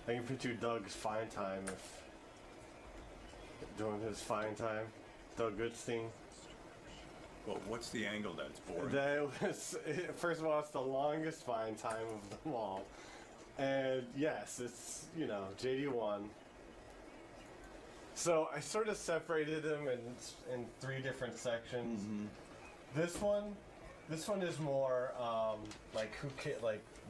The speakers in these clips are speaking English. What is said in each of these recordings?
I can picture Doug's fine time if doing his fine time. Doug Goodstein. Well, what's the angle that's boring? That was, first of all, it's the longest fine time of them all. And yes, it's, you know, JD won. So I sort of separated them in three different sections. Mm-hmm. This one is more like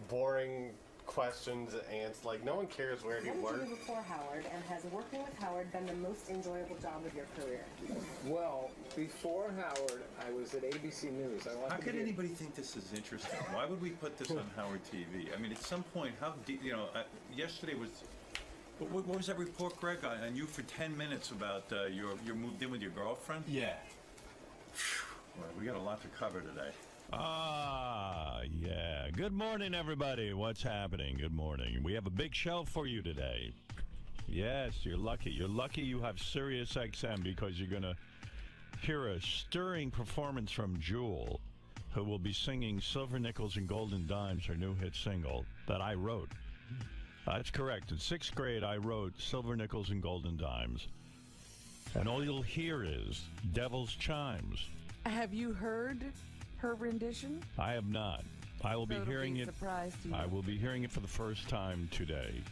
boring questions and answers. Like no one cares where he worked. What did you do before Howard, and has working with Howard been the most enjoyable job of your career? Well, before Howard, I was at ABC News. How could anybody think this is interesting? Why would we put this on Howard TV? I mean, at some point, how deep? You know, yesterday was. What was that report, Greg, on you for 10 minutes about you moved in with your girlfriend? Yeah. Well, we got a lot to cover today. Yeah. Good morning, everybody. What's happening? Good morning. We have a big show for you today. Yes, you're lucky. You're lucky you have SiriusXM because you're going to hear a stirring performance from Jewel, who will be singing Silver Nickels and Golden Dimes, her new hit single that I wrote. That's correct. In 6th grade, I wrote Silver Nickels and Golden Dimes. And all you'll hear is Devil's Chimes. Have you heard her rendition? I have not. I will be hearing it. Surprise to you. I will be hearing it for the first time today.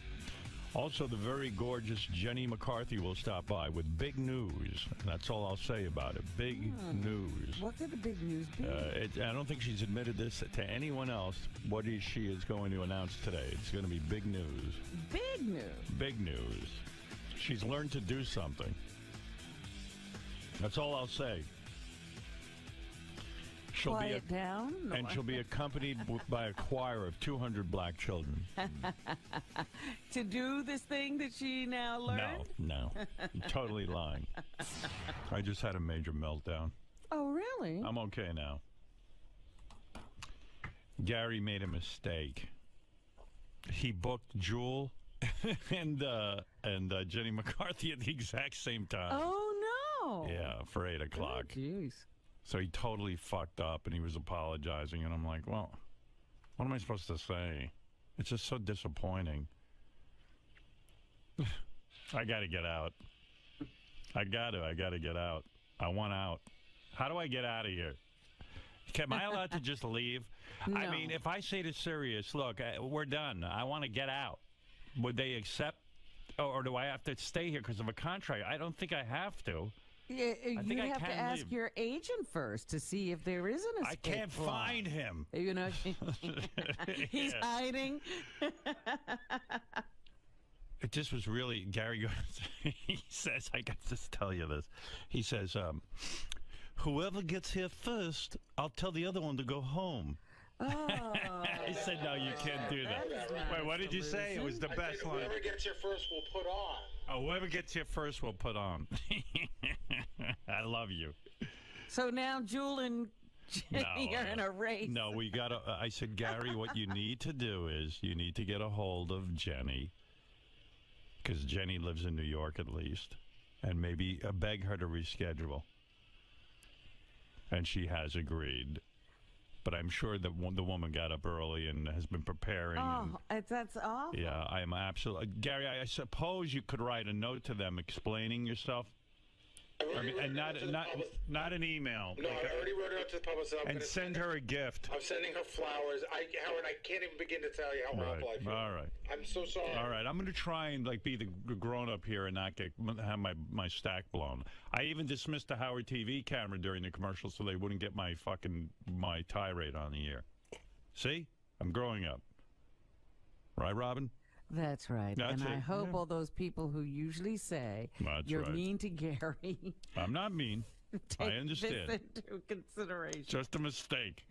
Also, the very gorgeous Jenny McCarthy will stop by with big news. That's all I'll say about it. Big news. What could the big news be? I don't think she's admitted this to anyone else. What she is going to announce today. It's going to be big news. Big news? Big news. She's learned to do something. That's all I'll say. She'll Quiet down? No. And she'll be accompanied by a choir of 200 black children. To do this thing that she now learned? No. You're totally lying. I just had a major meltdown. Oh, really? I'm okay now. Gary made a mistake. He booked Jewel and Jenny McCarthy at the exact same time. Oh, no. Yeah, for 8 o'clock. Oh, jeez. So he totally fucked up, and he was apologizing, and I'm like, well, what am I supposed to say? It's just so disappointing. I got to get out. I got to get out. I want out. How do I get out of here? Am I allowed to just leave? No. I mean, if I say to Sirius, look, we're done. I want to get out. Would they accept, or do I have to stay here because of a contract? I don't think I have to. Yeah, you have to ask leave. your agent first to see if there is an escape I can't clause. find him. You know, he's hiding. It just was really, Gary goes, he says, I got to tell you this. He says, whoever gets here first, I'll tell the other one to go home. Oh. He said, no, you can't do that. Wait, what did you say? It was the best line. Whoever gets here first will put on. Oh, whoever gets here first will put on. I love you. So now Jewel and Jenny are in a race. No, we got to, I said, Gary, what you need to do is you need to get a hold of Jenny, because Jenny lives in New York at least, and maybe beg her to reschedule. And she has agreed. But I'm sure that the woman got up early and has been preparing. Oh, that's awful. Yeah, I am absolutely. Gary, I suppose you could write a note to them explaining yourself. I mean, and not an email. No, I already wrote it out to the public. So and send her a gift. I'm sending her flowers. Howard, I can't even begin to tell you how awful I feel. All right. I'm so sorry. All right. I'm going to try and be the grown-up here and not have my stack blown. I even dismissed the Howard TV camera during the commercial so they wouldn't get my tirade on the air. See? I'm growing up. Right, Robin? That's right. That's and I it. hope all those people who usually say you're mean to Gary. I'm not mean. I understand. This into consideration. Just a mistake.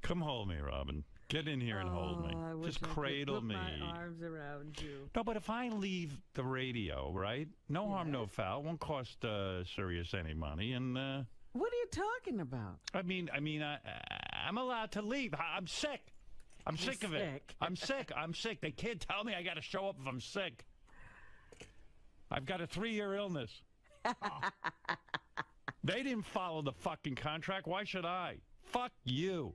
Come hold me, Robin. Get in here and hold me. Just cradle me. Put my arms around you. No, but if I leave the radio, right? No harm, no foul. Won't cost Sirius any money, and. What are you talking about? I mean, I'm allowed to leave. I'm sick. I'm sick of it. I'm sick. They can't tell me I got to show up if I'm sick. I've got a 3-year illness. They didn't follow the fucking contract. Why should I? Fuck you.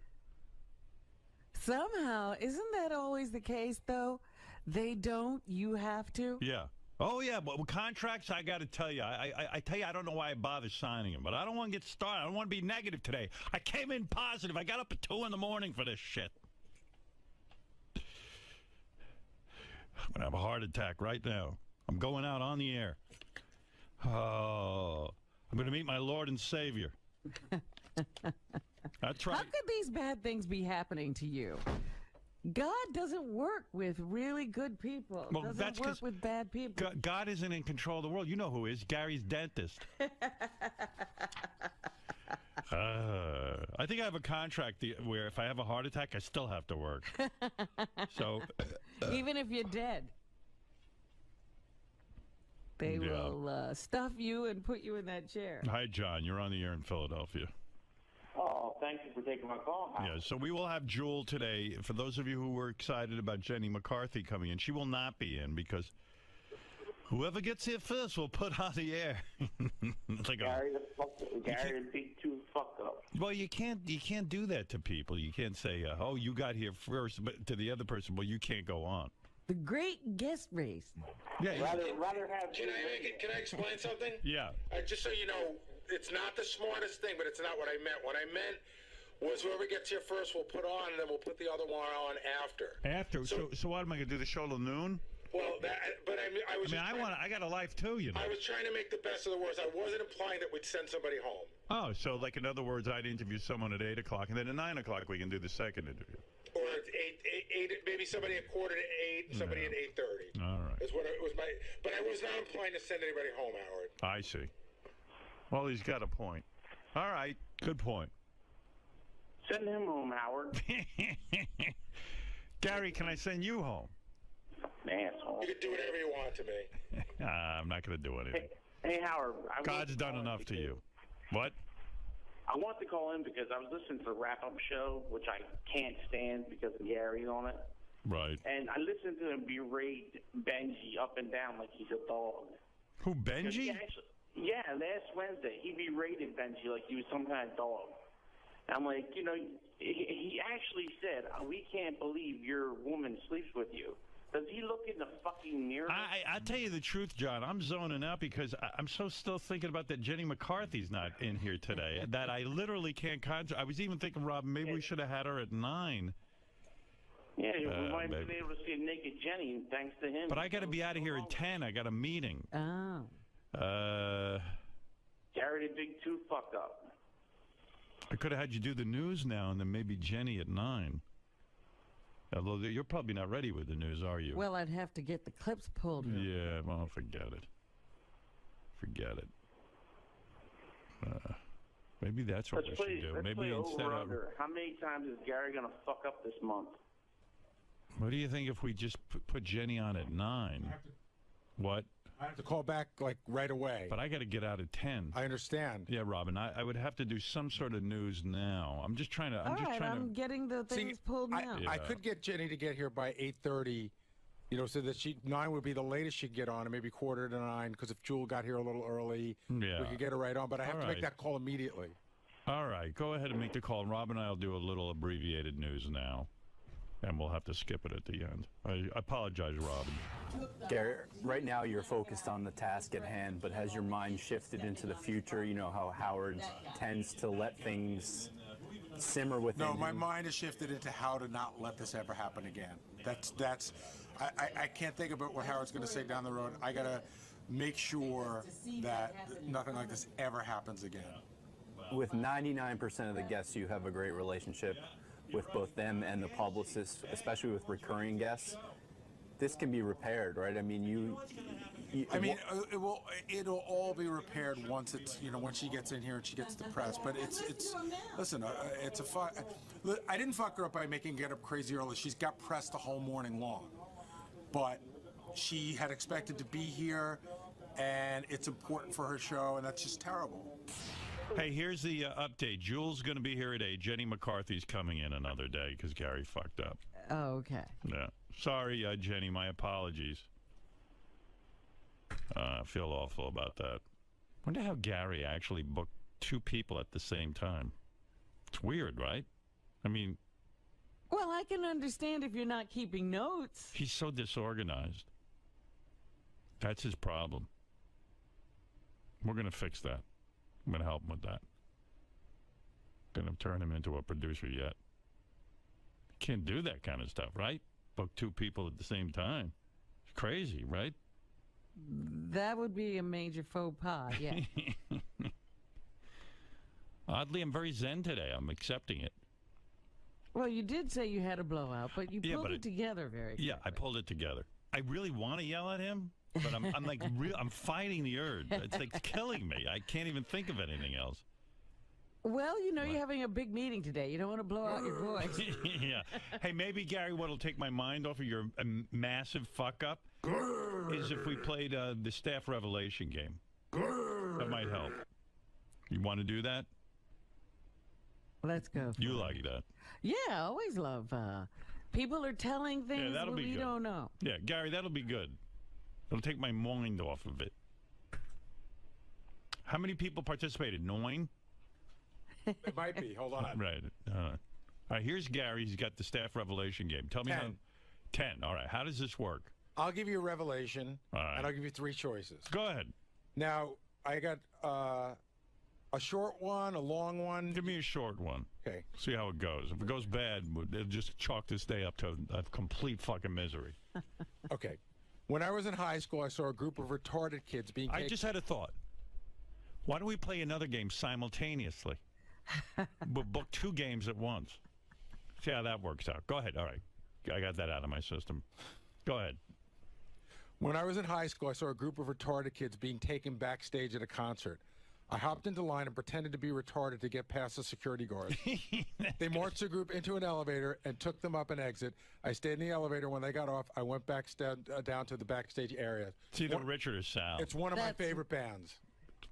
Somehow, isn't that always the case, though? They don't, you have to? Yeah. Oh, yeah, but with contracts, I got to tell you, I tell you, I don't know why I bother signing them, but I don't want to get started. I don't want to be negative today. I came in positive. I got up at 2 in the morning for this shit. I'm going to have a heart attack right now. I'm going out on the air. Oh, I'm going to meet my Lord and Savior. That's right. How could these bad things be happening to you? God doesn't work with really good people. Well, doesn't that's work 'cause with bad people. God isn't in control of the world. You know who is. Gary's dentist. I think I have a contract where if I have a heart attack, I still have to work. So, even if you're dead, they will stuff you and put you in that chair. Hi, John. You're on the air in Philadelphia. Oh, thank you for taking my call. Yeah, so we will have Jewel today. For those of you who were excited about 𝗦𝗵cie coming in, she will not be in because whoever gets here first will put on the air. Like Gary the big two fuck up. Well, you can't do that to people. You can't say, "Oh, you got here first," but to the other person, well, you can't go on. The great guest race. Yeah. Rather have. Can I explain something? Yeah. Just so you know, it's not the smartest thing, but it's not what I meant. What I meant was whoever gets here first will put on, and then we'll put the other one on after. After. So what am I gonna do? The show till noon? Well, I got a life too, you know. I was trying to make the best of the worst. I wasn't implying that we'd send somebody home. Oh, so like in other words, I'd interview someone at 8 o'clock, and then at 9 o'clock we can do the second interview. Or at eight, maybe somebody at 7:45 and somebody at 8:30. All right. Is what it was but I was not implying to send anybody home, Howard. I see. Well, he's got a point. All right, good point. Send him home, Howard. Gary, can I send you home? Asshole. You can do whatever you want to me. I'm not going to do anything. Hey, Howard. God's done enough to you. What? I wanted to call in because I was listening to the wrap-up show, which I can't stand because of Gary on it. Right. And I listened to him berate Benji up and down like he's a dog. Who, Benji? Yeah, last Wednesday, he berated Benji like he was some kind of dog. And I'm like, you know, he actually said, we can't believe your woman sleeps with you. Does he look in the fucking mirror? I tell you the truth, John. I'm zoning out because I'm still thinking about that 𝗦𝗵cie's not in here today. That I literally can't concentrate. I was even thinking, Rob, maybe we should have had her at 9. Yeah, we might have been able to see a naked Jenny, thanks to him. But I got to be out of here at 10. I got a meeting. Oh. Gary the big two fuck up. I could have had you do the news now and then maybe Jenny at 9. Although you're probably not ready with the news, are you? Well, I'd have to get the clips pulled. Yeah, well, forget it. Forget it. Maybe that's what we should do. Maybe instead of... How many times is Gary going to fuck up this month? What do you think if we just put Jenny on at 9? What? I have to call back, like, right away. But I got to get out at 10. I understand. Yeah, Robin, I would have to do some sort of news now. I'm just trying to... I'm getting the things pulled now. I could get Jenny to get here by 8:30, you know, so that 9 would be the latest she'd get on, and maybe 8:45, because if Jewel got here a little early, we could get her right on. But I have to make that call immediately. All right, go ahead and make the call. Robin and I will do a little abbreviated news now. And we'll have to skip it at the end. I apologize, Robin. Gary, right now you're focused on the task at hand, but has your mind shifted into the future? You know how Howard tends to let things simmer within him. No, my mind has shifted into how to not let this ever happen again. I can't think about what Howard's going to say down the road. I got to make sure that nothing like this ever happens again. With 99% of the guests, you have a great relationship with both them and the publicists, especially with recurring guests. This can be repaired, right? I mean, it'll all be repaired once it's, you know, when she gets in here and she gets the press. But listen, it's a fuck. I didn't fuck her up by making her get up crazy early. She's got press the whole morning long, but she had expected to be here, and it's important for her show, and that's just terrible. Hey, here's the update. Jewel's going to be here at 8. 𝗦𝗵cie's coming in another day because Gary fucked up. Oh, okay. Yeah. Sorry, Jenny. My apologies. I feel awful about that. Wonder how Gary actually booked 2 people at the same time. It's weird, right? I mean, Well, I can understand if you're not keeping notes. He's so disorganized. That's his problem. We're going to fix that. I'm going to help him with that. Going to turn him into a producer yet. Can't do that kind of stuff, right? Book two people at the same time. It's crazy, right? That would be a major faux pas, yeah. Oddly, I'm very zen today. I'm accepting it. Well, you did say you had a blowout, but you pulled it together very quickly. Yeah, I pulled it together. I really want to yell at him, but I'm like, I'm fighting the urge. It's like killing me. I can't even think of anything else. Well, you know, you're having a big meeting today. You don't want to blow out your voice. Yeah. Hey, maybe, Gary, what'll take my mind off of your massive fuck-up is if we played the staff revelation game. That might help. You want to do that? Let's go. You like that? Yeah, I always love people are telling things that'll be we good. don't know. Yeah, Gary, that'll be good. It'll take my mind off of it. How many people participated? 9? It might be. Hold on. Right. All right, here's Gary. He's got the staff revelation game. Tell me 10. how. 10. All right. How does this work? I'll give you a revelation, All right. and I'll give you 3 choices. Go ahead. Now, I got a short one, a long one. Give me a short one. Okay. See how it goes. If it goes bad, it'll just chalk this day up to a complete fucking misery. Okay. When I was in high school, I saw a group of retarded kids being I just had a thought. Why don't we play another game simultaneously? We'll book 2 games at once. See how that works out. Go ahead. All right. I got that out of my system. Go ahead. When I was in high school, I saw a group of retarded kids being taken backstage at a concert. I hopped into line and pretended to be retarded to get past the security guard. They marched the group into an elevator and took them up an exit. I stayed in the elevator. When they got off, I went back down to the backstage area. It's either Richard or Sal. It's one of my favorite bands.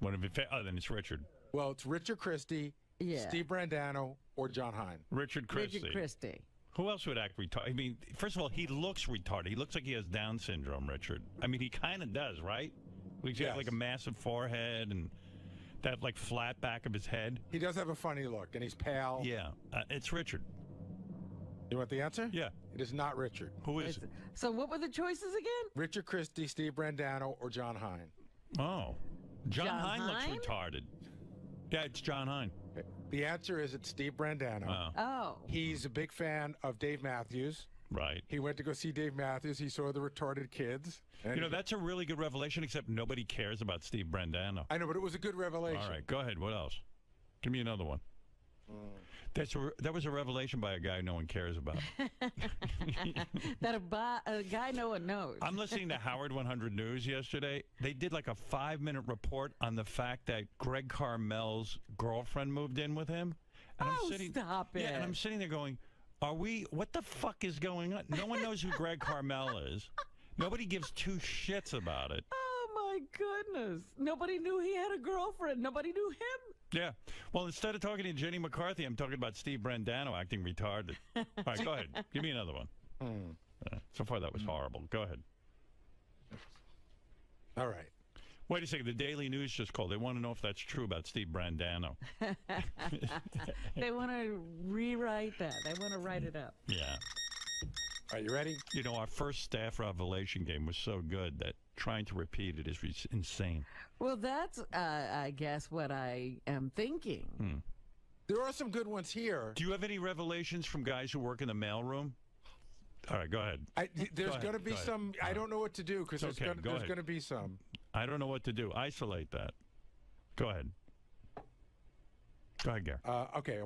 One of your then it's Richard. Well, it's Richard Christie, Steve Brandano, or John Hine. Richard Christie. Richard Christie. Who else would act retarded? I mean, first of all, he looks retarded. He looks like he has Down syndrome, Richard. I mean, he kind of does, right? He's got like a massive forehead and that like flat back of his head. He does have a funny look, and he's pale. Yeah, it's Richard. You want the answer? Yeah. It is not Richard. Who is it? So what were the choices again? Richard Christie, Steve Brandano, or John Hine. Oh. John Hine Hine? looks retarded. Yeah, it's John Hine. Okay. The answer is it's Steve Brandano. Oh. He's a big fan of Dave Matthews. Right. He went to go see Dave Matthews. He saw the retarded kids. You know, that's a really good revelation, except nobody cares about Steve Brandano. I know, but it was a good revelation. All right, go ahead. What else? Give me another one. That was a revelation by a guy no one cares about. That a guy no one knows. I'm listening to Howard 100 News yesterday. They did like a 5-minute report on the fact that Greg Carmel's girlfriend moved in with him. And Stop it. Yeah, and I'm sitting there going, what the fuck is going on? No one knows who Greg Carmel is. Nobody gives 2 shits about it. Oh, my goodness. Nobody knew he had a girlfriend. Nobody knew him. Yeah. Well, instead of talking to Jenny McCarthy, I'm talking about Steve Brandano acting retarded. All right, go ahead. Give me another one. So far, that was horrible. Go ahead. All right. Wait a second. The Daily News just called. They want to know if that's true about Steve Brandano. They want to rewrite that. They want to write it up. Yeah. Are you ready? You know, our first staff revelation game was so good that trying to repeat it is insane. Well, that's, I guess, what I am thinking. There are some good ones here. Do you have any revelations from guys who work in the mailroom? All right, go ahead. There's going to be some. I don't know what to do because there's going to be some. I don't know what to do. Isolate that. Go ahead. Go ahead, Gary. Okay.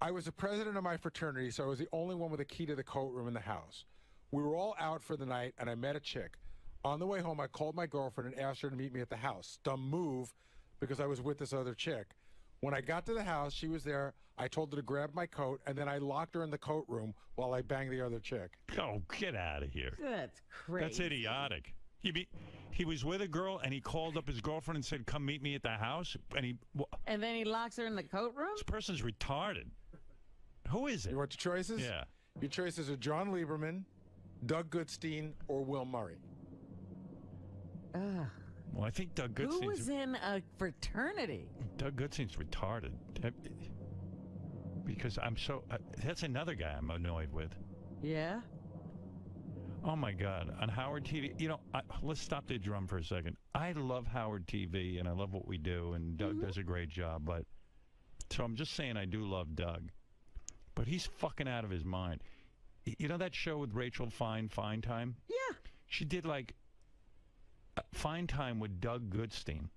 I was the president of my fraternity, so I was the only one with a key to the coat room in the house. We were all out for the night, and I met a chick. On the way home, I called my girlfriend and asked her to meet me at the house. Dumb move, because I was with this other chick. When I got to the house, she was there. I told her to grab my coat, and then I locked her in the coat room while I banged the other chick. Oh, get out of here. That's crazy. That's idiotic. He was with a girl, and he called up his girlfriend and said, come meet me at the house. And then he locks her in the coat room? This person's retarded. Who is it? You want your choices? Yeah. Your choices are John Lieberman, Doug Goodstein, or Will Murray. Well, I think Doug Goodstein's... Who was in a fraternity? Doug Goodstein's retarded. because I'm so. That's another guy I'm annoyed with. Yeah. Oh my God! On Howard TV, you know, let's stop the drum for a second. I love Howard TV, and I love what we do, and Doug does a great job. But so I'm just saying, I do love Doug, but he's fucking out of his mind. You know that show with Rachel Fine Time? Yeah. She did like Fine Time with Doug Goodstein.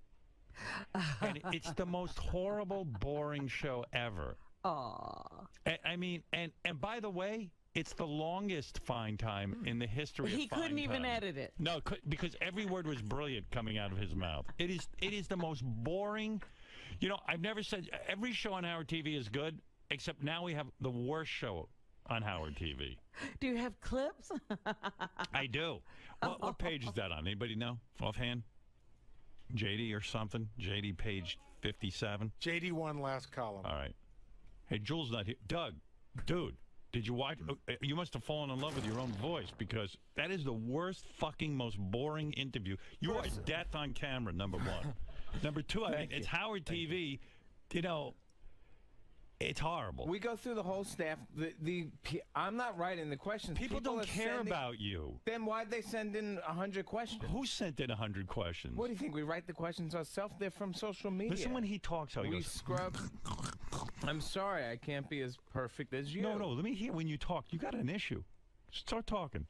And it's the most horrible, boring show ever. Aw. I mean, and by the way, it's the longest Fine Time in the history of Fine He couldn't even Time. edit it. No, because every word was brilliant coming out of his mouth. It is the most boring. You know, I've never said every show on Howard TV is good, except now we have the worst show on Howard TV. Do you have clips? I do. What page is that on? Anybody know offhand? JD or something? JD page 57? JD1 last column. All right. Hey, Jules not here. Doug, dude, did you watch? You must have fallen in love with your own voice, because that is the worst fucking most boring interview. You are death on camera, number one. Number two, I mean, it's Howard TV. You know, it's horrible. We go through the whole staff. I'm not writing the questions. People don't care about you. Then why'd they send in 100 questions? Who sent in 100 questions? What do you think? We write the questions ourselves? They're from social media. Listen when he talks how he we goes. Scrub. I'm sorry, I can't be as perfect as you. No, let me hear when you talk. You got an issue. Start talking.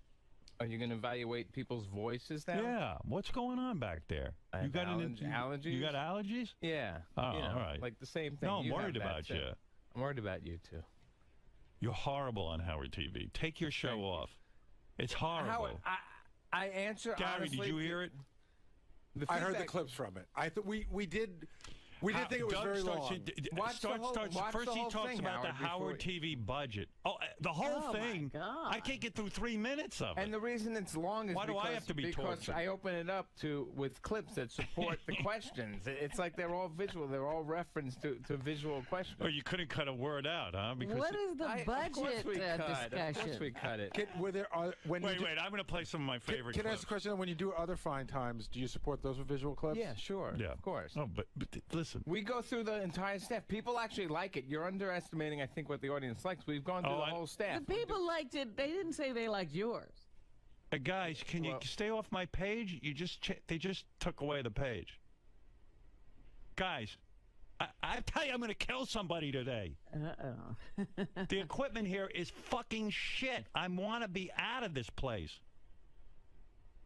Are you going to evaluate people's voices now? Yeah. What's going on back there? You got allergies? You got allergies? Yeah. Oh, you know, all right. Like the same thing. No, I'm worried about you. I'm worried about you, too. You're horrible on Howard TV. Take your show off. It's horrible. Howard, I answer Gary, honestly, did you hear it? I heard the clips from it. I thought we did think it was Doug very starts, long. First he talks about the Howard TV budget. Oh, the whole thing. My God. I can't get through 3 minutes of it. And the reason it's long is Why do I have to be because tortured? I open it up with clips that support the questions. It's like they're all visual. They're all referenced to visual questions. Oh, you couldn't cut a word out, huh? Because What is the budget Of course we discussion? cut it. Wait, I'm going to play some of my favorite Can I clips. ask a question? When you do other Fine Times, do you support those with visual clips? Yeah, sure. Yeah. Of course. Oh, but listen. We go through the entire staff. People actually like it. You're underestimating, I think, what the audience likes. We've gone through the whole staff. The people liked it. They didn't say they liked yours. Guys, can you stay off my page? They just took away the page. Guys, I tell you, I'm going to kill somebody today. Uh-oh. The equipment here is fucking shit. I want to be out of this place.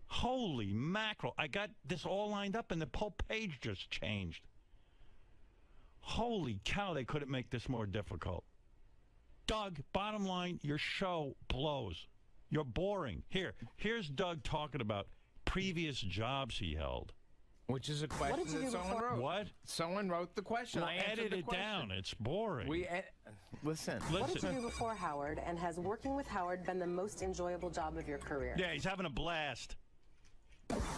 Holy mackerel. I got this all lined up and the whole page just changed. Holy cow, they couldn't make this more difficult. Doug, bottom line, your show blows. You're boring. Here's Doug talking about previous jobs he held. Which is a question that someone wrote. What? Someone wrote the question. Well, I answered edit the it question. down. It's boring. Listen. What did you do before Howard, and has working with Howard been the most enjoyable job of your career? Yeah, he's having a blast.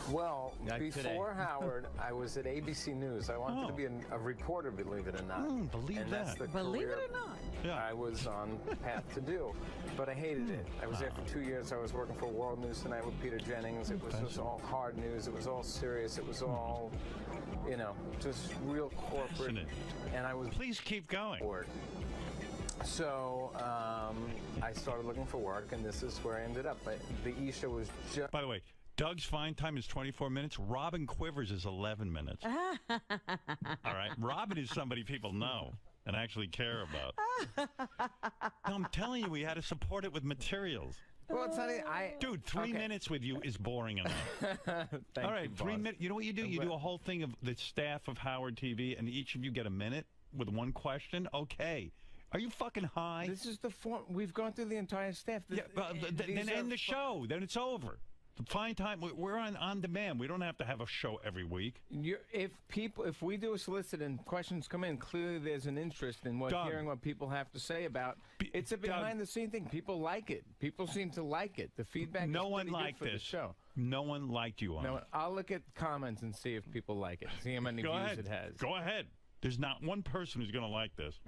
Well, Not before today. Howard, I was at ABC News. I wanted to be a reporter, believe it or not. Believe and that. That's the Believe career it or not. Yeah. I was on path to do, but I hated it. I was there for 2 years. I was working for World News Tonight with Peter Jennings. It was just all hard news. It was all serious. It was all, just real corporate. And I was Please keep going. bored. So I started looking for work, and this is where I ended up. The E-show was just... By the way, Doug's fine time is 24 minutes. Robin Quivers is 11 minutes. All right? Robin is somebody people know and actually care about. No, I'm telling you, we had to support it with materials. Well, it's not. Dude, 3 minutes with you is boring enough. Thank All right, you, 3 boss. minutes. You know what you do? You do a whole thing of the staff of Howard TV, and each of you get a minute with one question. Okay. Are you fucking high? This is the form. We've gone through the entire staff. Yeah, then end the show. Then it's over. Fine time. We're on demand. We don't have to have a show every week. If we do a solicit and questions come in, clearly there's an interest in hearing what people have to say about. It's a behind-the-scene thing. People like it. People seem to like it. The feedback. No is one pretty liked good for this the show. No one liked you on it. I'll look at comments and see if people like it. See how many Go views ahead. it has. Go ahead. There's not one person who's going to like this.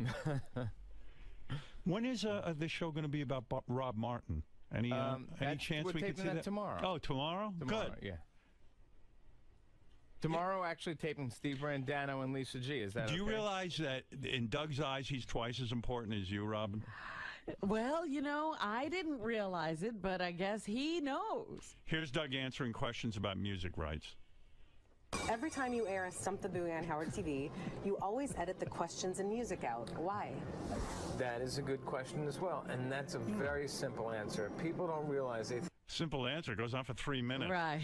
When is the show going to be about Rob Martin? Any chance we're we could taping see that that tomorrow? Oh, tomorrow? Tomorrow, Good. yeah. Tomorrow, actually taping Steve Brandano and Lisa G. Is that Do you okay? realize that in Doug's eyes, he's twice as important as you, Robin? Well, you know, I didn't realize it, but I guess he knows. Here's Doug answering questions about music rights. Every time you air a Stump the Booey on Howard TV, you always edit the questions and music out. Why? That is a good question as well, and that's a very simple answer. People don't realize they. Simple answer. Goes on for 3 minutes. Right.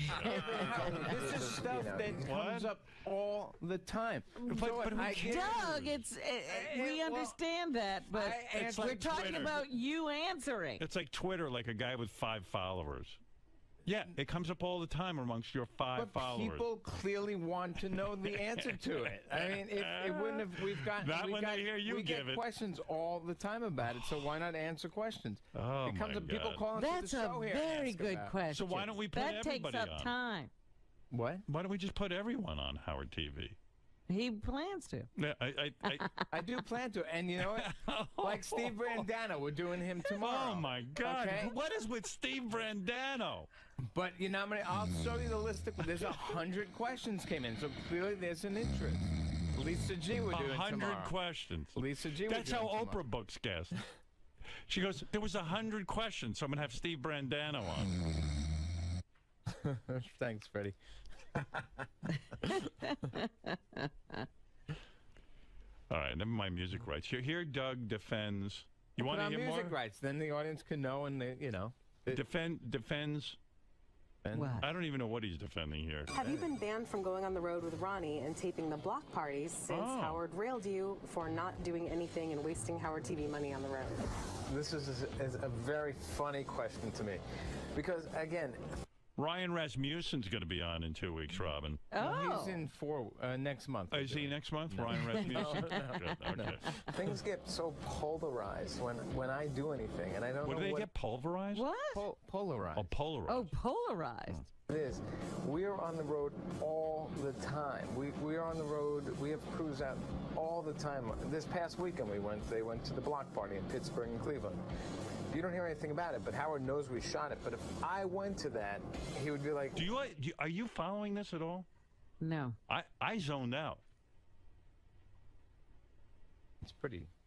This is stuff that comes up all the time. But who cares? Doug, we understand that, but it's we're like talking Twitter. about you answering. It's like Twitter, like a guy with 5 followers. Yeah, it comes up all the time amongst your 5 followers. People clearly want to know the answer to it. I mean, if it wouldn't have, they hear you we give get it. questions all the time about it, so why not answer questions? Oh, it comes my up, people God. call into That's the show a here and very ask good about it. question. So why don't we put that everybody takes up on? time. What? Why don't we just put everyone on Howard TV? He plans to. Yeah, I do plan to, and you know what? Like Steve Brandano, we're doing him tomorrow. Oh my God! Okay? What is with Steve Brandano? But you know, I'll show you the list. There's 100 questions came in, so clearly there's an interest. Lisa G, we're doing 100 tomorrow. questions. Lisa G, we're That's doing how tomorrow. Oprah books guests. She goes, there was 100 questions, so I'm gonna have Steve Brandano on. Thanks, Freddie. All right, never mind music rights. Here, Doug defends. You want to hear music more? rights? Then the audience can know, and they, you know. Defends. What? I don't even know what he's defending here. Have you been banned from going on the road with Ronnie and taping the block parties since Howard railed you for not doing anything and wasting Howard TV money on the road? This is a very funny question to me, because again. Ryan Rasmussen's going to be on in 2 weeks, Robin. Oh. He's in next month. Is he next month, Ryan Rasmussen? Good, okay. Things get so polarized when I do anything, and I don't know What do they get pulverized? What? Polarized. Oh, polarized. Oh, polarized. It is. We are on the road all the time. We are on the road. We have crews out all the time. This past weekend they went to the block party in Pittsburgh and Cleveland. You don't hear anything about it, but Howard knows we shot it. But if I went to that, he would be like, Are you following this at all? No. I zoned out.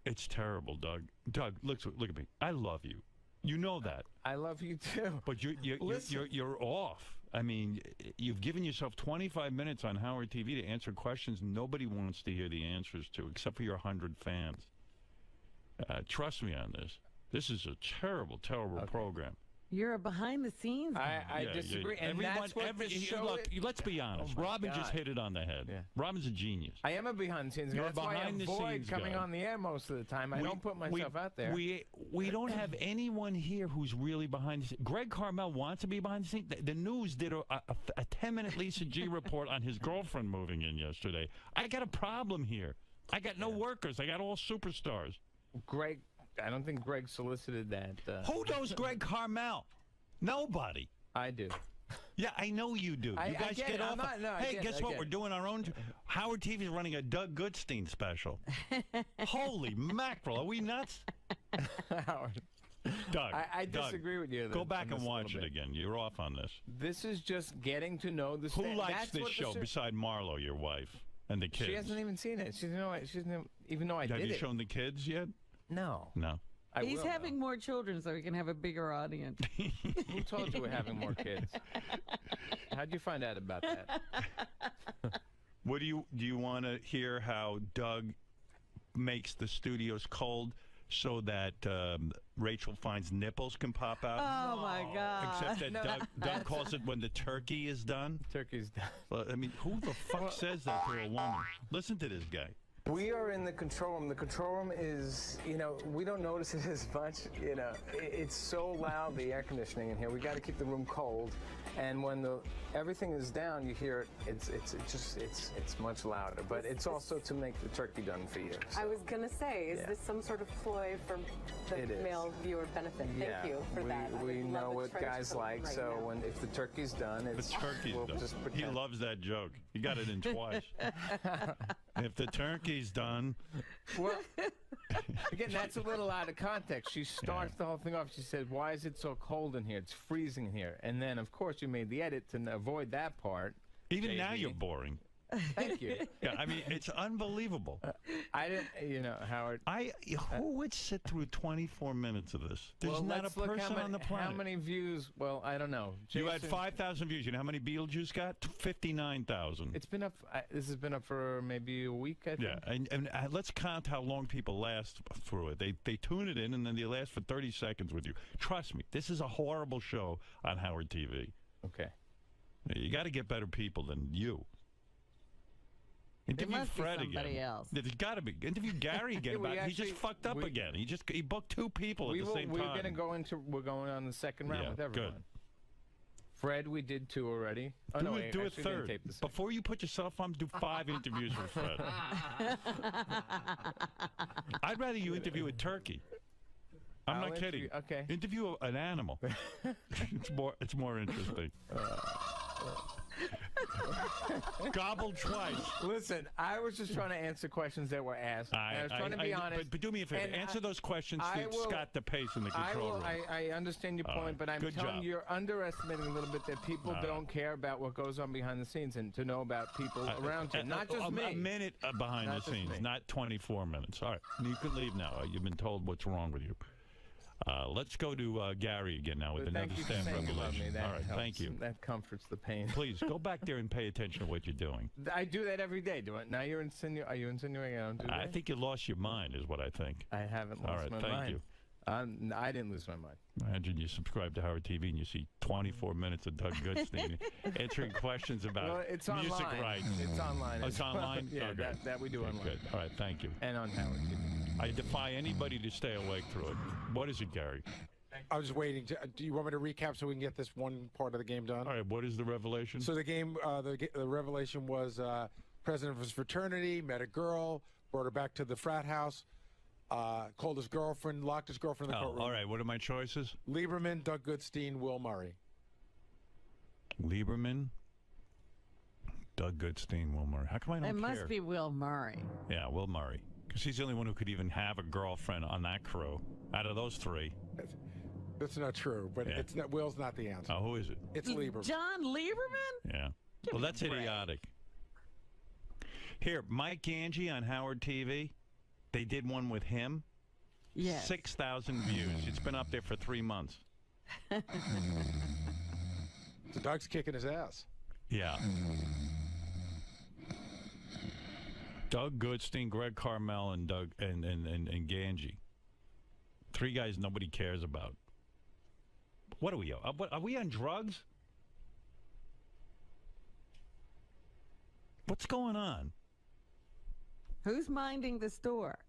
It's terrible, Doug. Doug, look at me. I love you. You know that. I love you too. But you're off. I mean, you've given yourself 25 minutes on Howard TV to answer questions nobody wants to hear the answers to, except for your 100 fans. Trust me on this. This is a terrible, terrible program. You're a behind the scenes. I disagree. And that's what the show look, let's be honest. Oh my Robin God. just hit it on the head. Yeah. Robin's a genius. I am a behind the scenes guy. You're a That's why I behind the avoid scenes coming guy. on the air most of the time. I don't put myself out there. We don't have anyone here who's really behind the scenes. Greg Carmel wants to be behind the scenes. The news did a 10-minute Lisa G report on his girlfriend moving in yesterday. I got a problem here. I got no workers. I got all superstars. Greg, I don't think Greg solicited that. Who knows Greg Carmel? Nobody. I do. Yeah, I know you do. I You guys get get it. off. I'm not- no, I Hey, get it. guess I what? get We're it. doing our own. Howard TV's running a Doug Goodstein special. Holy mackerel! Are we nuts? Howard. Doug, I Doug, disagree with you. Go on back this and a watch little it bit. again. You're off on this. This is just getting to know the Who stand. likes That's this what the show beside Marlo, your wife, and the kids? She hasn't even seen it. She doesn't even know I Have did you it. shown the kids yet? No. No. He's having more children so he can have a bigger audience. Who told you we're having more kids? How'd you find out about that? What do you want to hear how Doug makes the studios cold so that Rachel finds nipples can pop out? Oh my God! Except that Doug calls it when the turkey is done. Turkey's done. Well, I mean, who the fuck says that to a woman? Listen to this guy. We are in the control room. The control room is, we don't notice it as much. It's so loud, the air conditioning in here. We got to keep the room cold. And when everything is down, you hear it. It's much louder. But it's also to make the turkey done for you. So. I was gonna say, is this some sort of ploy for the male viewer benefit? Thank you for that. We know what guys like. So if the turkey's done, The turkey's we'll done. just He pretend. loves that joke. He got it in twice. If the turkey's done. Well, again, that's a little out of context. She starts the whole thing off. She said, "Why is it so cold in here? It's freezing in here." And then, of course, you made the edit to avoid that part. Even now JV. you're boring. Thank you. Yeah, I mean, it's unbelievable. I didn't, Howard. Who would sit through 24 minutes of this? There's well, not a let's look person on the planet. How many views? Well, I don't know. You had 5,000 views. You know how many Beetlejuice got? 59,000. It's been up. This has been up for maybe a week, I think. Yeah, and let's count how long people last through it. They tune it in, and then they last for 30 seconds with you. Trust me, this is a horrible show on Howard TV. Okay. You got to get better people than you. There Interview must Fred be somebody again. else. There's got to be. Interview Gary again. He just fucked up again. He booked 2 people at the same time. We're gonna go into. We're going on the second round with everyone. Good. Fred, we did 2 already. Oh, do no, it, do actually, it we didn't third. tape the second. Before you put yourself on, do 5 interviews with Fred. I'd rather you interview a turkey. I'm not kidding. Okay. Interview an animal. It's more interesting. Gobbled twice. Listen, I was just trying to answer questions that were asked. I was trying to be honest. But do me a favor. Answer those questions to Scott DePace in the control room. I understand your point, but I'm telling you, you're underestimating a little bit that people don't care about what goes on behind the scenes and to know about people around you. Not just me. A minute behind the scenes, not 24 minutes. All right. You can leave now. You've been told what's wrong with you. Let's go to Gary again now with another staff revelation. All right, thank you. That comforts the pain. Please go back there and pay attention to what you're doing. I do that every day. Now you're insinuating. Are you insinuating I don't do that? I think you lost your mind, is what I think. I haven't lost my mind. All right, thank you. I didn't lose my mind. Imagine you subscribe to Howard TV and you see 24 minutes of Doug Goodstein answering questions about music rights. It's online. Oh, it's online? Yeah, okay. that we do online. Good. All right, thank you. And on Howard TV. I defy anybody to stay awake through it. What is it, Gary? I was waiting. Do you want me to recap so we can get this one part of the game done? All right, what is the revelation? So the game, the revelation was president of his fraternity, met a girl, brought her back to the frat house, called his girlfriend, locked his girlfriend in the courtroom. All right, what are my choices? Lieberman, Doug Goodstein, 𝗏𝗵адц𝗲. Lieberman, Doug Goodstein, 𝗏𝗵адц𝗲. How come I don't care? It must be 𝗏𝗵адц𝗲. Yeah, 𝗏𝗵адц𝗲. Because he's the only one who could even have a girlfriend on that crew out of those 3. That's not true, but it's not. Will's not the answer. Oh, who is it? It's Lieberman. John Lieberman? Yeah. Well, that's idiotic. Here, Mike Gange on Howard TV, they did one with him. Yes. 6,000 views. It's been up there for 3 months. So Doug's kicking his ass. Yeah. Doug Goodstein, Greg Carmel, and Doug and Gange. 3 guys nobody cares about. What are we? Are we on drugs? What's going on? Who's minding the store?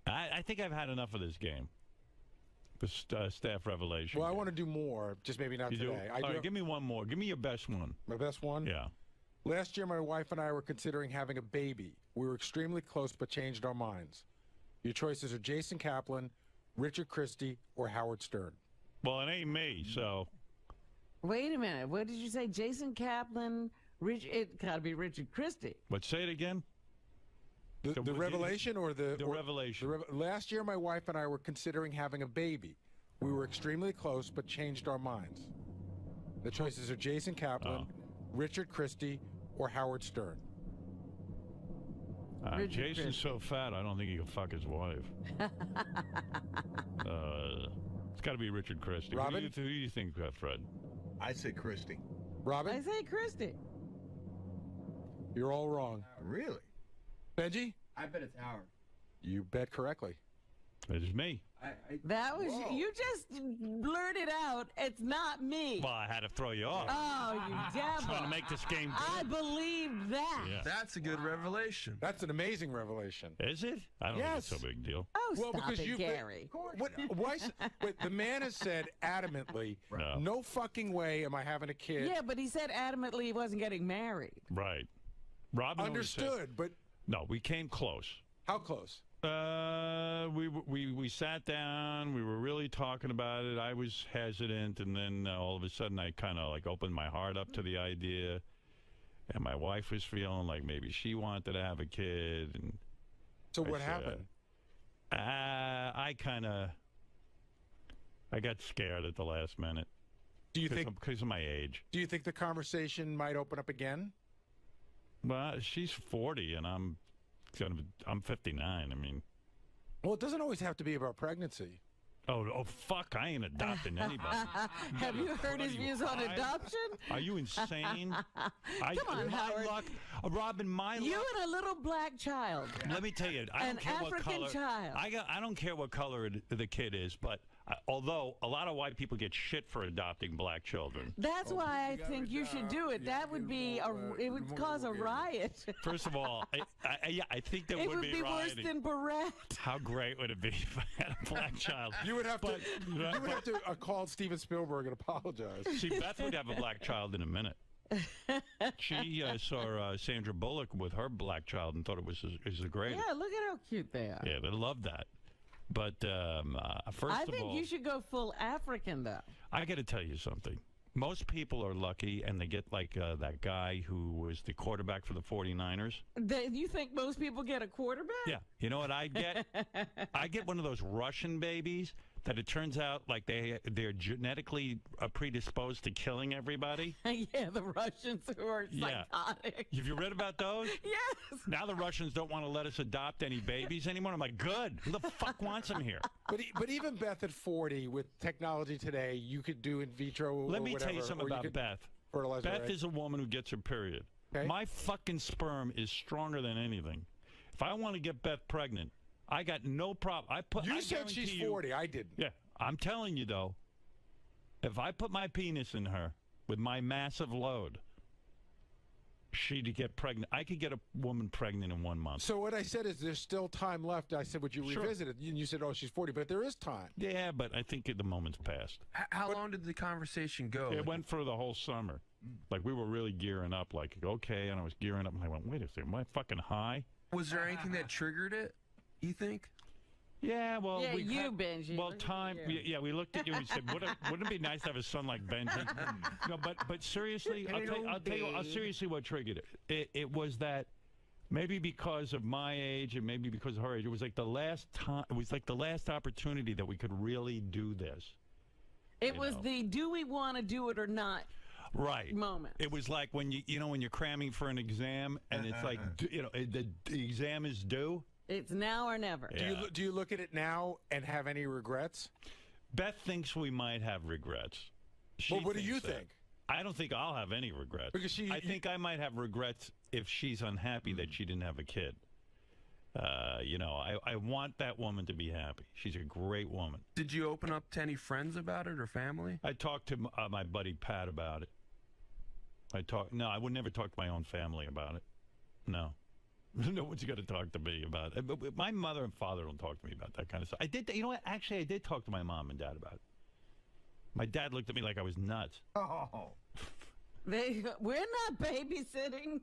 I think I've had enough of this game. This staff revelation. Well, I want to do more, just maybe not you today. Do? All right, give me one more. Give me your best one. My best one? Yeah. Last year, my wife and I were considering having a baby. We were extremely close, but changed our minds. Your choices are Jason Kaplan, Richard Christie, or Howard Stern. Well, it ain't me, so. Wait a minute. What did you say? Jason Kaplan? It got to be Richard Christie. But say it again. The revelation or the revelation? Last year, my wife and I were considering having a baby. We were extremely close, but changed our minds. The choices are Jason Kaplan, Richard Christie, or Howard Stern. Jason's so fat, I don't think he can fuck his wife. It's got to be Richard Christie. Robin? Who do you think, Fred? I say Christie. Robin? I say Christie. You're all wrong. Really? Benji? I bet it's Howard. You bet correctly. It's me. That was you just blurted out. It's not me. Well, I had to throw you off. Oh, you devil! Trying to make this game good. I believe that. Yeah. That's a good revelation. That's an amazing revelation. Is it? I don't think it's so big deal. Oh, well, stop because it, Gary. Wait, the man has said adamantly, no fucking way am I having a kid. Yeah, but he said adamantly he wasn't getting married. Right. Robin understood, but no, we came close. How close? We sat down. We were really talking about it. I was hesitant, and then all of a sudden, I kind of like opened my heart up to the idea. And my wife was feeling like maybe she wanted to have a kid. And so what happened? I got scared at the last minute. Do you think because of my age? Do you think the conversation might open up again? Well, she's 40 and I'm 59. I mean, well, it doesn't always have to be about pregnancy. Oh, fuck! I ain't adopting anybody. Have you heard his views on adoption? Are you insane? Come on, Howard. Robin, my luck. You and a little black child. Let me tell you, I don't care what color. African child. I don't care what color the kid is, but although a lot of white people get shit for adopting black children. That's why I think you should do it. That would be it would cause a riot. First of all, I think there it would be worse than Barrett. How great would it be if I had a black child? You would have to call Steven Spielberg and apologize. See, Beth would have a black child in a minute. She saw Sandra Bullock with her black child and thought it was the greatest. Yeah, look at how cute they are. Yeah, they love that. But first I of all, think you should go full African, though. I got to tell you something. Most people are lucky, and they get like that guy who was the quarterback for the 49ers. You think most people get a quarterback? Yeah. You know what I get? I get one of those Russian babies that it turns out like they're genetically predisposed to killing everybody. Yeah, the Russians who are psychotic. Have you read about those? Yes. Now the Russians don't want to let us adopt any babies anymore. I'm like, good. Who the fuck wants them here? But even Beth at 40, with technology today, you could do in vitro. Let me whatever, tell you something about Beth. Beth is a woman who gets her period. Okay. My fucking sperm is stronger than anything. If I want to get Beth pregnant, I got no problem. You said she's 40. I didn't. Yeah. I'm telling you, though, if I put my penis in her with my massive load, she'd get pregnant. I could get a woman pregnant in 1 month. So what I said is there's still time left. I said, would you revisit it? And you said, oh, she's 40. But there is time. Yeah, but I think the moment's passed. How long did the conversation go? It went for the whole summer. Like, we were really gearing up. Like, okay, and I was gearing up. And I went, wait a second, am I fucking high? Was there anything that triggered it? You think? Yeah, well, Benji. Well, time. Yeah, we looked at you and we said, wouldn't it be nice to have a son like Benji? No, but seriously, I'll tell you seriously what triggered it. It was that maybe because of my age and maybe because of her age, it was like the last time. It was like the last opportunity that we could really do this. It was the do we want to do it or not? Right. Moment. It was like when when you're cramming for an exam and it's like the exam is due. It's now or never. Yeah. Do you look at it now and have any regrets? Beth thinks we might have regrets. Well, what do you think? I don't think I'll have any regrets. Because I think I might have regrets if she's unhappy that she didn't have a kid. I want that woman to be happy. She's a great woman. Did you open up to any friends about it or family? I talked to my buddy Pat about it. No, I would never talk to my own family about it. No. No one's going to talk to me about it. But my mother and father don't talk to me about that kind of stuff. I did. You know what? Actually, I did talk to my mom and dad about it. My dad looked at me like I was nuts. Oh. We're not babysitting.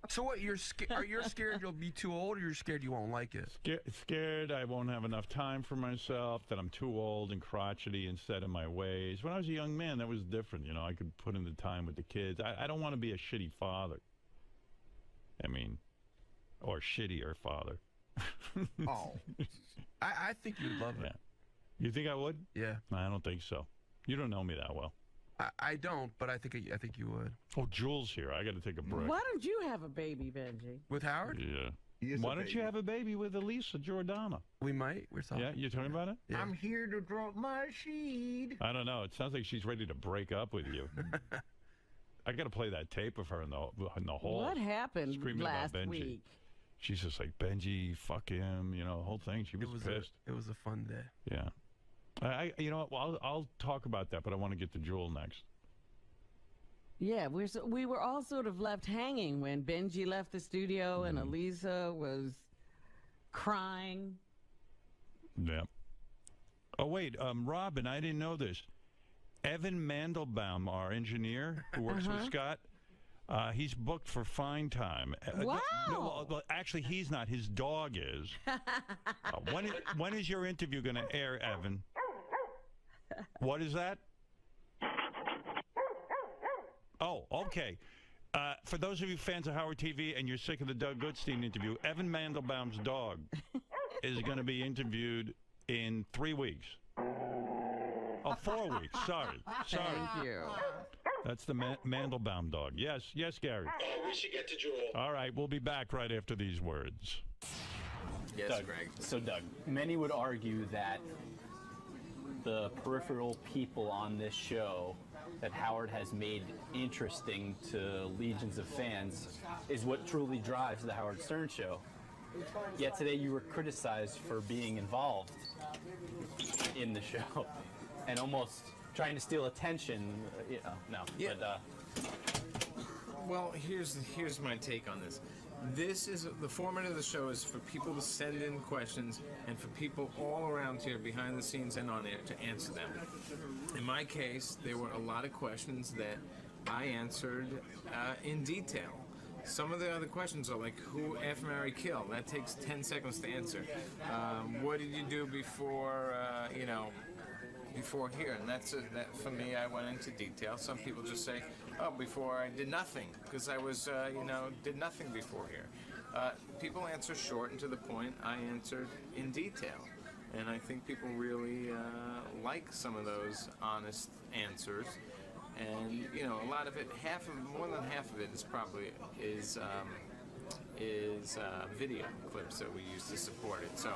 So what? Are you scared you'll be too old, or you're scared you won't like it? Scared I won't have enough time for myself, that I'm too old and crotchety and set in my ways. When I was a young man, that was different. I could put in the time with the kids. I don't want to be a shitty father. I mean... or shittier father. Oh, I think you'd love it. You think I would? Yeah. I don't think so. You don't know me that well. I don't, but I think you would. Oh, Jules here. I got to take a break. Why don't you have a baby, Benji? With Howard? Yeah. Why don't you have a baby with Elisa Giordano? We might. We're talking. Yeah, you're talking about it? Yeah. I'm here to drop my seed. I don't know. It sounds like she's ready to break up with you. I got to play that tape of her in the hall. What happened last about Benji. week? She's just like, Benji, fuck him, the whole thing. She was pissed. It was a fun day. Yeah. You know what? Well, I'll talk about that, but I want to get to Jewel next. Yeah, we were all sort of left hanging when Benji left the studio and Elisa was crying. Yeah. Oh, wait, Robin, I didn't know this. Evan Mandelbaum, our engineer who works with Scott, he's booked for fine time. Wow. No, actually, he's not. His dog is. When is your interview going to air, Evan? What is that? Oh, okay. For those of you fans of Howard TV and you're sick of the Doug Goodstein interview, Evan Mandelbaum's dog is going to be interviewed in 3 weeks. Oh, Oh, 4 weeks. Sorry. Thank you. That's the Mandelbaum dog. Yes, Gary. We should get to Jewel. All right, we'll be back right after these words. Yes, Doug. Greg. So, Doug, many would argue that the peripheral people on this show that Howard has made interesting to legions of fans is what truly drives the Howard Stern Show. Yet today you were criticized for being involved in the show and almost trying to steal attention. No. Yeah. But, well, here's my take on this. This is the format of the show is for people to send in questions and for people all around here, behind the scenes and on air, to answer them. In my case, there were a lot of questions that I answered in detail. Some of the other questions are like, who F, marry, kill? That takes 10 seconds to answer. What did you do before, before here? And that for me, I went into detail. Some people just say, oh, before I did nothing, because I was, did nothing before here. People answer short and to the point. I answered in detail. And I think people really like some of those honest answers. And, a lot of it, more than half of it is probably video clips that we use to support it. So,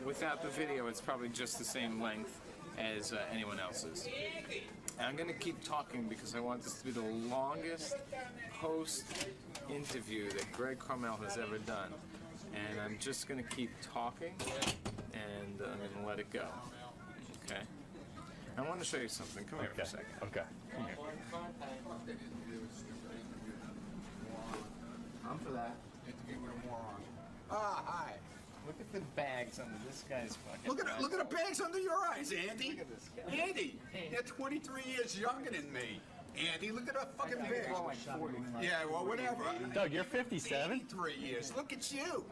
without the video, it's probably just the same length as anyone else's. And I'm going to keep talking because I want this to be the longest post-interview that Greg Carmel has ever done. And I'm just going to keep talking, and I'm going to let it go. Okay? I want to show you something. Come here for a second. Okay. Come here. I'm for that. Hi. Look at the bags under this guy's fucking Look at the bags under your eyes, Andy. Look at this guy. Andy, you're 23 years younger than me. Andy, look at that fucking bags. Yeah, well, whatever. Doug, you're 57? 83 years. Look at you.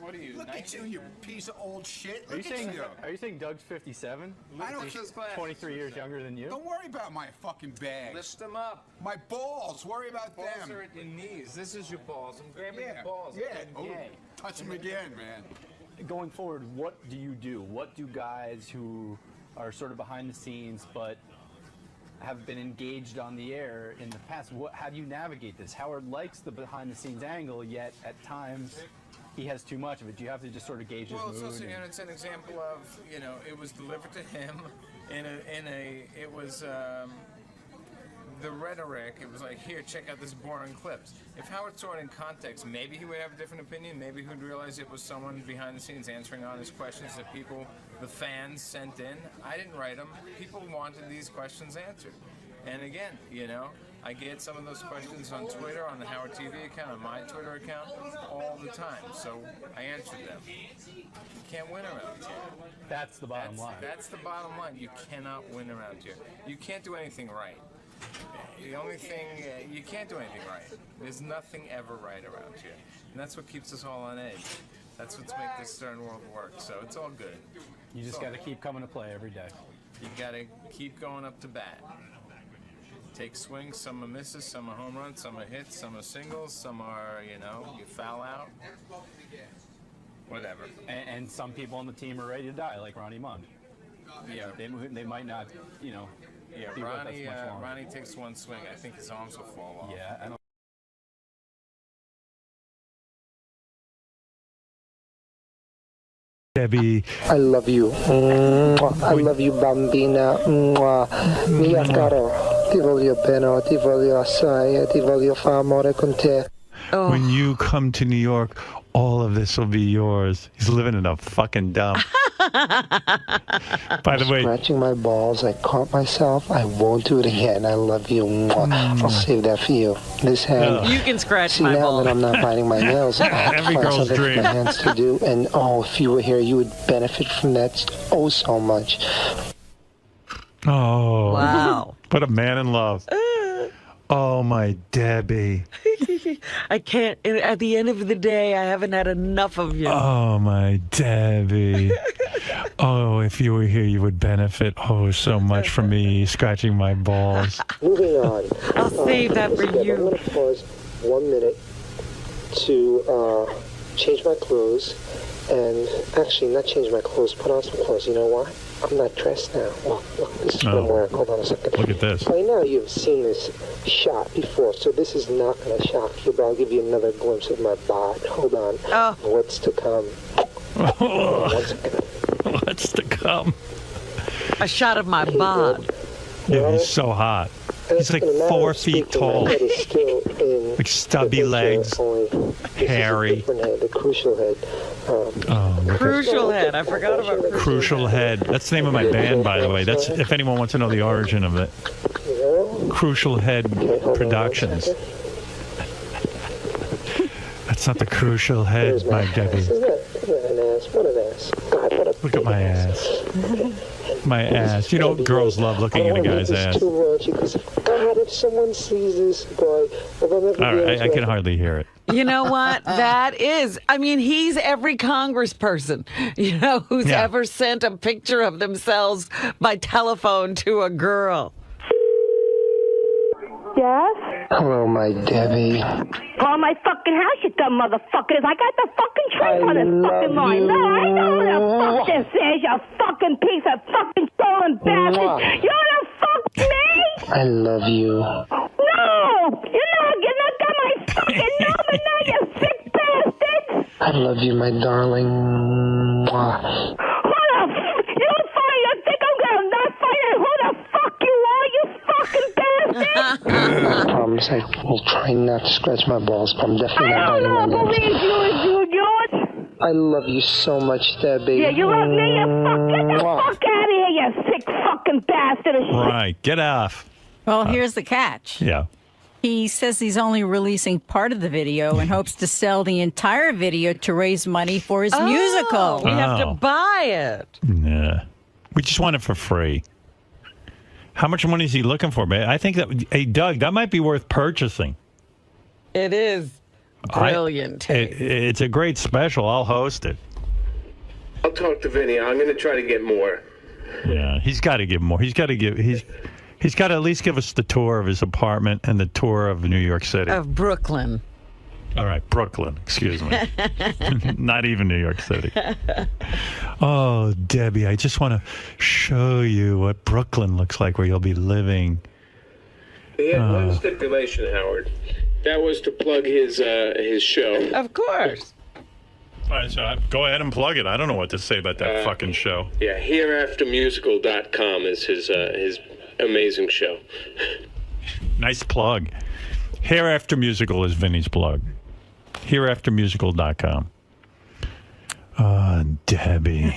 What are you, Look 90? at you piece of old shit. Are you Look at saying you. Are you saying Doug's 57? I don't. He's 23 years younger than you? Don't worry about my fucking bags. Lift them up. My balls. Worry about Balls them. are at your knees. This is your balls. I'm grabbing your balls. Yeah. I'm Oh, gay. touch them again, man. Going forward, what do you do? What do guys who are sort of behind the scenes but have been engaged on the air in the past, how do you navigate this? Howard likes the behind-the-scenes angle, yet at times he has too much of it. Do you have to just sort of gauge his mood? Well, it's an example of, it was delivered to him it was the rhetoric. It was like, here, check out this boring clips. If Howard saw it in context, maybe he would have a different opinion. Maybe he would realize it was someone behind the scenes answering honest questions that people, the fans, sent in. I didn't write them. People wanted these questions answered. And again, I get some of those questions on Twitter, on the Howard TV account, on my Twitter account, all the time. So I answered them. You can't win around here. That's the bottom line. That's the bottom line. You cannot win around here. You can't do anything right. The only thing, you can't do anything right. There's nothing ever right around here. And that's what keeps us all on edge. That's what's make this Stern world work. So it's all good. You just got to keep coming to play every day. You got to keep going up to bat. Take swings, some are misses, some are home runs, some are hits, some are singles, some are, you foul out. Whatever. And some people on the team are ready to die, like Ronnie Mund. Yeah. They might not, Yeah, be with us much longer. Ronnie takes one swing. I think his arms will fall off. Yeah, I don't. Debbie. I love you. I love you, bambina. Mia caro, ti voglio bene, ti voglio assai, ti voglio fare amore con te. When you come to New York, all of this will be yours. He's living in a fucking dump. By the way, scratching my balls, I caught myself. I won't do it again. I love you. I'll save that for you. This hand. You can scratch See, my now balls. that I'm not biting my nails, I have to Every find girl's something dream. for my hands to do. And if you were here, you would benefit from that so much. oh, Wow. What a man in love. Oh, my Debbie. I can't. At the end of the day, I haven't had enough of you. Oh, my Debbie. Oh, if you were here, you would benefit so much from me scratching my balls. Moving on. I'll save that for you. I'm going to pause 1 minute to change my clothes. And actually, not change my clothes, put on some clothes. You know why? I'm not dressed now. Look, this is what I'm wearing. Hold on a second. Look at this. By now you've seen this shot before, so this is not going to shock you, but I'll give you another glimpse of my bod. Hold on. Oh. What's to come? One second. What's to come? A shot of my bod. Yeah, he's so hot. He's like 4 feet tall. Like stubby legs, hairy. The crucial head. Crucial head. I forgot about Crucial Head. That's the name of my band, by the way. That's if anyone wants to know the origin of it. Crucial Head Productions. That's not the Crucial Head, my Debbie. Look at my ass. My ass. You know, girls love looking at a guy's ass. God, if someone sees this boy, All right, I can hardly hear it. You know what? That is, I mean, he's every congressperson, you know, who's ever sent a picture of themselves by telephone to a girl. Yes? Hello, my Debbie. Call my fucking house, you dumb motherfuckers. I got the fucking truth on this fucking line. No, I know who the fuck this is, you fucking piece of fucking stolen bastard. You wanna fuck me? I love you. No! You're not got my fucking number now, you sick bastard! I love you, my darling. Mwah. You think I'm gonna not find out who the fuck you are, you fucking bastard? I promise I will try not to scratch my balls, but I'm definitely not biting my I don't nails. believe you if you do it. I love you so much, Debbie. Yeah, you love me, you get the fuck out of here, you sick fucking bastard of shit. Right, get off. Well, here's the catch. Yeah. He says he's only releasing part of the video and hopes to sell the entire video to raise money for his musical. We have to buy it. Nah. We just want it for free. How much money is he looking for, man? I think that, hey, Doug, that might be worth purchasing. It is brilliant. It's a great special. I'll host it. I'll talk to Vinny. I'm going to try to get more. Yeah, he's got to give more. He's got to at least give us the tour of his apartment and the tour of New York City. Of Brooklyn. All right, Brooklyn. Excuse me. Not even New York City. Oh, Debbie, I just want to show you what Brooklyn looks like, where you'll be living. He had one stipulation, Howard. That was to plug his show. Of course. All right, so go ahead and plug it. I don't know what to say about that fucking show. Yeah, hereaftermusical.com is his amazing show. Nice plug. Hereafter Musical is Vinny's plug. Hereaftermusical.com. Debbie.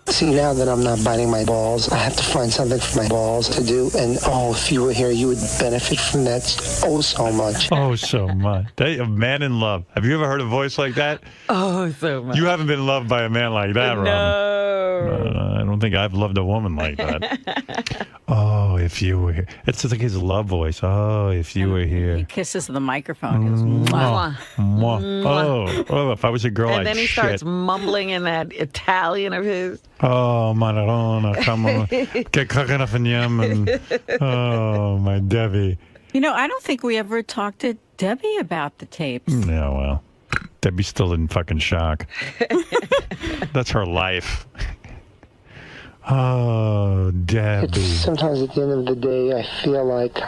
See, now that I'm not biting my balls, I have to find something for my balls to do. And, if you were here, you would benefit from that so much. Oh, so much. A man in love. Have you ever heard a voice like that? Oh, so much. You haven't been loved by a man like that, Robin. No. I don't think I've loved a woman like that. Oh, if you were here. It's like his love voice. Oh, if you were here. He kisses the microphone. He goes, Mwah. mwah. Mwah. Oh, if I was a girl, And I'd then he shit. starts mumbling in that Italian of his. Oh, Maradona, come on. Get cooking up in Yemen. Oh, my Debbie. You know, I don't think we ever talked to Debbie about the tapes. Yeah, well, Debbie's still in fucking shock. That's her life. Oh, Debbie. Sometimes at the end of the day, I feel like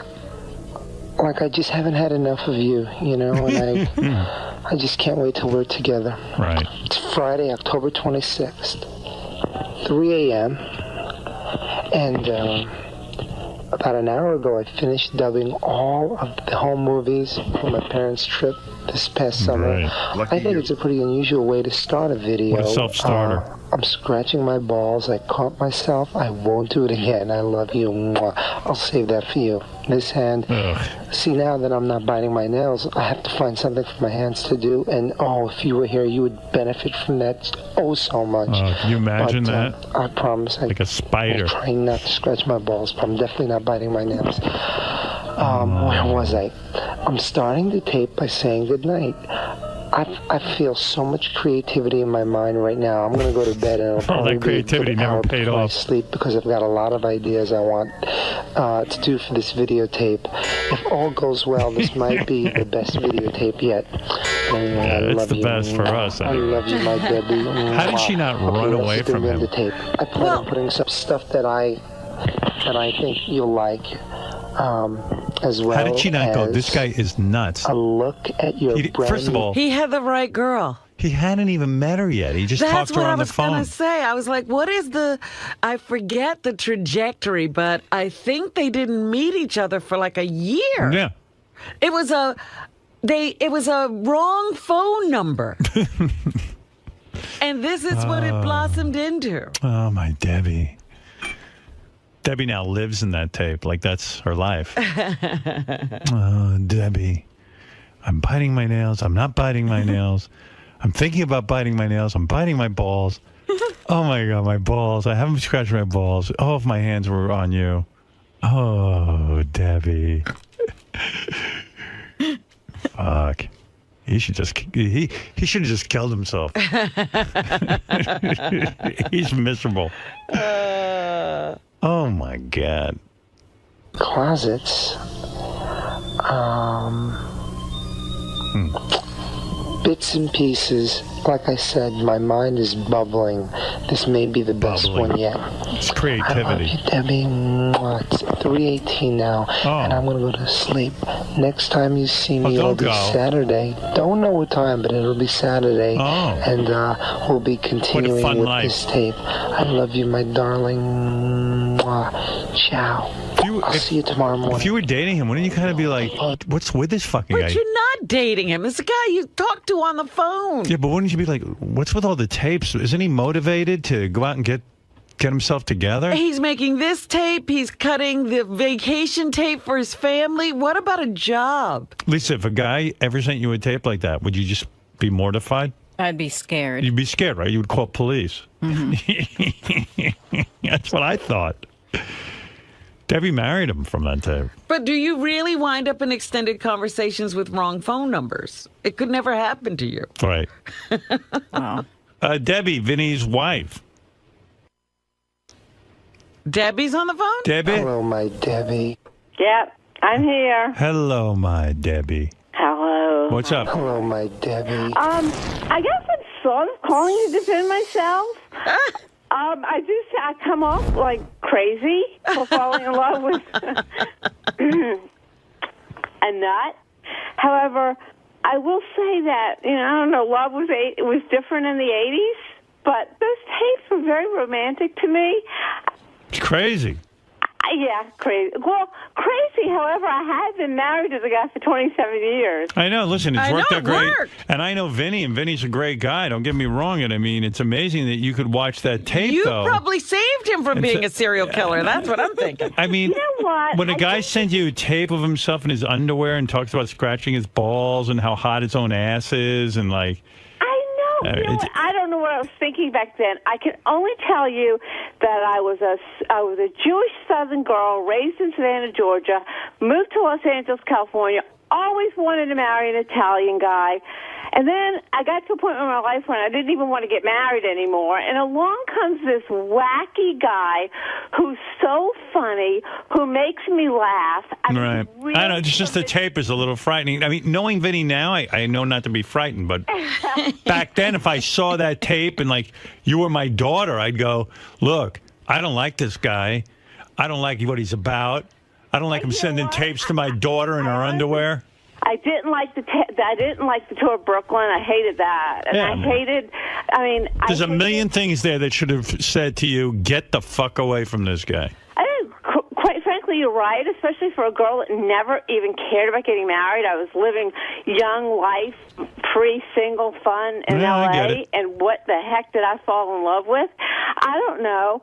I just haven't had enough of you, and I just can't wait till we're together. Right. It's Friday, October 26th, 3 a.m., and about an hour ago, I finished dubbing all of the home movies for my parents' trip this past summer. Right. I think it's a pretty unusual way to start a video. What a self-starter. I'm scratching my balls. I caught myself. I won't do it again. I love you. Mwah. I'll save that for you. This hand. Ugh. See, now that I'm not biting my nails, I have to find something for my hands to do. And, if you were here, you would benefit from that so much. Can you imagine that? I promise. Like a spider. I'm trying not to scratch my balls, but I'm definitely not biting my nails. Where was I? I'm starting the tape by saying goodnight. I feel so much creativity in my mind right now. I'm going to go to bed and it'll probably that creativity be a good never hour paid before I off. sleep because I've got a lot of ideas I want to do for this videotape. If all goes well, this might be the best videotape yet. Anyway, I It's love the you. best for us. I love you, my Debbie. How did she not run away from him? The tape. I plan on putting some stuff that I think you'll like. As well. How did she not go? as This guy is nuts. A look at your First of all, He had the right girl. he hadn't even met her yet. He just talked to her on the phone. That's what I was going to say. I was like, what is I forget the trajectory, but I think they didn't meet each other for like a year. Yeah. It was a wrong phone number. And this is what it blossomed into. Oh, my Debbie. Debbie now lives in that tape. Like, that's her life. Oh, Debbie. I'm biting my nails. I'm not biting my nails. I'm thinking about biting my nails. I'm biting my balls. Oh, my God, my balls. I haven't scratched my balls. Oh, if my hands were on you. Oh, Debbie. Fuck. He should just he should have just killed himself. He's miserable. Oh my God. Closets. Bits and pieces. Like I said, my mind is bubbling. This may be the best one yet. It's creativity. I love you, Debbie. Mwah. It's 3:18 now, and I'm going to go to sleep. Next time you see me, it'll be Saturday. Don't know what time, but it'll be Saturday. And we'll be continuing with this tape. I love you, my darling. Mwah. Ciao. I'll see you tomorrow morning. If you were dating him, wouldn't you kind of be like, what's with this fucking guy? But you're not dating him. It's a guy you talk to on the phone. Yeah, but wouldn't you be like, what's with all the tapes? Isn't he motivated to go out and get himself together? He's making this tape. He's cutting the vacation tape for his family. What about a job? Lisa, if a guy ever sent you a tape like that, would you just be mortified? I'd be scared. You'd be scared, right? You would call police. Mm-hmm. That's what I thought. Debbie married him from that tape. But do you really wind up in extended conversations with wrong phone numbers? It could never happen to you. Right. Wow. Debbie, Vinny's wife. Debbie's on the phone? Debbie? Hello, my Debbie. Yep, I'm here. Hello, my Debbie. Hello. What's up? Hello, my Debbie. I guess I'm sort of calling to defend myself. I come off like crazy for falling in love with a nut. However, I will say that, I don't know, love was different in the 80s, but those tapes were very romantic to me. It's crazy. Yeah, crazy. Well, crazy. However, I had been married to the guy for 27 years. I know. Listen, it's worked out great. And I know Vinny, and Vinny's a great guy. Don't get me wrong. And I mean, it's amazing that you could watch that tape, You though. probably saved him from being a serial killer. That's what I'm thinking. I mean, you know what? When a guy sends you a tape of himself in his underwear and talks about scratching his balls and how hot his own ass is and like... You know what? I don't know what I was thinking back then. I can only tell you that I was a Jewish Southern girl raised in Savannah, Georgia, moved to Los Angeles, California, always wanted to marry an Italian guy. And then I got to a point in my life when I didn't even want to get married anymore. And along comes this wacky guy who's so funny, who makes me laugh. Right. I know. It's just the tape is a little frightening. I mean, knowing Vinny now, I know not to be frightened. But back then, if I saw that tape and, like, you were my daughter, I'd go, look, I don't like this guy. I don't like what he's about. I don't like him sending tapes to my daughter in her underwear. I didn't like the tour of Brooklyn. I hated that, and Yeah, I hated. I mean, There's a million things there that should have said to you, get the fuck away from this guy. Quite frankly, you're right, especially for a girl that never even cared about getting married. I was living young life, free, single, fun in I get L.A., it. and what the heck did I fall in love with? I don't know.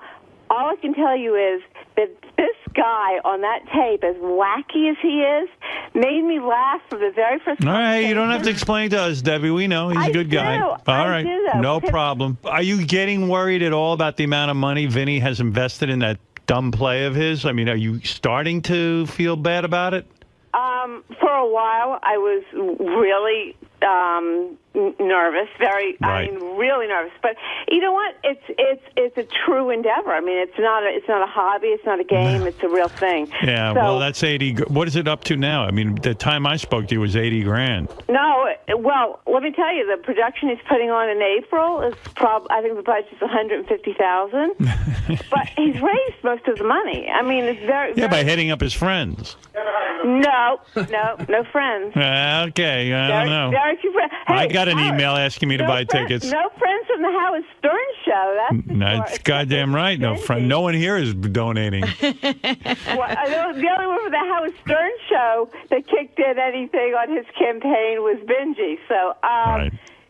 All I can tell you is that this guy on that tape, as wacky as he is, made me laugh from the very first All right, you don't have to explain to us, Debbie. We know he's a good guy. All right, do, though. no problem. Are you getting worried at all about the amount of money Vinny has invested in that dumb play of his? I mean, are you starting to feel bad about it? For a while, I was really nervous, very, Right. I mean, really nervous. But you know what? It's a true endeavor. I mean, it's not a hobby. It's not a game. It's a real thing. Yeah, So, well, that's 80. What is it up to now? I mean, the time I spoke to you was 80 grand. no, well, let me tell you, the production he's putting on in April is I think the budget's $150,000. But he's raised most of the money. I mean, it's Yeah, by hitting up his friends. No friends. Okay, I don't know. Very few friends. Hey, I got an Howard, email asking me to buy tickets. No friends from the Howard Stern show. That's goddamn right. No friend. No one here is donating. Well, I know the only one from the Howard Stern show that kicked in anything on his campaign was Benji. So,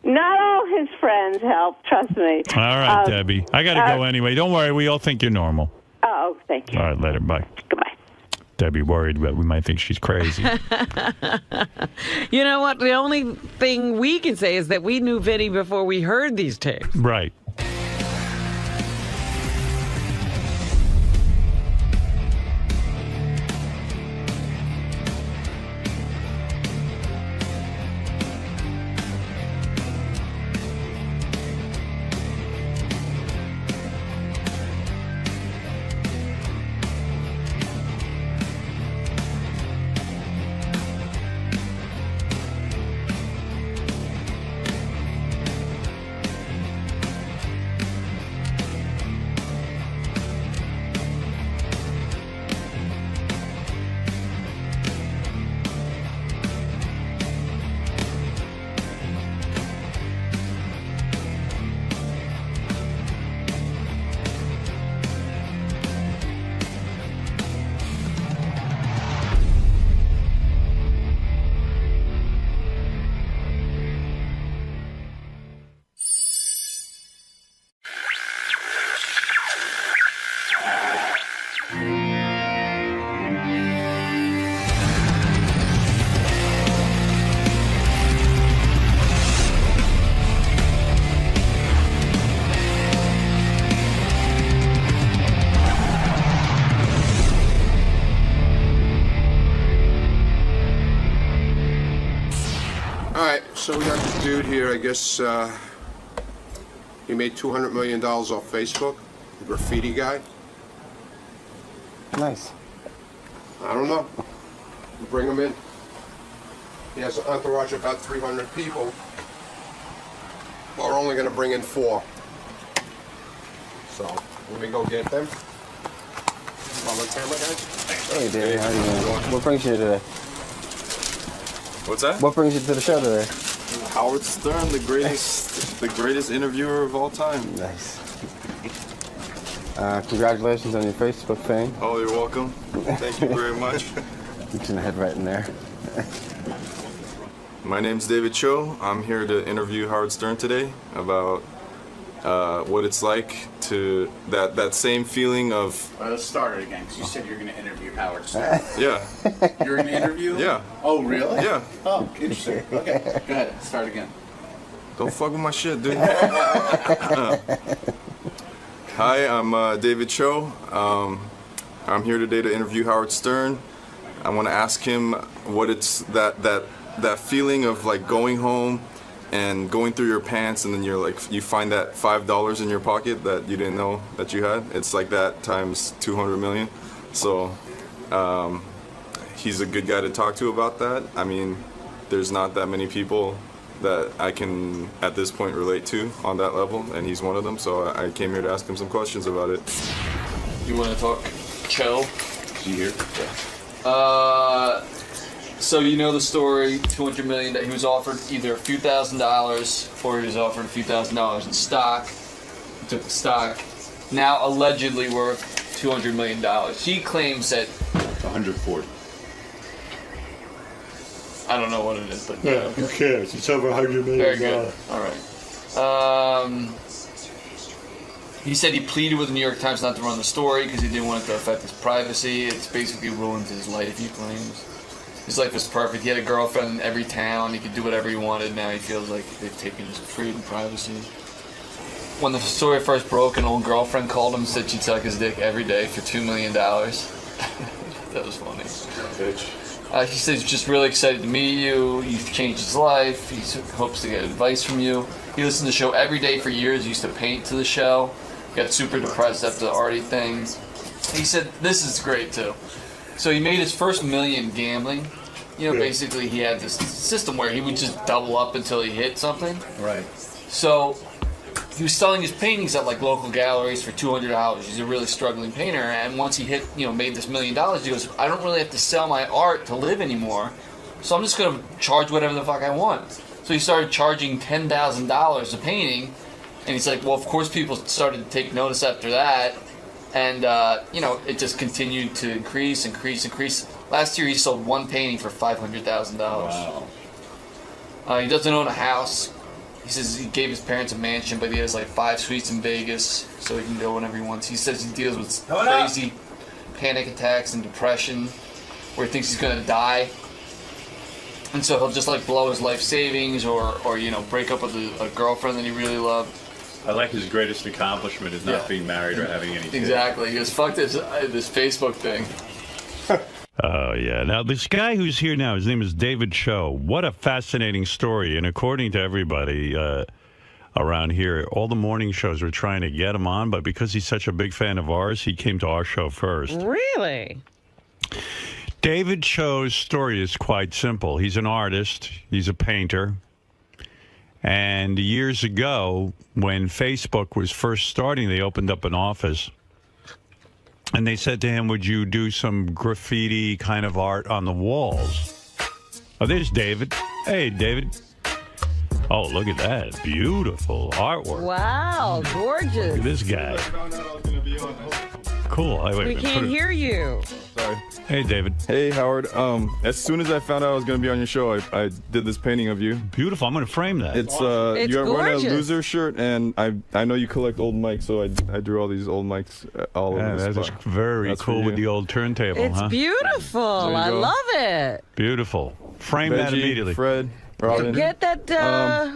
not all his friends help. Trust me. All right, Debbie. I got to go anyway. Don't worry. We all think you're normal. Oh, thank you. All right, later. Bye. Goodbye. Debbie worried, but we might think she's crazy. You know what? The only thing we can say is that we knew Vinny before we heard these tapes. Right. So we got this dude here, I guess he made $200 million off Facebook, the graffiti guy. Nice. I don't know. We'll bring him in. He has an entourage of about 300 people. But we're only going to bring in 4. So, let me go get them. On the camera, guys. Hey, Dave. How you doing? What brings you here today? What's that? What brings you to the show today? Howard Stern, the greatest interviewer of all time. Nice. Congratulations on your Facebook fame. Oh, you're welcome. Thank you very much. You can head right in there. My name's 𝗦𝗵cie𝗄. I'm here to interview Howard Stern today about what it's like to that same feeling of. Let's start it again, because you said you're going to interview Howard Stern. Yeah. You're going to interview him? Yeah. Oh, really? Yeah. Oh, interesting. Okay, go ahead. Start again. Don't fuck with my shit, dude. Hi, I'm 𝗦𝗵cie𝗄. I'm here today to interview Howard Stern. I want to ask him what it's that feeling of like going home and going through your pants, and then you find that $5 in your pocket that you didn't know that you had. It's like that times 200 million. So he's a good guy to talk to about that. I mean, there's not that many people that I can at this point relate to on that level, and he's one of them. So I came here to ask him some questions about it. You want to talk Cho? Is he here? Yeah. So you know the story, $200 million, that he was offered either a few $1,000s or he was offered a few $1,000s in stock. He took the stock. Now allegedly worth $200 million. He claims that 140. I don't know what it is, but yeah, who cares? It's over $100 million. Very good. All right. He said he pleaded with the New York Times not to run the story because he didn't want it to affect his privacy. It's basically ruined his life, he claims. His life is perfect. He had a girlfriend in every town. He could do whatever he wanted. Now he feels like they've taken his freedom, privacy. When the story first broke, an old girlfriend called him and said she'd suck his dick every day for $2 million. That was funny. Bitch. He says he's just really excited to meet you. You've changed his life. He hopes to get advice from you. He listened to the show every day for years. He used to paint to the show. Got super depressed after the Artie thing. He said this is great too. So he made his first million gambling. You know, basically he had this system where he would just double up until he hit something. Right. So he was selling his paintings at like local galleries for $200. He's a really struggling painter, and once he hit, made this $1 million, he goes, I don't really have to sell my art to live anymore, so I'm just gonna charge whatever the fuck I want. So he started charging $10,000 a painting, and he's like, well, of course people started to take notice after that, and it just continued to increase. Last year he sold one painting for $500,000. Wow. He doesn't own a house. He says he gave his parents a mansion, but he has like 5 suites in Vegas, so he can go whenever he wants. He says he deals with crazy panic attacks and depression, where he thinks he's gonna die, and so he'll just like blow his life savings, or break up with a girlfriend that he really loved. I like his greatest accomplishment is not being married or having any kids. Exactly. He goes, fuck this Facebook thing. Oh, yeah. Now, this guy who's here now, his name is David Cho. What a fascinating story. And according to everybody around here, all the morning shows were trying to get him on, but because he's such a big fan of ours, he came to our show first. Really? David Cho's story is quite simple. He's an artist. He's a painter. And years ago, when Facebook was first starting, they opened up an office. And they said to him, would you do some graffiti kind of art on the walls? Oh, there's David. Hey, David. Oh, look at that. Beautiful artwork. Wow, gorgeous. Look at this guy. Cool. We can't hear you. Sorry. Hey, David. Hey, Howard. As soon as I found out I was going to be on your show, I did this painting of you. Beautiful. I'm going to frame that. It's It's you're wearing a gorgeous. loser shirt, and I know you collect old mics, so I drew all these old mics all over the that is spot. very That's cool for with you. the old turntable, It's huh? beautiful. There you I go. love it. Beautiful. Frame that Veggie, immediately. Fred, Robin. Get that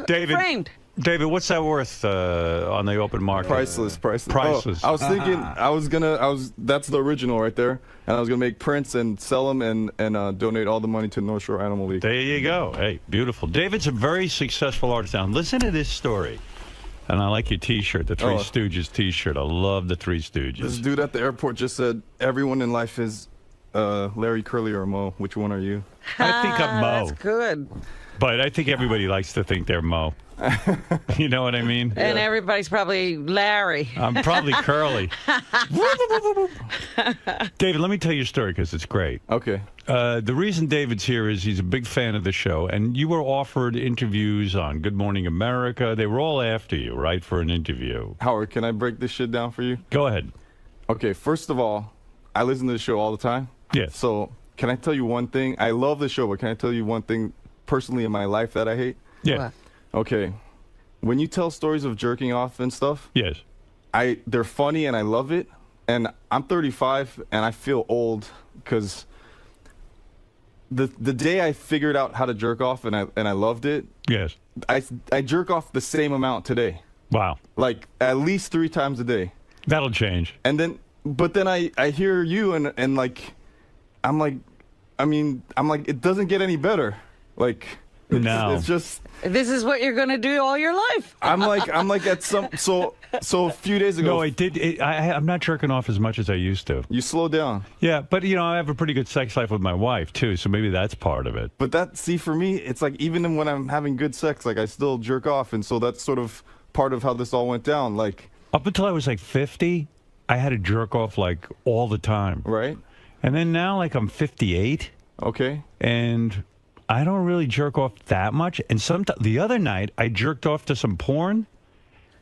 David, framed. David, what's that worth on the open market? Priceless. Priceless. Oh, I was thinking that's the original right there, and I was gonna make prints and sell them and donate all the money to North Shore Animal League. There you go. Hey, beautiful. David's a very successful artist. Now, listen to this story. And I like your T-shirt, the Three Stooges T-shirt. I love the Three Stooges. This dude at the airport just said, "Everyone in life is Larry, Curly, or Mo. Which one are you?" I think I'm Mo. That's good. But I think everybody likes to think they're Mo. You know what I mean? And everybody's probably Larry. I'm probably Curly. David, let me tell you a story because it's great. Okay. The reason David's here is he's a big fan of the show, and you were offered interviews on Good Morning America. They were all after you, right, for an interview. Howard, can I break this shit down for you? Go ahead. Okay, first of all, I listen to the show all the time. Yes. So can I tell you one thing? I love the show, but can I tell you one thing personally in my life that I hate? Yeah. What? Okay. When you tell stories of jerking off and stuff, yes, they're funny and I love it. And I'm 35 and I feel old because the day I figured out how to jerk off and I loved it. Yes. I jerk off the same amount today. Wow. Like at least 3 times a day. That'll change. And then, but then I hear you and like, I'm like, it doesn't get any better. Like, it's just. This is what you're going to do all your life. I'm like at some, so a few days ago. No, I'm not jerking off as much as I used to. You slow down. Yeah, but I have a pretty good sex life with my wife too, so maybe that's part of it. But for me, it's like even when I'm having good sex, like I still jerk off, and so that's sort of part of how this all went down. Like up until I was like 50, I had to jerk off like all the time. Right. And then now, like I'm 58. Okay. And I don't really jerk off that much. And the other night, I jerked off to some porn.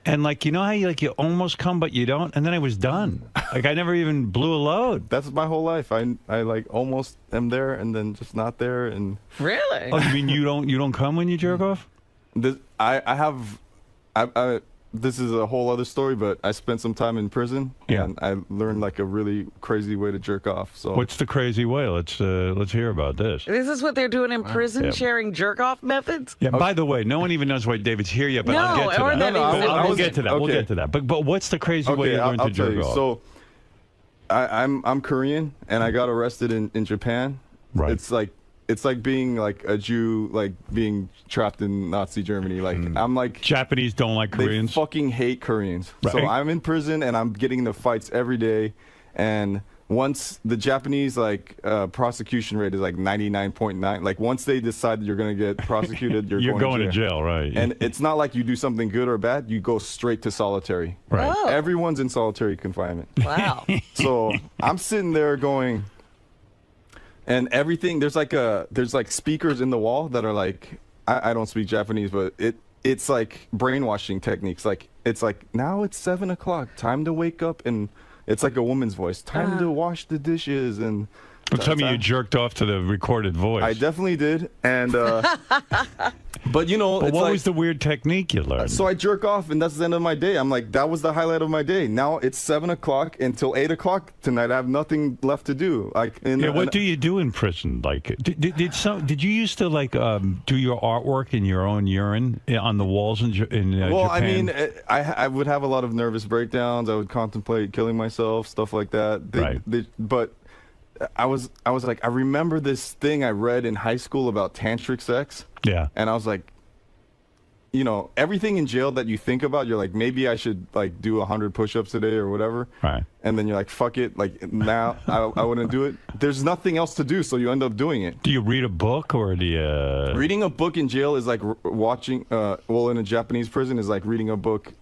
And like, you know how you almost come, but you don't? And then I was done. Like I never even blew a load. That's my whole life. I like almost am there and then just not there. And really? Oh, you mean you don't come when you jerk off? This is a whole other story, but I spent some time in prison, and I learned like a really crazy way to jerk off. So what's the crazy way? Let's hear about this. This is what they're doing in prison, sharing jerk-off methods? Yeah, by the way, no one even knows why David's here yet, but No, I'll get to or that. that We'll get to that. Okay. We'll get to that. But what's the crazy way you learned to jerk off? So I'm Korean, and I got arrested in Japan, Right. It's like being like a Jew, like being trapped in Nazi Germany. Like I'm like Japanese don't like Koreans. They fucking hate Koreans. Right. So I'm in prison and I'm getting into fights every day. And once the Japanese prosecution rate is like 99.9, like once they decide that you're going to get prosecuted, you're going to jail, right? And it's not like you do something good or bad. You go straight to solitary. Right. Oh. Everyone's in solitary confinement. Wow. So I'm sitting there going. And everything, there's like speakers in the wall that are like, I don't speak Japanese, but it's like brainwashing techniques. Like it's like, now it's 7 o'clock, time to wake up, and it's like a woman's voice, time to wash the dishes. And well, tell me you jerked off to the recorded voice. I definitely did, and but you know, but it's what like, was the weird technique you learned? So I jerk off, and that's the end of my day. I'm like, that was the highlight of my day. Now it's 7 o'clock until 8 o'clock tonight. I have nothing left to do. Like, what do you do in prison? Like, did you used to like do your artwork in your own urine on the walls in Japan? Well, I mean, I would have a lot of nervous breakdowns. I would contemplate killing myself, stuff like that. But I was like, I remember this thing I read in high school about tantric sex. Yeah. And I was like, you know, everything in jail that you think about, you're like, maybe I should like do 100 push-ups a day or whatever. Right. And then you're like, fuck it. Like now I wouldn't do it. There's nothing else to do. So you end up doing it. Do you read a book or do you... Reading a book in jail is like watching, in a Japanese prison is like reading a book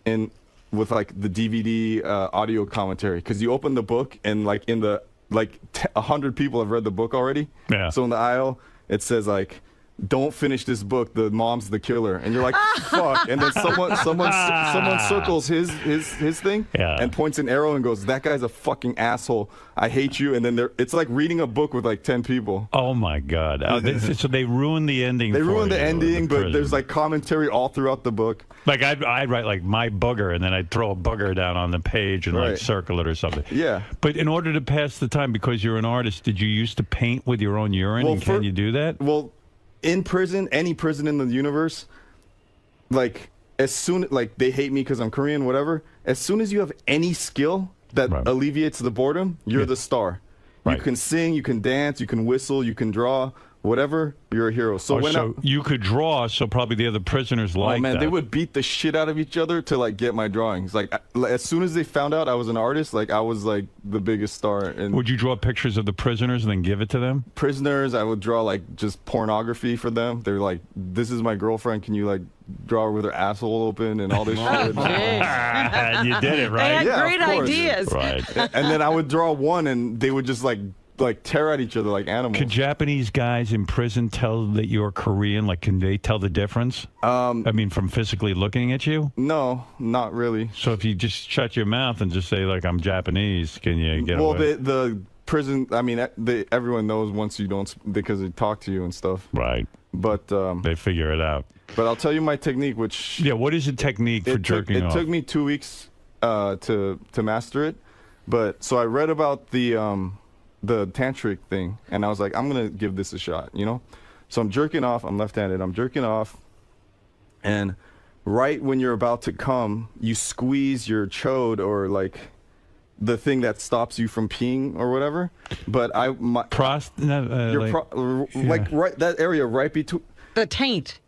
with like the DVD audio commentary. Because you open the book and like in the, 100 people have read the book already. Yeah. So in the aisle, it says like, don't finish this book, the mom's the killer. And you're like, fuck. And then someone circles his thing and points an arrow and goes, that guy's a fucking asshole. I hate you. And then it's like reading a book with like 10 people. Oh my God. So they ruined the ending. They ruined the ending, but there's like commentary all throughout the book. Like I'd write like my booger and then I'd throw a booger down on the page and like circle it or something. Yeah. But in order to pass the time, because you're an artist, did you used to paint with your own urine? Well, and can you do that? Well, in prison, any prison in the universe, like as soon like they hate me because I'm Korean, whatever. As soon as you have any skill that alleviates the boredom, you're the star. You can sing, you can dance, you can whistle, you can draw, whatever. You're a hero. So you could draw, so probably the other prisoners like that. They would beat the shit out of each other to like get my drawings. Like as soon as they found out I was an artist, like I was like the biggest star. And would you draw pictures of the prisoners and then give it to them? Prisoners, I would draw like just pornography for them. They're like, this is my girlfriend. Can you like draw her with her asshole open and all this shit? And you did it, right? They had great ideas. Right. And then I would draw one and they would just like tear at each other like animals. Could Japanese guys in prison tell that you're Korean? Like, can they tell the difference? I mean, from physically looking at you? No, not really. So if you just shut your mouth and just say, like, I'm Japanese, can you get away? Well, the prison, I mean, everyone knows once you don't, because they talk to you and stuff. Right. But they figure it out. But I'll tell you my technique, which... Yeah, what is the technique for jerking off? It took me 2 weeks to master it. But, so I read about the tantric thing, and I was like, I'm gonna give this a shot, you know. So I'm jerking off. I'm left-handed. I'm jerking off, and right when you're about to come, you squeeze your chode, or like the thing that stops you from peeing or whatever. But right that area right between the taint,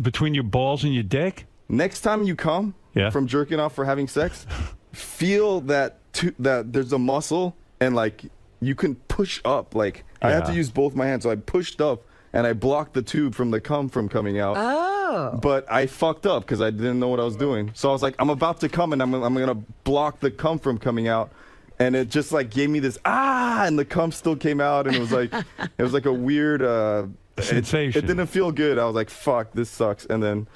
between your balls and your dick. Next time you come from jerking off for having sex, feel that there's a muscle and like. You can push up, like I had to use both my hands, so I pushed up and I blocked the tube from the cum from coming out. Oh. But I fucked up because I didn't know what I was doing. So I was like, I'm about to come and I'm gonna block the cum from coming out, and it just like gave me this and the cum still came out, and it was like a weird sensation. It didn't feel good. I was like, fuck, this sucks. And then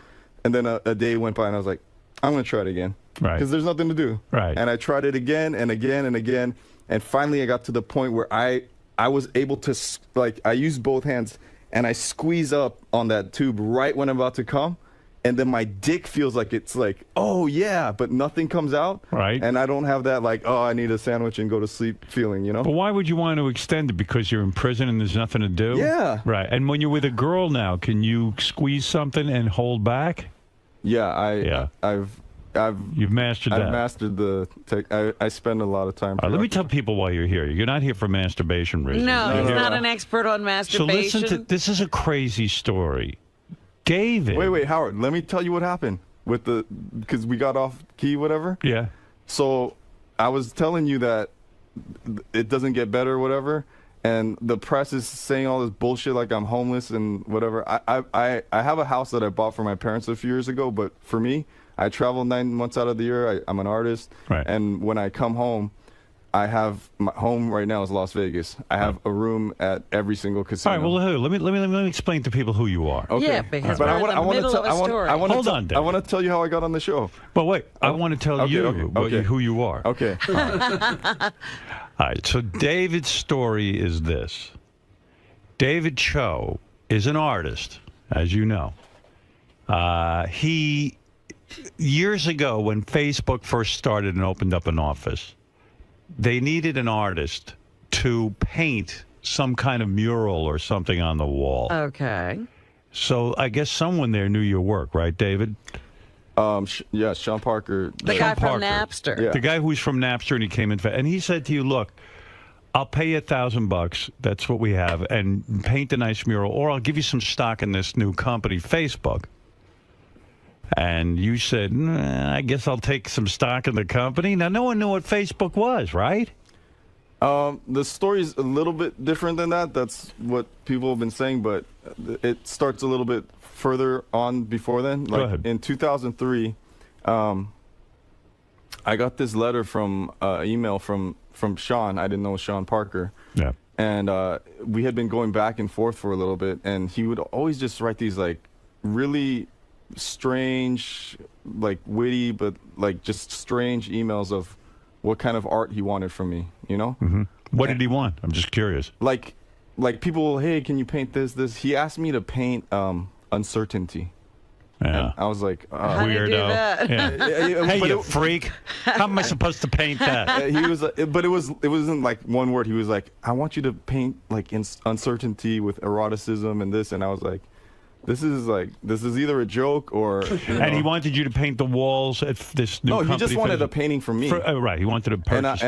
a day went by and I was like, I'm gonna try it again, right? Because there's nothing to do, right? And I tried it again and again and again. And finally, I got to the point where I was able to, like, I used both hands, and I squeeze up on that tube right when I'm about to come, and then my dick feels like it's like, oh, yeah, but nothing comes out. Right. And I don't have that, like, oh, I need a sandwich and go to sleep feeling, you know? But why would you want to extend it? Because you're in prison and there's nothing to do? Yeah. Right. And when you're with a girl now, can you squeeze something and hold back? Yeah, You've mastered that. I've mastered the tech. I spend a lot of time. All right, let me tell people why you're here. You're not here for masturbation reasons. No, You're he's here- not an expert on So masturbation. listen to this. Is a crazy story. David. Wait, Howard. Let me tell you what happened with because we got off key, whatever. Yeah. So I was telling you that it doesn't get better, whatever, and the press is saying all this bullshit like I'm homeless and whatever. I have a house that I bought for my parents a few years ago, but for me, I travel 9 months out of the year. I'm an artist, right. And when I come home, I have my home right now is Las Vegas. I have a room at every single casino. All right. Well, let me explain to people who you are. Okay. Yeah, because But we're in the middle of a story. Hold on, David. I want to tell you how I got on the show. But wait, I want to tell you okay. who you are. Okay. All right. So David's story is this. David Cho is an artist, as you know. He, years ago when Facebook first started and opened up an office, they needed an artist to paint some kind of mural or something on the wall. Okay. So I guess someone there knew your work, right, David? Yeah, Sean Parker. The guy from Napster. Yeah. The guy who's from Napster, and he came in, and he said to you, look, I'll pay you $1,000. That's what we have, and paint a nice mural, or I'll give you some stock in this new company, Facebook. And you said, I guess I'll take some stock in the company. Now, no one knew what Facebook was, right? The story's a little bit different than that. That's what people have been saying, but it starts a little bit further on before then. Go ahead. In 2003, I got this letter from email from Sean. I didn't know it was Sean Parker. Yeah. And we had been going back and forth for a little bit, and he would always just write these like really strange, like witty, but like just strange emails of what kind of art he wanted from me, you know? Mm-hmm. What did he want? I'm just curious. Like people, hey, can you paint this? He asked me to paint uncertainty. Yeah. And I was like, How do you do that? Yeah. Hey, you freak! How am I supposed to paint that? He was, but it wasn't like one word. He was like, I want you to paint like uncertainty with eroticism and this, and I was like, this is either a joke or. And he wanted you to paint the walls at this new company. No, he just wanted a painting from me. Right, he wanted a purchase.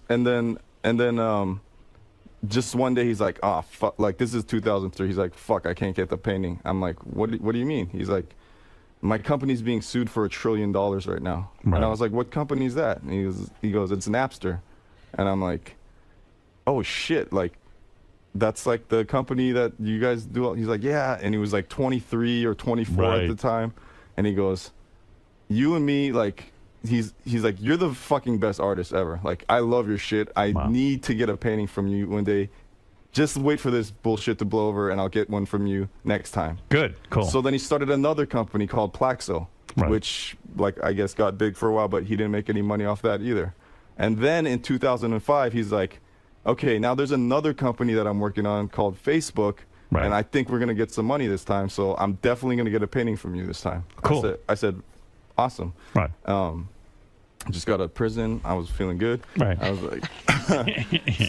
And then just one day he's like, oh fuck, like this is 2003. He's like, fuck, I can't get the painting. I'm like, what do you mean? He's like, my company's being sued for $1 trillion right now. Right. And I was like, what company is that? And he goes, it's Napster. And I'm like, oh shit, like. That's like the company that you guys do. He's like, yeah. And he was like 23 or 24 at the time. And he goes, you and me, like, he's like, you're the fucking best artist ever. Like, I love your shit. I need to get a painting from you one day. Just wait for this bullshit to blow over and I'll get one from you next time. Good, cool. So then he started another company called 𝗦𝗁𝗄, which, like, I guess got big for a while, but he didn't make any money off that either. And then in 2005, he's like, okay, now there's another company that I'm working on called Facebook, and I think we're going to get some money this time, so I'm definitely going to get a painting from you this time. Cool. I said, awesome. Right. I just got out of prison. I was feeling good. Right. I was like,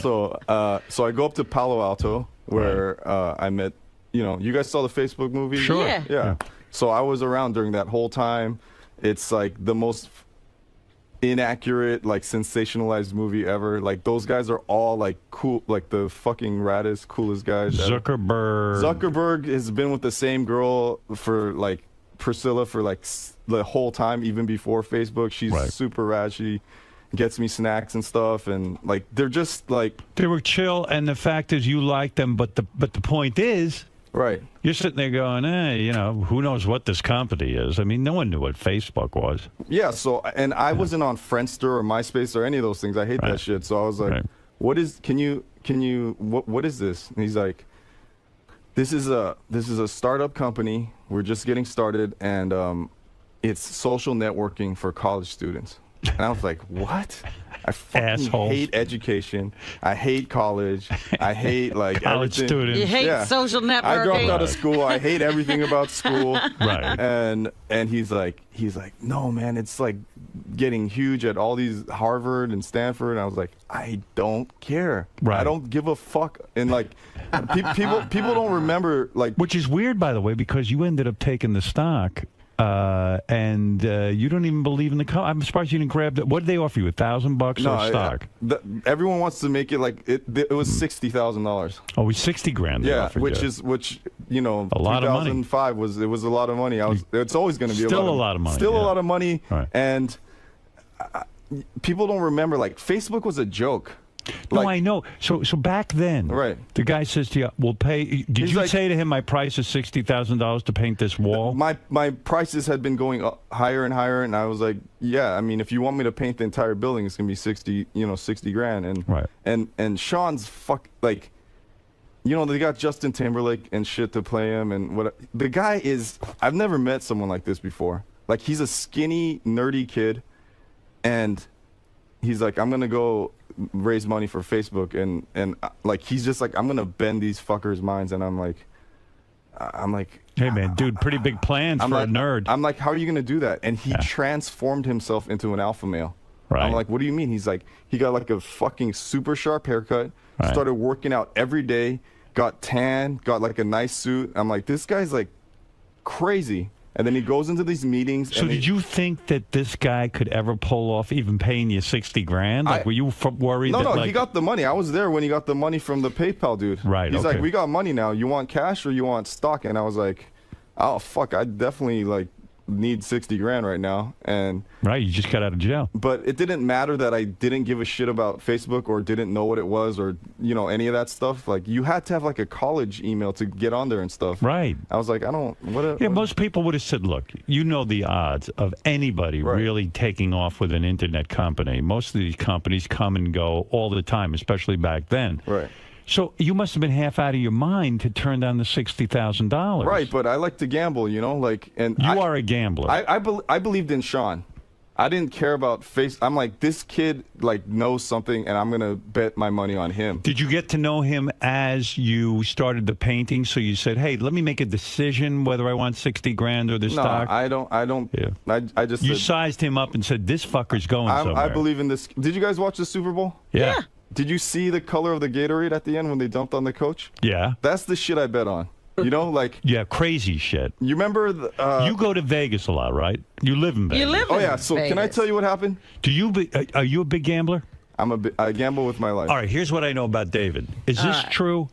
so I go up to Palo Alto where I met, you guys saw the Facebook movie? Sure. Yeah. So I was around during that whole time. It's like the most inaccurate, like sensationalized movie ever. Like those guys are all like cool, like the fucking raddest, coolest guys ever. Zuckerberg has been with the same girl for like Priscilla for like the whole time, even before Facebook. She's super rad. She gets me snacks and stuff, and like they're just like they were chill. And the fact is, you like them, but the point is. Right. You're sitting there going, who knows what this company is? I mean, no one knew what Facebook was. Yeah, so, and I wasn't on Friendster or MySpace or any of those things. I hate that shit. So I was like, what is this? And he's like, this is a startup company. We're just getting started, and it's social networking for college students. And I was like, what? I fucking hate education. I hate college. I hate like college everything. students. You hate social networking. I dropped out of school. I hate everything about school. Right. And he's like, no man, it's like getting huge at all these Harvard and Stanford. And I was like, I don't care. Right. I don't give a fuck. And like people don't remember like. Which is weird, by the way, because you ended up taking the stock. and you don't even believe in the company. I'm surprised you didn't grab that. What did they offer you? $1,000 or stock? Everyone wants to make it like it was $60,000. Oh, it was $60,000. Yeah, which you know, a lot of money. 2005 was a lot of money. It's always going to be still a lot of money. Still a lot of money, right. And people don't remember. Like Facebook was a joke. No, I know. So back then, right? The guy says to you, "We'll pay." Did you say to him, "My price is $60,000 to paint this wall"? My prices had been going up higher and higher, and I was like, "Yeah, I mean, if you want me to paint the entire building, it's gonna be $60,000." And right. And Sean's they got Justin Timberlake and shit to play him, and what the guy is. I've never met someone like this before. Like, he's a skinny, nerdy kid, and he's like, "I'm gonna go raise money for Facebook," and like he's just like, "I'm gonna bend these fuckers' minds," and I'm like, "Hey man, dude, pretty big plans for a nerd." I'm like, "How are you gonna do that?" And he transformed himself into an alpha male. Right. I'm like, "What do you mean?" He's like, he got like a fucking super sharp haircut, started working out every day, got tan, got like a nice suit. I'm like, this guy's like crazy. And then he goes into these meetings. So did you think that this guy could ever pull off even paying you $60,000? Like, were you worried? No, that, he got the money. I was there when he got the money from the PayPal dude. Right. He's like, "We got money now. You want cash or you want stock?" And I was like, "Oh fuck, I definitely need $60,000 right now." And you just got out of jail. But it didn't matter that I didn't give a shit about Facebook or didn't know what it was or any of that stuff. Like, you had to have like a college email to get on there and stuff. Right. I was like, I don't. Most people would have said, "Look, you know the odds of anybody really taking off with an internet company. Most of these companies come and go all the time, especially back then." Right. So you must have been half out of your mind to turn down the $60,000. Right, but I like to gamble, and you are a gambler. I believed in Sean. I didn't care about I'm like, this kid knows something, and I'm gonna bet my money on him. Did you get to know him as you started the painting? So you said, "Hey, let me make a decision whether I want $60,000 or the stock." No, I don't. Yeah. I just sized him up and said, "This fucker's going somewhere." I believe in this. Did you guys watch the Super Bowl? Yeah. Did you see the color of the Gatorade at the end when they dumped on the coach? Yeah. That's the shit I bet on. Yeah, crazy shit. You remember you go to Vegas a lot, right? You live in Vegas. You live in Vegas. So can I tell you what happened? Are you a big gambler? I gamble with my life. All right, here's what I know about David. Is this true?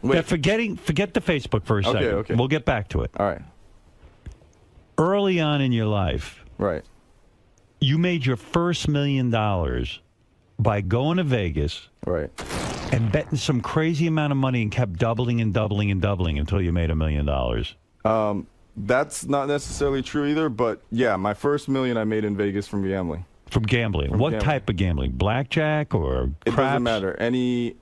That forget the Facebook for a second. Okay. We'll get back to it. All right. Early on in your life, you made your first $1 million by going to Vegas, and betting some crazy amount of money and kept doubling and doubling and doubling until you made $1 million. That's not necessarily true either, but yeah, my first $1 million I made in Vegas from gambling. From gambling. What type of gambling? Blackjack or craps? It doesn't matter. Any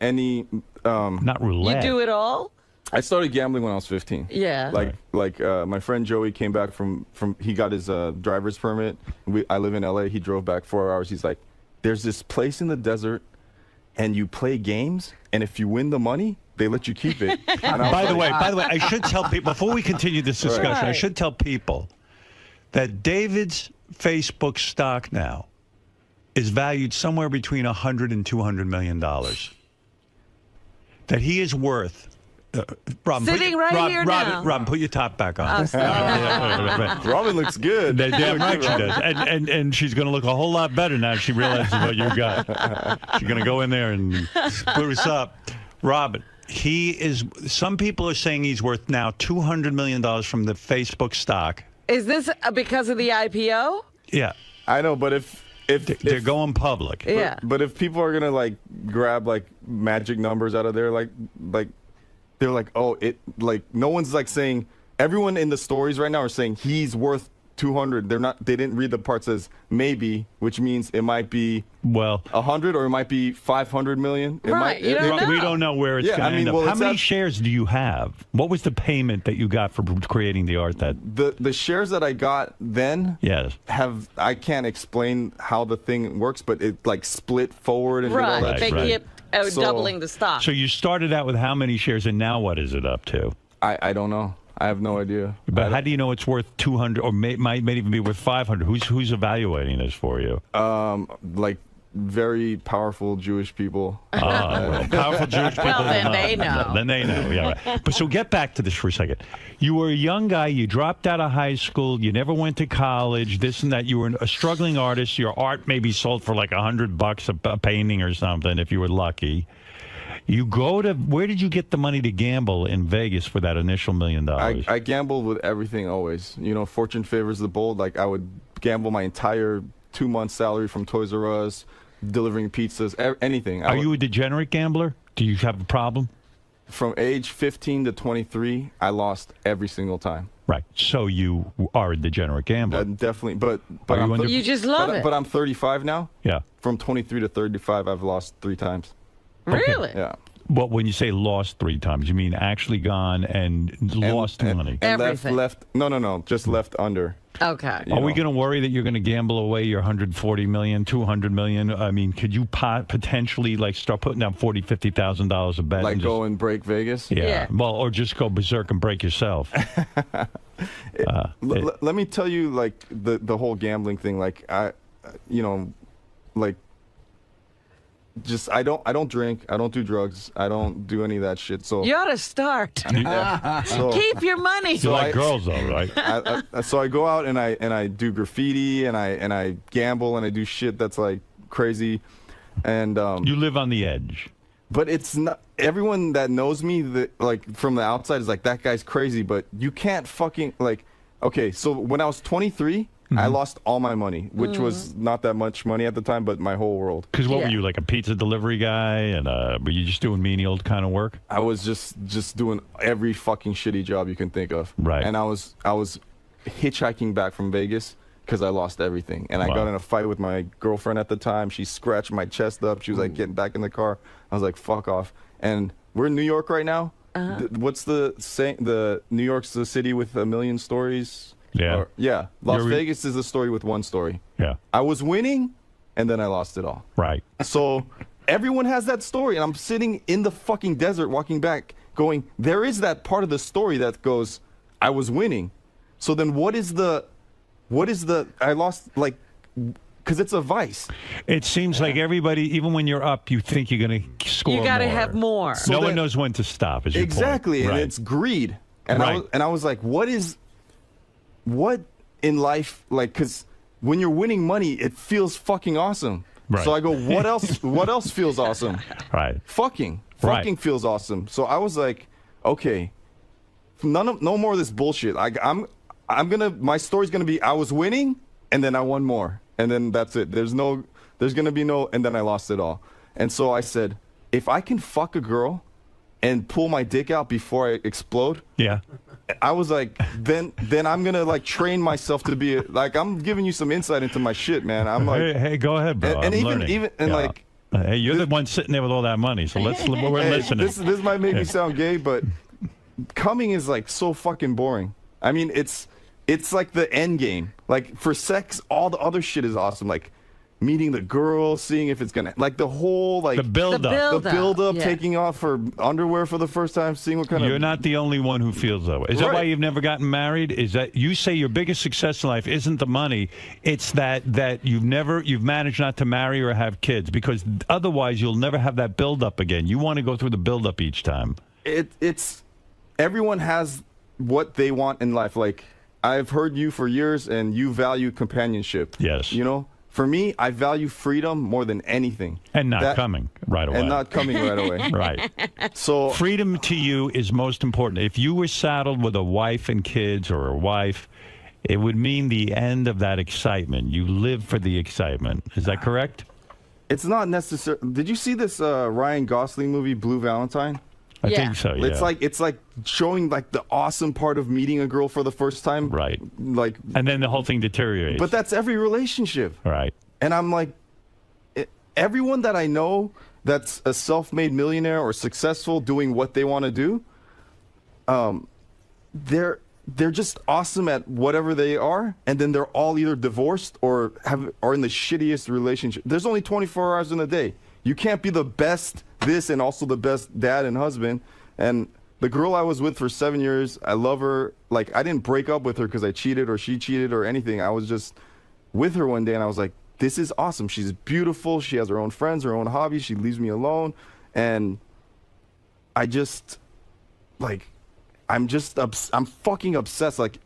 not roulette. You do it all? I started gambling when I was 15. Yeah. My friend Joey came back from he got his driver's permit. I live in LA. He drove back 4 hours. He's like, "There's this place in the desert, and you play games, and if you win the money, they let you keep it." By the way, I should tell people, before we continue this discussion, I should tell people that David's Facebook stock now is valued somewhere between $100 and $200 million. That he is worth. Robin, Sitting here now. Robin, put your top back on. Robin looks good. Damn right she does. And she's going to look a whole lot better now she realizes what you got. She's going to go in there and spruce up. Robin, some people are saying he's worth now $200 million from the Facebook stock. Is this because of the IPO? Yeah. I know, but if they're going public. Yeah. But if people are going to grab magic numbers out of there, they're like, oh, no one's saying, everyone in the stories right now are saying he's worth 200. They didn't read the part that says maybe, which means it might be 100 or it might be 500 million. We don't know where it's going to end up. How many shares do you have? What was the payment that you got for creating the art? The shares that I got then I can't explain how the thing works, but it split forward and did all that shit. Doubling the stock. So you started out with how many shares, and now what is it up to? I don't know. I have no idea. But how do you know it's worth 200 or might even be worth 500? Who's evaluating this for you? very powerful Jewish people. Powerful Jewish people. Well, then they know. Then they know. Yeah. Right. But so get back to this for a second. You were a young guy. You dropped out of high school. You never went to college. This and that. You were a struggling artist. Your art maybe sold for like $100 a painting or something if you were lucky. You go to, where did you get the money to gamble in Vegas for that initial $1 million? I gambled with everything always. You know, fortune favors the bold. Like, I would gamble my entire 2-month salary from Toys R Us, delivering pizzas, anything. Are you a degenerate gambler? Do you have a problem? From age 15 to 23, I lost every single time. Right. So you are a degenerate gambler. Definitely. But you just love it. But I'm 35 now. Yeah. From 23 to 35, I've lost 3 times. Really? Yeah. But when you say lost 3 times, you mean actually gone and lost money? And Everything. left. No. Just left under. Okay. Are we going to worry that you're going to gamble away your $140 million, $200 million? I mean, could you potentially like start putting down $40,000, $50,000 a bet? Like go and break Vegas? Yeah. Well, or just go berserk and break yourself. Let me tell you, like the whole gambling thing. Like I don't drink. I don't do drugs. I don't do any of that shit. So you ought to start. So, keep your money. You like girls, though, right? So I go out and I do graffiti and I gamble and I do shit that's like crazy, and you live on the edge. But it's not everyone that knows me like from the outside is like, that guy's crazy. But you can't fucking like. Okay, so when I was 23. I lost all my money, which was not that much money at the time, but my whole world. Because what were you, like a pizza delivery guy, and were you just doing menial kind of work? I was just doing every fucking shitty job you can think of. Right. And I was hitchhiking back from Vegas because I lost everything. And I got in a fight with my girlfriend at the time. She scratched my chest up. She was like getting back in the car. I was like, fuck off. And we're in New York right now. What's the saying? The New York's the city with a million stories. Yeah. Las Vegas is a story with one story. Yeah. I was winning, and then I lost it all. Right. So everyone has that story, and I'm sitting in the fucking desert walking back going, there is that part of the story that goes, I was winning. So then what is the I lost, like, because it's a vice. It seems like everybody, even when you're up, you think you're going to score more. You got to have more. So no one knows when to stop, is your exactly, point. And it's greed. And I was like, what in life, like, because when you're winning money, it feels fucking awesome. Right. So I go, what else feels awesome? Right. Fucking feels awesome. So I was like, okay, no more of this bullshit. My story's gonna be, I was winning and then I won more, and then that's it. There's gonna be no, and then I lost it all. And so I said, if I can fuck a girl and pull my dick out before I explode, I was like, then I'm gonna like train myself to be like, I'm giving you some insight into my shit, man. I'm like, hey, go ahead, bro. And I'm learning. like, hey, you're the one sitting there with all that money, so we're listening. This might make me sound gay, but coming is like so fucking boring. I mean, it's like the end game. Like for sex, all the other shit is awesome. Like meeting the girl, seeing if it's gonna, like the whole, like the build up, taking off her underwear for the first time, seeing what kind You're not the only one who feels that way. Is that why you've never gotten married? Is that you say your biggest success in life isn't the money? It's that you've managed not to marry or have kids, because otherwise you'll never have that build up again. You want to go through the build up each time. It's everyone has what they want in life. Like I've heard you for years, and you value companionship. Yes. You know. For me, I value freedom more than anything. And not coming right away. And not coming right away. Right. So freedom to you is most important. If you were saddled with a wife and kids, or a wife, it would mean the end of that excitement. You live for the excitement. Is that correct? It's not necessary. Did you see this Ryan Gosling movie, Blue Valentine? I think so, yeah. It's like showing like the awesome part of meeting a girl for the first time. Right. Like, and then the whole thing deteriorates. But that's every relationship. Right. And I'm like, everyone that I know that's a self-made millionaire or successful doing what they want to do, they're just awesome at whatever they are, and then they're all either divorced or are in the shittiest relationship. There's only 24 hours in a day. You can't be the best this and also the best dad and husband. And the girl I was with for 7 years, I love her. Like, I didn't break up with her because I cheated or she cheated or anything. I was just with her one day, and I was like, this is awesome. She's beautiful. She has her own friends, her own hobbies. She leaves me alone. And I just, like, I'm fucking obsessed. Like,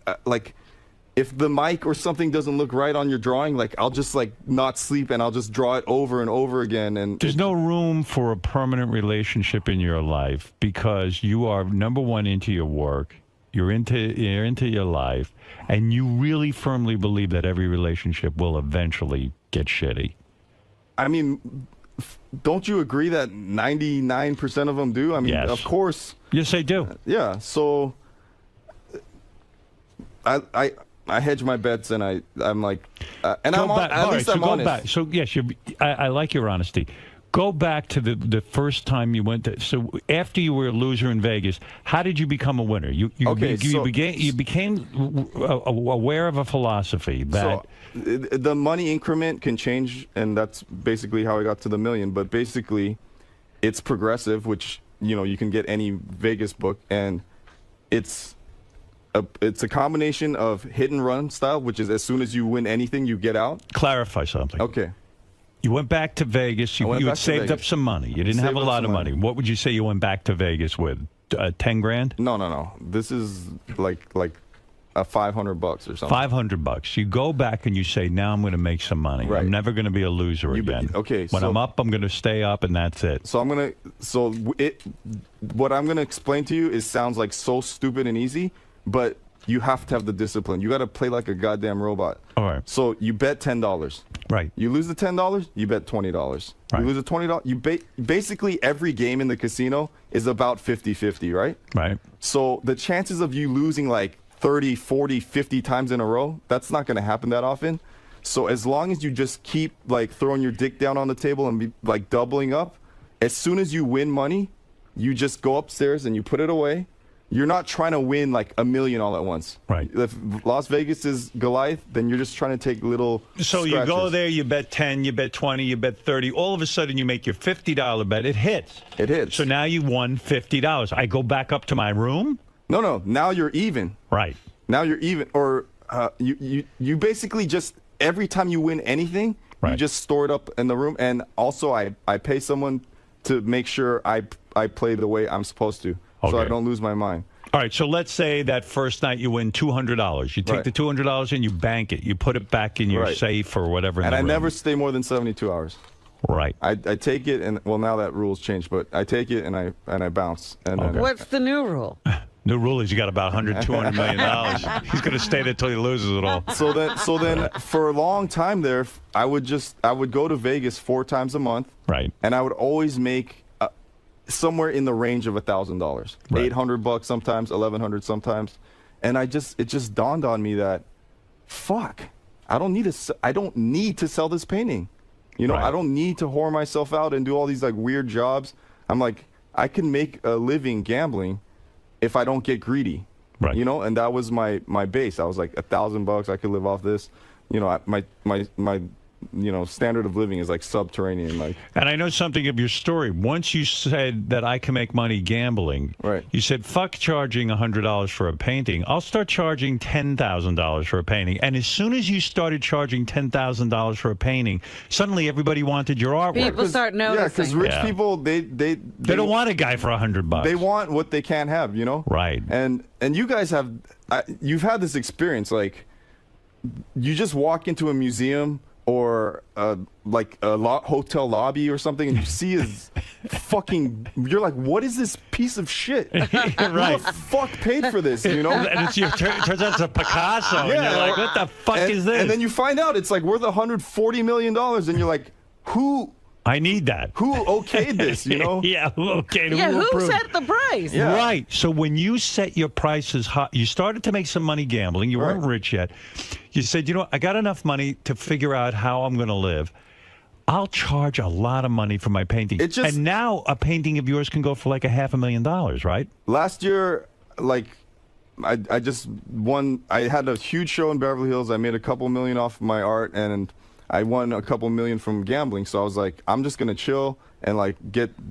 if the mic or something doesn't look right on your drawing, like, I'll just, like, not sleep and I'll just draw it over and over again. And there's no room for a permanent relationship in your life because you are, number one, into your work. You're into your life, and you really firmly believe that every relationship will eventually get shitty. I mean, don't you agree that 99% of them do? I mean, yes. Of course. Yes, they do. Yeah. So I hedge my bets, and I'm like, and I'm back, at least right, I'm so honest. Back. So yes, I like your honesty. Go back to the first time you went to. So after you were a loser in Vegas, how did you become a winner? You became aware of a philosophy that the money increment can change, and that's basically how I got to the million. But basically, it's progressive, which you can get any Vegas book, and it's a combination of hit and run style, which is as soon as you win anything, you get out. Clarify something. Okay. You went back to Vegas. You had saved up some money. You didn't have a lot of money. What would you say you went back to Vegas with? 10 grand? No. This is like a $500 or something. $500. You go back and you say, now I'm going to make some money. Right. I'm never going to be a loser again. Okay. When I'm up, I'm going to stay up, and that's it. So what I'm going to explain to you sounds like so stupid and easy, but you have to have the discipline. You got to play like a goddamn robot. All right. So you bet $10. Right. You lose the $10, you bet $20. Right. You lose the $20, basically every game in the casino is about 50-50, right? Right. So the chances of you losing like 30, 40, 50 times in a row, that's not going to happen that often. So as long as you just keep like throwing your dick down on the table and be like doubling up, as soon as you win money, you just go upstairs and you put it away. You're not trying to win like $1 million all at once. Right. If Las Vegas is Goliath, then you're just trying to take little So scratches. you go there, you bet 10, you bet 20, you bet 30. All of a sudden, you make your $50 bet. It hits. It hits. So now you won $50. I go back up to my room? No. Now you're even. Right. Now you're even. Or you basically just, every time you win anything, you just store it up in the room. And also, I pay someone to make sure I play the way I'm supposed to. So I don't lose my mind. All right, so let's say that first night you win $200. You take the $200 and you bank it. You put it back in your safe or whatever. And I never stay more than 72 hours. Right. I take it, and well, now that rule's changed, but I take it and I bounce. And then, what's the new rule? New rule is you got about $200 million. He's going to stay there till he loses it all. So then, for a long time there, I would go to Vegas 4 times a month. Right. And I would always make somewhere in the range of $1,000, $800 sometimes, $1,100 sometimes, and it just dawned on me that, fuck, I don't need to sell this painting, I don't need to whore myself out and do all these like weird jobs. I'm like, I can make a living gambling if I don't get greedy, right? And that was my base. I was like, $1,000, I could live off this, my standard of living is like subterranean, like. And I know something of your story. Once you said that I can make money gambling, right? You said, fuck charging $100 for a painting. I'll start charging $10,000 for a painting. And as soon as you started charging $10,000 for a painting, suddenly everybody wanted your artwork. People start noticing. Yeah, because rich people, they don't want a guy for $100. They want what they can't have, Right. And you guys have, you've had this experience, like, you just walk into a museum or like a hotel lobby or something, and you see his you're like, what is this piece of shit? Right. Who the fuck paid for this, And it turns out it's a Picasso, and you're like, what the fuck is this? And then you find out it's like worth $140 million, and you're like, who? I need that. Who okayed this, Yeah, who okayed it? Yeah, who set the price? Yeah. Right. So when you set your prices high, you started to make some money gambling. You weren't rich yet. You said, I got enough money to figure out how I'm going to live. I'll charge a lot of money for my painting. And now a painting of yours can go for like $500,000, right? Last year, like, I just won. I had a huge show in Beverly Hills. I made a couple million off of my art, and I won a couple million from gambling. So I was like, I'm just going to chill and like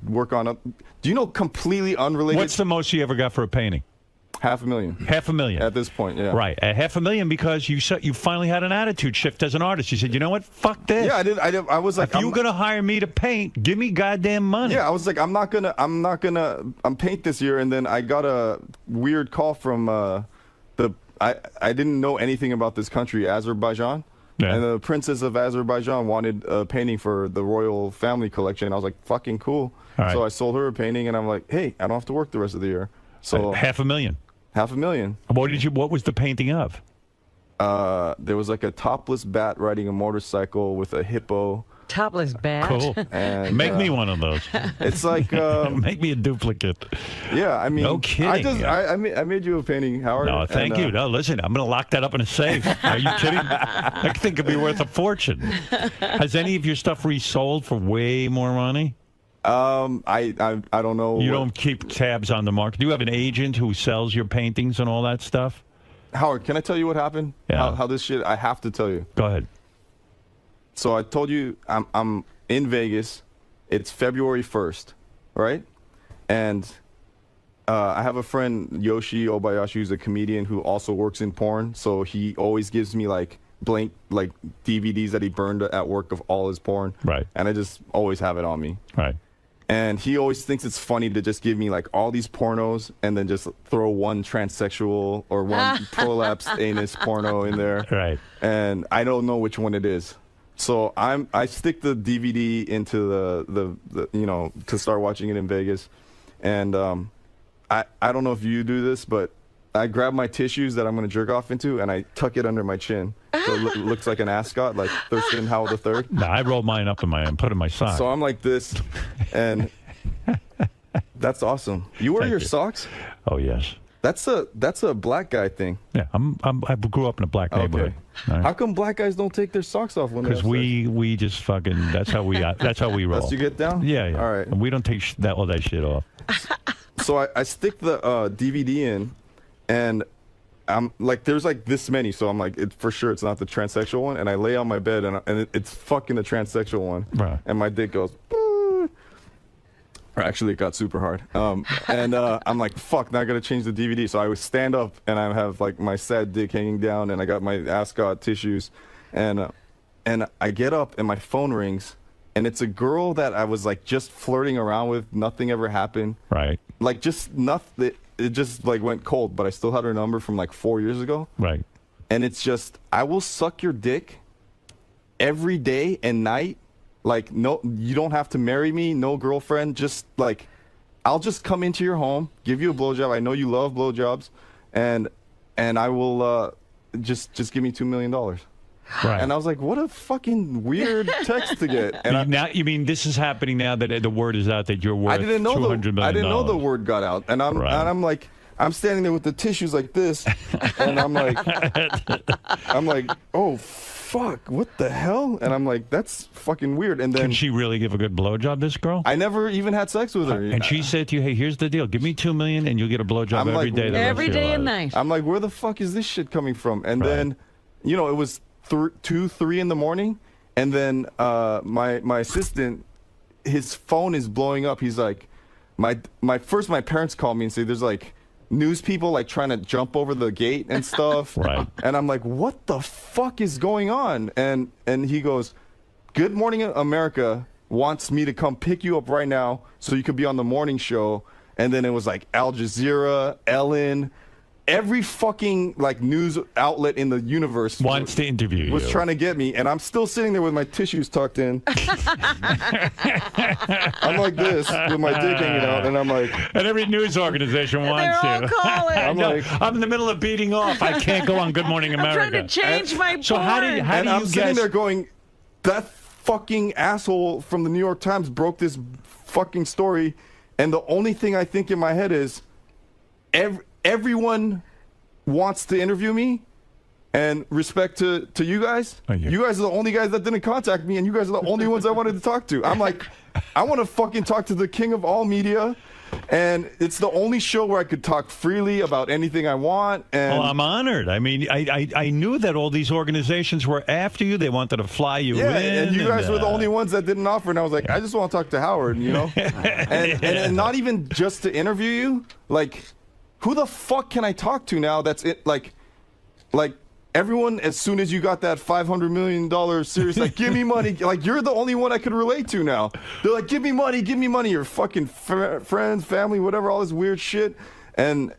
work on up. Do you know, completely unrelated? What's the most you ever got for a painting? 500,000. $500,000 at this point. Yeah. Right, at $500,000 because you finally had an attitude shift as an artist. You said, you know what, fuck this. Yeah, I did. I was like, if you're gonna hire me to paint, give me goddamn money. Yeah, I was like, I'm paint this year, and then I got a weird call from I didn't know anything about this country, Azerbaijan. Yeah. And the princess of Azerbaijan wanted a painting for the royal family collection. I was like, fucking cool. All right. So I sold her a painting, and I'm like, hey, I don't have to work the rest of the year. So $500,000. $500,000. What was the painting of? There was like a topless bat riding a motorcycle with a hippo. Topless bat. Cool. And, make me one of those. It's like make me a duplicate. Yeah, I mean, no kidding. I made you a painting, Howard. No, thank you. No, listen, I'm going to lock that up in a safe. Are you kidding? I think it'd be worth a fortune. Has any of your stuff resold for way more money? I don't know. You don't keep tabs on the market. Do you have an agent who sells your paintings and all that stuff? Howard, can I tell you what happened? Yeah. How this shit? I have to tell you. Go ahead. So I told you I'm in Vegas. It's February 1st, right? And I have a friend, 𝗦𝗁𝗲𝗿𝗍, who's a comedian who also works in porn. So he always gives me like blank DVDs that he burned at work of all his porn. Right. And I just always have it on me. Right. And he always thinks it's funny to just give me like all these pornos and then just throw one transsexual or one prolapsed anus porno in there. Right. And I don't know which one it is. So I stick the DVD into the to start watching it in Vegas. And I don't know if you do this, but I grab my tissues that I'm going to jerk off into and I tuck it under my chin. So it looks like an ascot, like Thurston Howell III. No, I roll mine up and put it in my sock. So I'm like this, and that's awesome. You wear your socks? Oh, yes. That's a black guy thing. Yeah, I grew up in a black neighborhood. Right. How come black guys don't take their socks off when? Because we just fucking that's how we roll. That's you get down. Yeah. All right. And we don't take all that shit off. So I stick the DVD in, and I'm like, there's like this many, so I'm like, for sure it's not the transsexual one, and I lay on my bed, and it's fucking the transsexual one, right. And my dick goes. Or actually, it got super hard. And I'm like, fuck, now I gotta change the DVD. So I would stand up, and I have like my sad dick hanging down, and I got my ascot tissues, and I get up, and my phone rings, and it's a girl that I was like just flirting around with. Nothing ever happened. Right. Like just nothing. It just like went cold, but I still had her number from like 4 years ago. Right. And it's just, I will suck your dick every day and night. Like, no, you don't have to marry me, no girlfriend. Just like, I'll just come into your home, give you a blowjob. I know you love blowjobs, and I will just give me $2 million. Right. And I was like, what a fucking weird text to get. And now you mean this is happening now that the word is out that you're worth $200 million? I didn't know the word got out, and I'm like, I'm standing there with the tissues like this, and I'm like, oh. Fuck, what the hell? And I'm like, that's fucking weird. And then, can she really give a good blowjob, this girl? I never even had sex with her. And she said to you, hey, here's the deal. Give me $2 million and you'll get a blowjob every day. Every day and night. I'm like, where the fuck is this shit coming from? And then, it was 2, 3 in the morning. And then my assistant, his phone is blowing up. He's like, my parents called me and say, there's like, news people like trying to jump over the gate and stuff. Right. And I'm like, what the fuck is going on? And he goes, Good Morning America wants me to come pick you up right now so you could be on the morning show. And then it was like Al Jazeera, Ellen, every fucking like news outlet in the universe wants to interview you. Was trying to get me, and I'm still sitting there with my tissues tucked in. I'm like this with my dick hanging out, and I'm like. And every news organization wants you. They're all calling. I'm like, I'm in the middle of beating off. I can't go on Good Morning America. I'm trying to change my So how do you I'm sitting there going, that fucking asshole from the New York Times broke this fucking story, and the only thing I think in my head is, everyone wants to interview me, and respect to you guys. You guys are the only guys that didn't contact me, and you guys are the only ones I wanted to talk to. I'm like, I want to fucking talk to the king of all media, and it's the only show where I could talk freely about anything I want. And well, I'm honored. I mean, I knew that all these organizations were after you. They wanted to fly you in. And you guys were the only ones that didn't offer, and I was like, I just want to talk to Howard, and not even just to interview you, like, who the fuck can I talk to now that's it? Like everyone, as soon as you got that $500 million series, like, give me money. Like, you're the only one I could relate to now. They're like, give me money, give me money. Your fucking friends, family, whatever, all this weird shit. And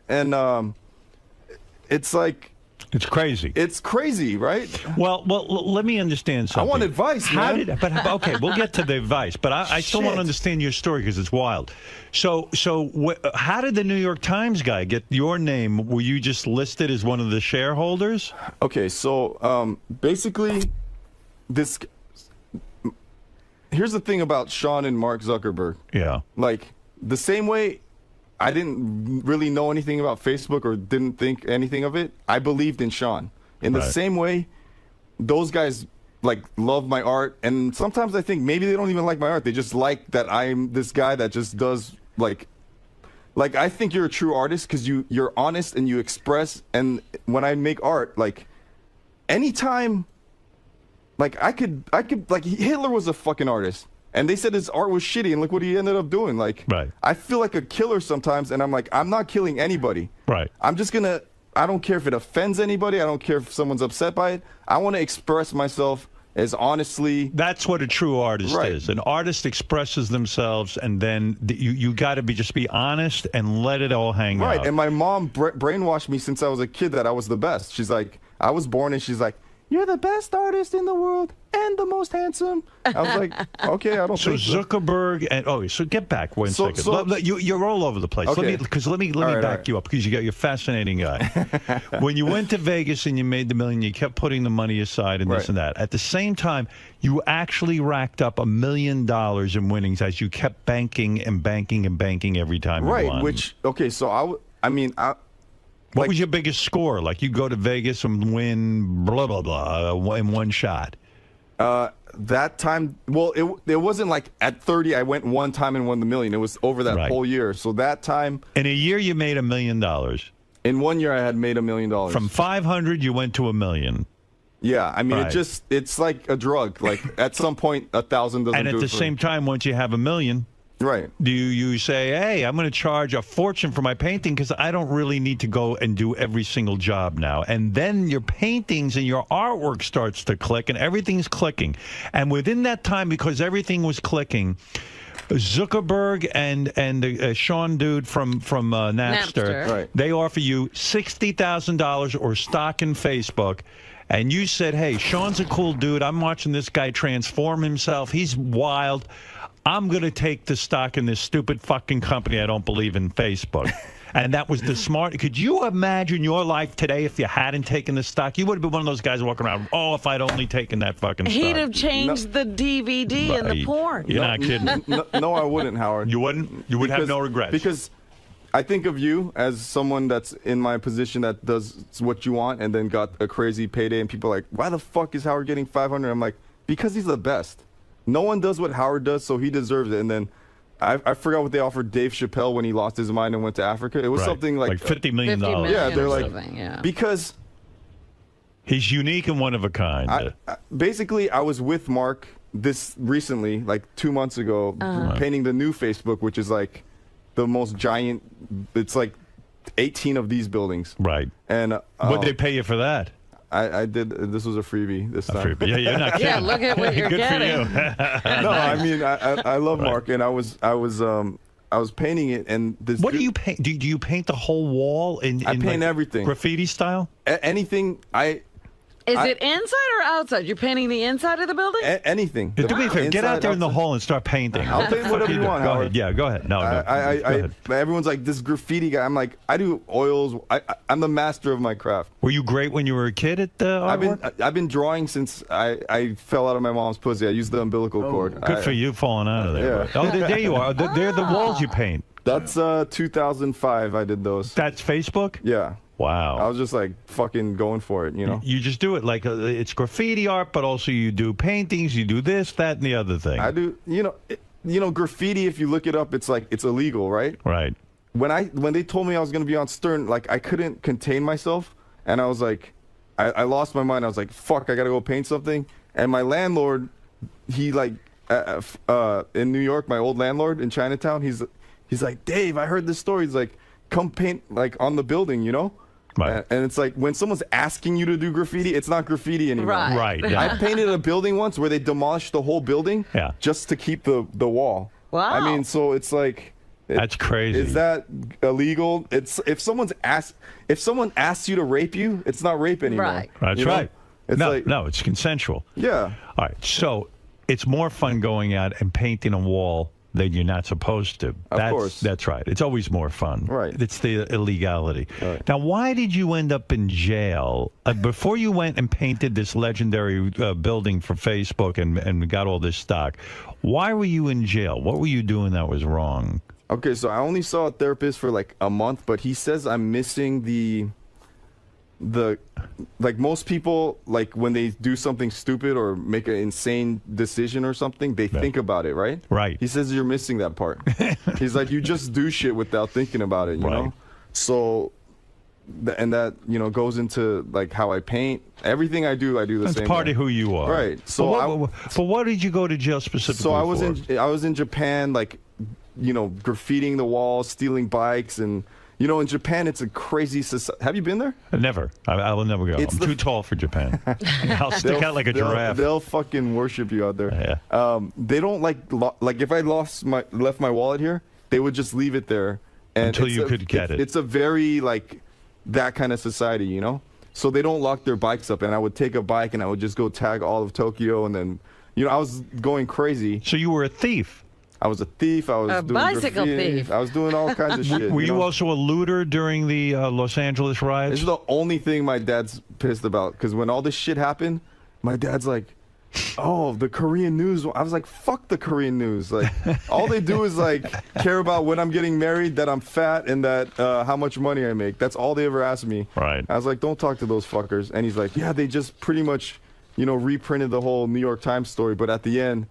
it's like, it's crazy. It's crazy, right? Well, let me understand something. I want advice, man. Okay, we'll get to the advice, but I still want to understand your story because it's wild. So how did the New York Times guy get your name? Were you just listed as one of the shareholders? Okay, so basically, here's the thing about Sean and Mark Zuckerberg. Yeah. Like, the same way I didn't really know anything about Facebook or didn't think anything of it, I believed in Sean. In the same way, those guys like love my art, and sometimes I think maybe they don't even like my art. They just like that I'm this guy that just does like I think you're a true artist because you're honest and you express. And when I make art, like anytime, like I could like Hitler was a fucking artist. And they said his art was shitty, and look what he ended up doing. Like, I feel like a killer sometimes, and I'm like, I'm not killing anybody. Right. I'm just gonna, I don't care if it offends anybody. I don't care if someone's upset by it. I want to express myself as honestly. That's what a true artist is. An artist expresses themselves, and then you got to just be honest and let it all hang out. Right. And my mom brainwashed me since I was a kid that I was the best. She's like, I was born, and she's like, you're the best artist in the world and the most handsome. I was like, okay, I don't think so. Zuckerberg and so get back one second. You're all over the place. Okay. Let me back you up because you're a fascinating guy. When you went to Vegas and you made the $1 million, you kept putting the money aside and this and that. At the same time, you actually racked up $1 million in winnings as you kept banking and banking and banking every time you won. What was your biggest score? Like, you go to Vegas and win blah, blah, blah in one shot. That time, well, it wasn't like at 30 I went one time and won the $1 million. It was over that whole year. So that time. In a year, you made $1 million. In 1 year, I had made $1 million. From 500, you went to $1 million. Yeah, I mean, it's like a drug. Like, at some point, 1,000 doesn't do it. And at the same time, once you have $1 million. Right. Do you say, hey, I'm going to charge a fortune for my painting because I don't really need to go and do every single job now. And then your paintings and your artwork starts to click and everything's clicking. And within that time, because everything was clicking, Zuckerberg and the Sean dude from Napster, they offer you $60,000 or stock in Facebook. And you said, hey, Sean's a cool dude. I'm watching this guy transform himself. He's wild. I'm going to take the stock in this stupid fucking company. I don't believe in Facebook. And that was the smart. Could you imagine your life today if you hadn't taken the stock? You would have been one of those guys walking around, if I'd only taken that fucking stock. He'd have changed the DVD and the porn. You're not kidding. No, I wouldn't, Howard. You wouldn't? You would have no regrets. Because I think of you as someone that's in my position that does what you want and then got a crazy payday, and people are like, why the fuck is Howard getting $500? I'm like, because he's the best. No one does what Howard does, so he deserves it. And then I forgot what they offered Dave Chappelle when he lost his mind and went to Africa. It was something like $50 million. Yeah, they're like, because he's unique and one of a kind. Basically, I was with Mark this recently, like 2 months ago, painting the new Facebook, which is like the most giant. It's like 18 of these buildings. Right. And what did they pay you for that? I did. This was a freebie this time. Freebie. Yeah, you're not kidding. Yeah, look at what you're Good getting. for you. No, I mean, I love Mark, and I was painting it, and this. What do you paint? Do you paint the whole wall in? I paint everything. Graffiti style. Anything. Is it inside or outside? You're painting the inside of the building? Anything. Do me a favor. Get out there in the hall and start painting. I'll paint whatever you want, Go Howard. ahead. Yeah, go ahead. No, go ahead. Everyone's like, this graffiti guy. I'm like, I do oils. I'm the master of my craft. Were you great when you were a kid at artwork? I've been drawing since I fell out of my mom's pussy. I used the umbilical cord. Good for you falling out of there. Yeah. Oh, there you are. They're the walls you paint. That's 2005. I did those. That's Facebook? Yeah. Wow. I was just like fucking going for it, you know? You just do it like it's graffiti art, but also you do paintings, you do this, that, and the other thing. I do, graffiti, if you look it up, it's like, it's illegal, right? Right. When they told me I was going to be on Stern, like, I couldn't contain myself, and I was like, I lost my mind. I was like, fuck, I got to go paint something. And my landlord, he like, in New York, my old landlord in Chinatown, he's like, Dave, I heard this story. He's like, come paint like on the building, you know? Right. And it's like when someone's asking you to do graffiti, it's not graffiti anymore. Right. Yeah. I painted a building once where they demolished the whole building just to keep the wall. Wow. I mean, so it's like that's crazy. Is that illegal? It's if someone asks you to rape you, it's not rape anymore. Right. That's You know? right. It's no, like, no, it's consensual. Yeah. All right. So it's more fun going out and painting a wall than you're not supposed to. Of course. That's right. It's always more fun. Right. It's the illegality. Right. Now, why did you end up in jail? Before you went and painted this legendary building for Facebook and got all this stock, why were you in jail? What were you doing that was wrong? Okay, so I only saw a therapist for like a month, but he says I'm missing the like most people, like when they do something stupid or make an insane decision or something, they think about it, right? Right. He says you're missing that part. He's like, you just do shit without thinking about it, you know? So, and that, you know, goes into like how I paint. Everything I do the same way. That's part of who you are. Right. So but what did you go to jail specifically So I for? was in Japan, like, you know, graffitiing the walls, stealing bikes, and you know, in Japan, it's a crazy society. Have you been there? Never. I will never go. I'm too tall for Japan. I'll stick out like a giraffe. They'll fucking worship you out there. Yeah. They don't like if I left my wallet here, they would just leave it there Until you could get it. It's a very like that kind of society, you know. So they don't lock their bikes up, and I would take a bike and I would just go tag all of Tokyo, and then, you know, I was going crazy. So you were a thief. I was a thief. I was A doing bicycle graffiti. thief. I was doing all kinds of shit. Were you know? also a looter during the Los Angeles riots? This is the only thing my dad's pissed about, because when all this shit happened, my dad's like, oh, the Korean news. I was like, fuck the Korean news. Like, all they do is like care about when I'm getting married, that I'm fat, and that how much money I make. That's all they ever ask me. Right. I was like, don't talk to those fuckers. And he's like, yeah, they just pretty much, you know, reprinted the whole New York Times story, but at the end,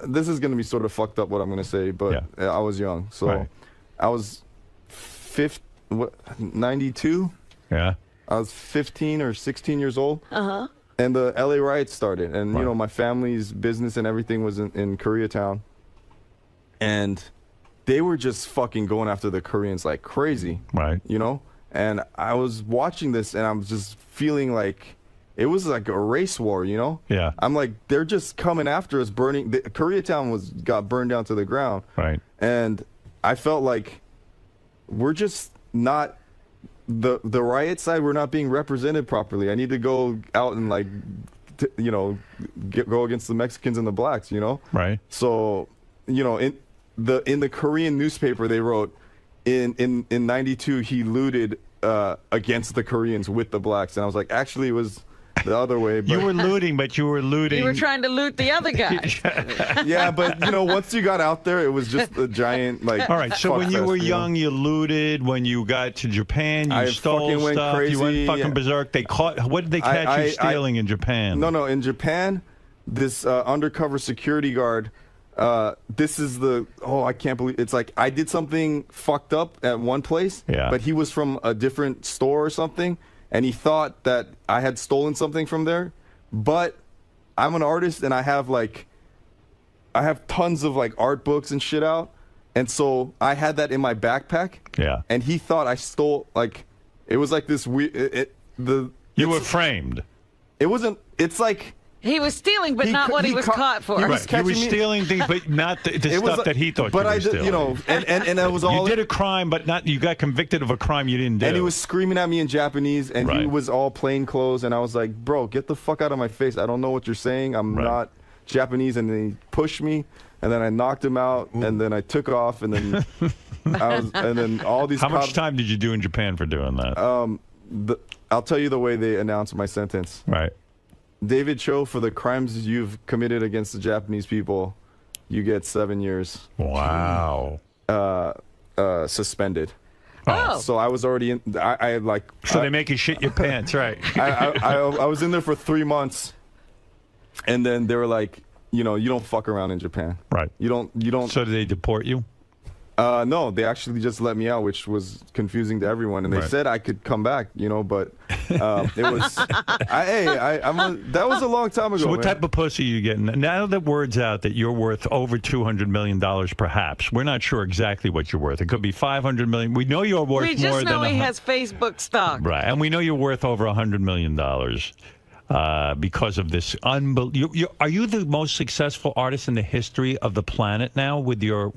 this is going to be sort of fucked up what I'm going to say, but I was young. So I was 92? Yeah. I was 15 or 16 years old. Uh-huh. And the LA riots started. And, you know, my family's business and everything was in Koreatown. And they were just fucking going after the Koreans like crazy. Right. You know? And I was watching this and I was just feeling like it was like a race war, you know? Yeah. I'm like, they're just coming after us, burning. Koreatown got burned down to the ground. Right. And I felt like we're just not, the riot side, we're not being represented properly. I need to go out and like, you know, go against the Mexicans and the blacks, you know? Right. So, you know, in the Korean newspaper, they wrote, in 92, he looted against the Koreans with the blacks. And I was like, actually, it was the other way. But You were looting, but you were looting. You were trying to loot the other guys. yeah, but you know, once you got out there, it was just a giant like. All right. So fuck when you fest, were know? young, you looted. When you got to Japan, you I stole fucking went stuff. You went crazy. fucking berserk. They caught. What did they catch you stealing in Japan? No, in Japan, this undercover security guard. This is I can't believe it's like I did something fucked up at one place, but he was from a different store or something, and he thought that I had stolen something from there. But I'm an artist and I have tons of like art books and shit out, and so I had that in my backpack. Yeah. And he thought I stole, like, it was like this weird. You were framed. It wasn't. It's like. He was stealing, but not what he was caught for. He was stealing things, but not the stuff that he thought. But you were I did, stealing. you know, and I was all. You did a crime, but not. You got convicted of a crime you didn't do. And he was screaming at me in Japanese, and he was all plain clothes, and I was like, "Bro, get the fuck out of my face! I don't know what you're saying. I'm not Japanese." And then he pushed me, and then I knocked him out, and then I took off, and then and then all these. How much time did you do in Japan for doing that? I'll tell you the way they announced my sentence. Right. David Cho, for the crimes you've committed against the Japanese people, you get 7 years. Wow. Suspended. Oh. So I was already in. I like. So they make you shit your pants, right? I was in there for 3 months, and then they were like, you know, you don't fuck around in Japan. Right. You don't. So did they deport you? No, they actually just let me out, which was confusing to everyone. And they said I could come back, but it was. That was a long time ago. So what type of pussy are you getting? Now that word's out that you're worth over $200 million, perhaps. We're not sure exactly what you're worth. It could be $500 million. We know you're worth more than. We just know he has Facebook stock. Right, and we know you're worth over $100 million. Because of this unbelievable. Are you the most successful artist in the history of the planet now with your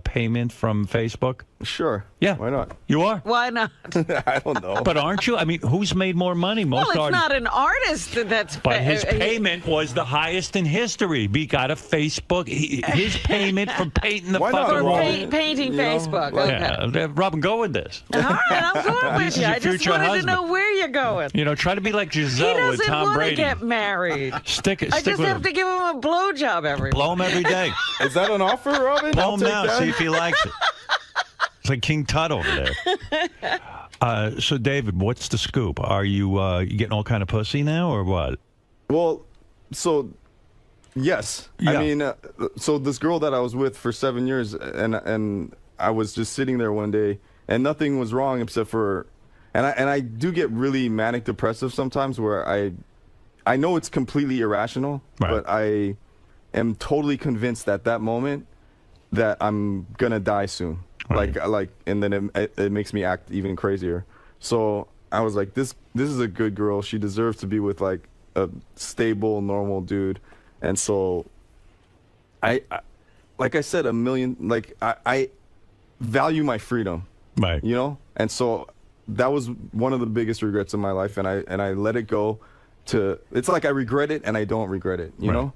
payment from Facebook? Sure. Yeah. Why not? You are? Why not? I don't know. But aren't you? I mean, who's made more money? Most Well, it's artists. not an artist that's. But his payment was the highest in history. He got a Facebook. His payment for painting the fucking wall. Painting Facebook. Okay. Yeah, Robin, go with this. All right, I'm going This with is you. your I just future wanted to husband. know where you're going. Try to be like Giselle He with doesn't Tom want to Brady. get married. Stick I just with have him. to give him a blowjob every. Blow him every day. Is that an offer, Robin? Blow I'll him take now. that. See if he likes it. It's like King Tut over there. So, David, what's the scoop? Are you getting all kind of pussy now, or what? Well, so yes. Yeah. I mean, so this girl that I was with for 7 years, and I was just sitting there one day, and nothing was wrong except for, and I do get really manic depressive sometimes, where I know it's completely irrational, but I am totally convinced at that moment that I'm gonna die soon. Like, and then it makes me act even crazier. So I was like, this is a good girl. She deserves to be with like a stable, normal dude. And so I like I said, I value my freedom, right? And so that was one of the biggest regrets in my life, and I let it go. It's like I regret it and I don't regret it, you know.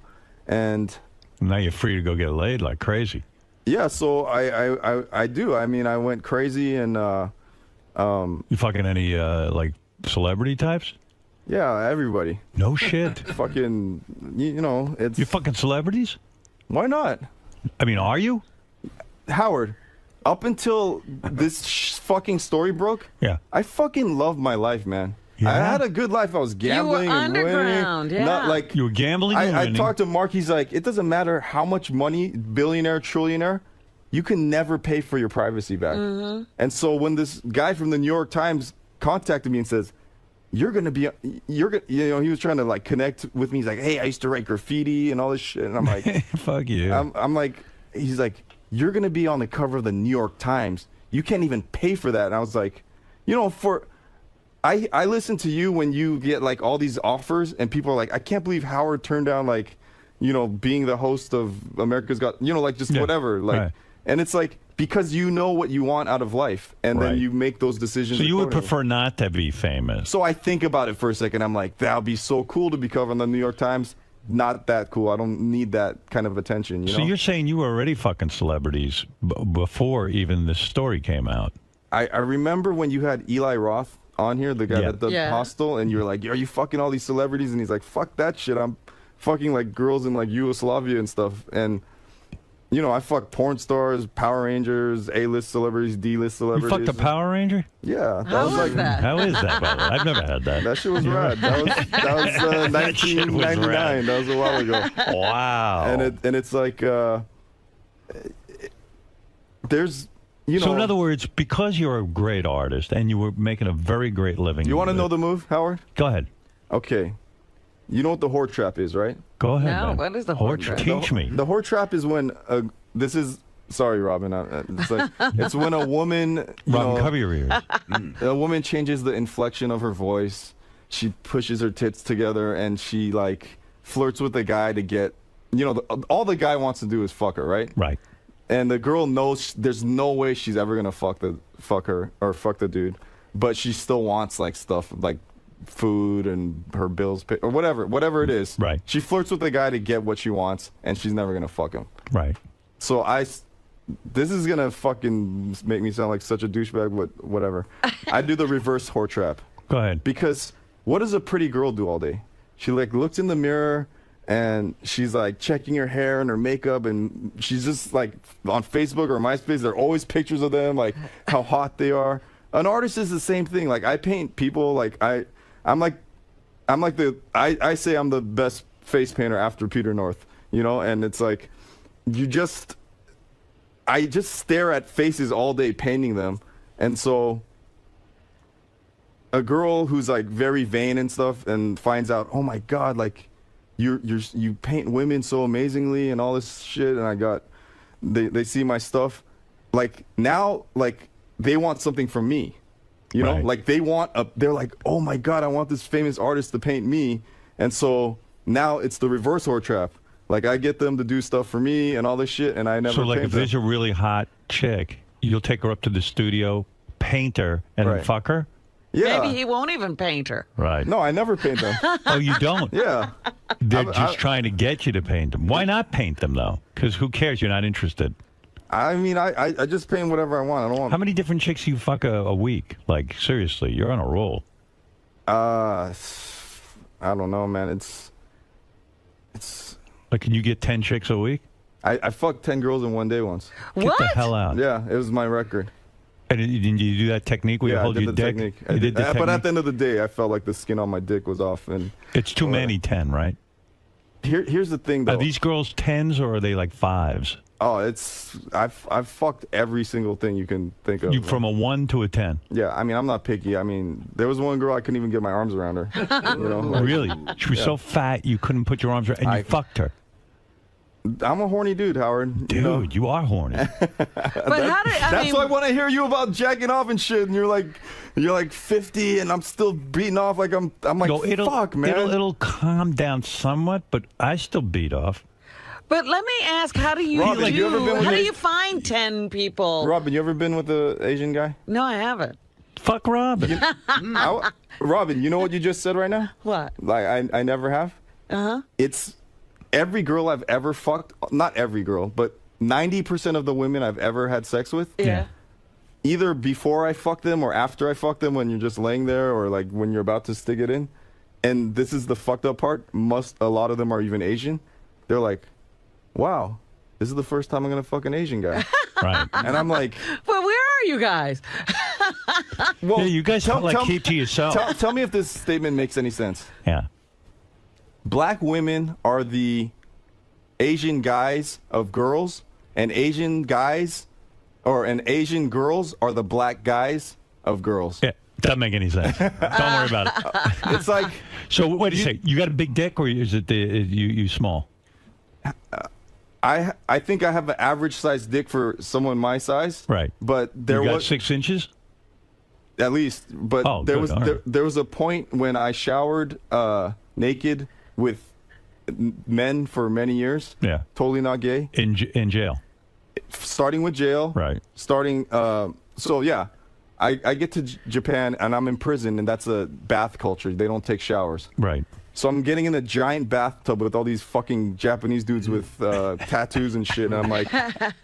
And now you're free to go get laid like crazy. Yeah, so I do. I mean, I went crazy and you fucking any like celebrity types? Yeah, everybody. No shit. Fucking, it's you fucking celebrities? Why not? I mean, are you? Howard, up until this fucking story broke, I fucking loved my life, man. I had a good life. I was gambling and underground, winning. Not like you were gambling. I talked to Mark. He's like, it doesn't matter how much money, billionaire, trillionaire, you can never pay for your privacy back. Mm-hmm. And so when this guy from the New York Times contacted me and says, he was trying to like connect with me. He's like, hey, I used to write graffiti and all this shit. And I'm like, fuck you. I'm like, he's like, you're gonna be on the cover of the New York Times. You can't even pay for that. And I was like, I listen to you when you get like all these offers and people are like, I can't believe Howard turned down like, being the host of America's Got, like just whatever. Like, right. And it's like, because you know what you want out of life and then you make those decisions. So you would prefer not to be famous. So I think about it for a second. I'm like, that would be so cool to be covered on the New York Times. Not that cool. I don't need that kind of attention. So you're saying you were already fucking celebrities before even this story came out. I remember when you had Eli Roth on here, the guy at the hostel, and you're like, are you fucking all these celebrities? And he's like, fuck that shit. I'm fucking like girls in like Yugoslavia and stuff. And I fuck porn stars, Power Rangers, A-list celebrities, D-list celebrities. You fucked a Power Ranger? Yeah. How was that? How is that, by the way? I've never had that. That shit was rad. That was 1999. That was a while ago. Wow. And it's like, there's, So in other words, because you're a great artist and you were making a very great living. You want to know the move, Howard? Go ahead. Okay. You know what the whore trap is, right? Go ahead. No, man. what is the whore trap? Teach me. The whore trap is when sorry, Robin. It's like it's when a woman, Robin, cover your ears. A woman changes the inflection of her voice. She pushes her tits together and she like flirts with the guy to get, all the guy wants to do is fuck her, right? Right. And the girl knows there's no way she's ever gonna fuck her or fuck the dude, but she still wants like stuff like food and her bills paid or whatever it is. Right. She flirts with the guy to get what she wants, and she's never gonna fuck him. Right. So this is gonna fucking make me sound like such a douchebag, but whatever. I do the reverse whore trap. Go ahead. Because what does a pretty girl do all day? She like looks in the mirror and she's like checking her hair and her makeup, and she's just like on Facebook or MySpace. There are always pictures of them, like how hot they are. An artist is the same thing. Like I paint people. Like I say I'm the best face painter after Peter North. And it's like I just stare at faces all day painting them. And so a girl who's like very vain and stuff and finds out, oh my God, like you paint women so amazingly and all this shit. And they see my stuff. Like now, like they want something from me, you know, like they're like, oh my God, I want this famous artist to paint me. And so now it's the reverse whore trap. Like I get them to do stuff for me and all this shit, and I never. So like, paint if them. there's a really hot chick, you'll take her up to the studio, paint her, and then fuck her. Yeah. Maybe he won't even paint her. Right. No, I never paint them. Oh, you don't? Yeah. They're just trying to get you to paint them. Why not paint them though? Because who cares? You're not interested. I mean, I just paint whatever I want. I don't want. How many different chicks do you fuck a week? Like seriously, you're on a roll. I don't know, man. It's. Like, can you get 10 chicks a week? I fucked 10 girls in one day once. Get the hell out. Yeah, it was my record. And did you do that technique where you hold I did your the dick? technique. You did the But at technique? the end of the day, I felt like the skin on my dick was off. And It's too many 10, right? Here's the thing, though. Are these girls 10s or are they like 5s? Oh, I've fucked every single thing you can think of. You from a 1 to a 10? Yeah, I mean, I'm not picky. I mean, there was one girl I couldn't even get my arms around her. You know, like, Really? She was so fat you couldn't put your arms around, and you fucked her. I'm a horny dude, Howard. Dude, you are horny. That's why when I hear you about jacking off and shit, and you're like 50, and I'm still beating off like I'm like, No, fuck, man. It'll calm down somewhat, but I still beat off. But let me ask, how do you Robin, you ever been with how do a- you find 10 people? Robin, you ever been with an Asian guy? No, I haven't. Fuck Robin. Robin, you know what you just said right now? What? Like, I never have. Uh-huh. It's every girl I've ever fucked, not every girl, but 90% of the women I've ever had sex with. Yeah. Either before I fuck them or after I fuck them, when you're just laying there or like when you're about to stick it in. And this is the fucked up part. A lot of them are even Asian. They're like, wow, this is the first time I'm going to fuck an Asian guy. Right. And I'm like, Well, where are you guys? well, Yeah, you guys keep to yourself. Tell me if this statement makes any sense. Yeah. Black women are the Asian guys of girls, and Asian girls are the black guys of girls. Yeah, doesn't make any sense. Don't worry about it. It's like. So wait a second. You got a big dick, or is it you small? I think I have an average sized dick for someone my size. Right. But there you got was 6 inches. At least, but there was a point when I showered naked with men for many years. Yeah. Totally not gay. In jail. Starting with jail. Right. Starting. So yeah, I get to Japan and I'm in prison, and that's a bath culture. They don't take showers. Right. So I'm getting in a giant bathtub with all these fucking Japanese dudes with tattoos and shit. And I'm like,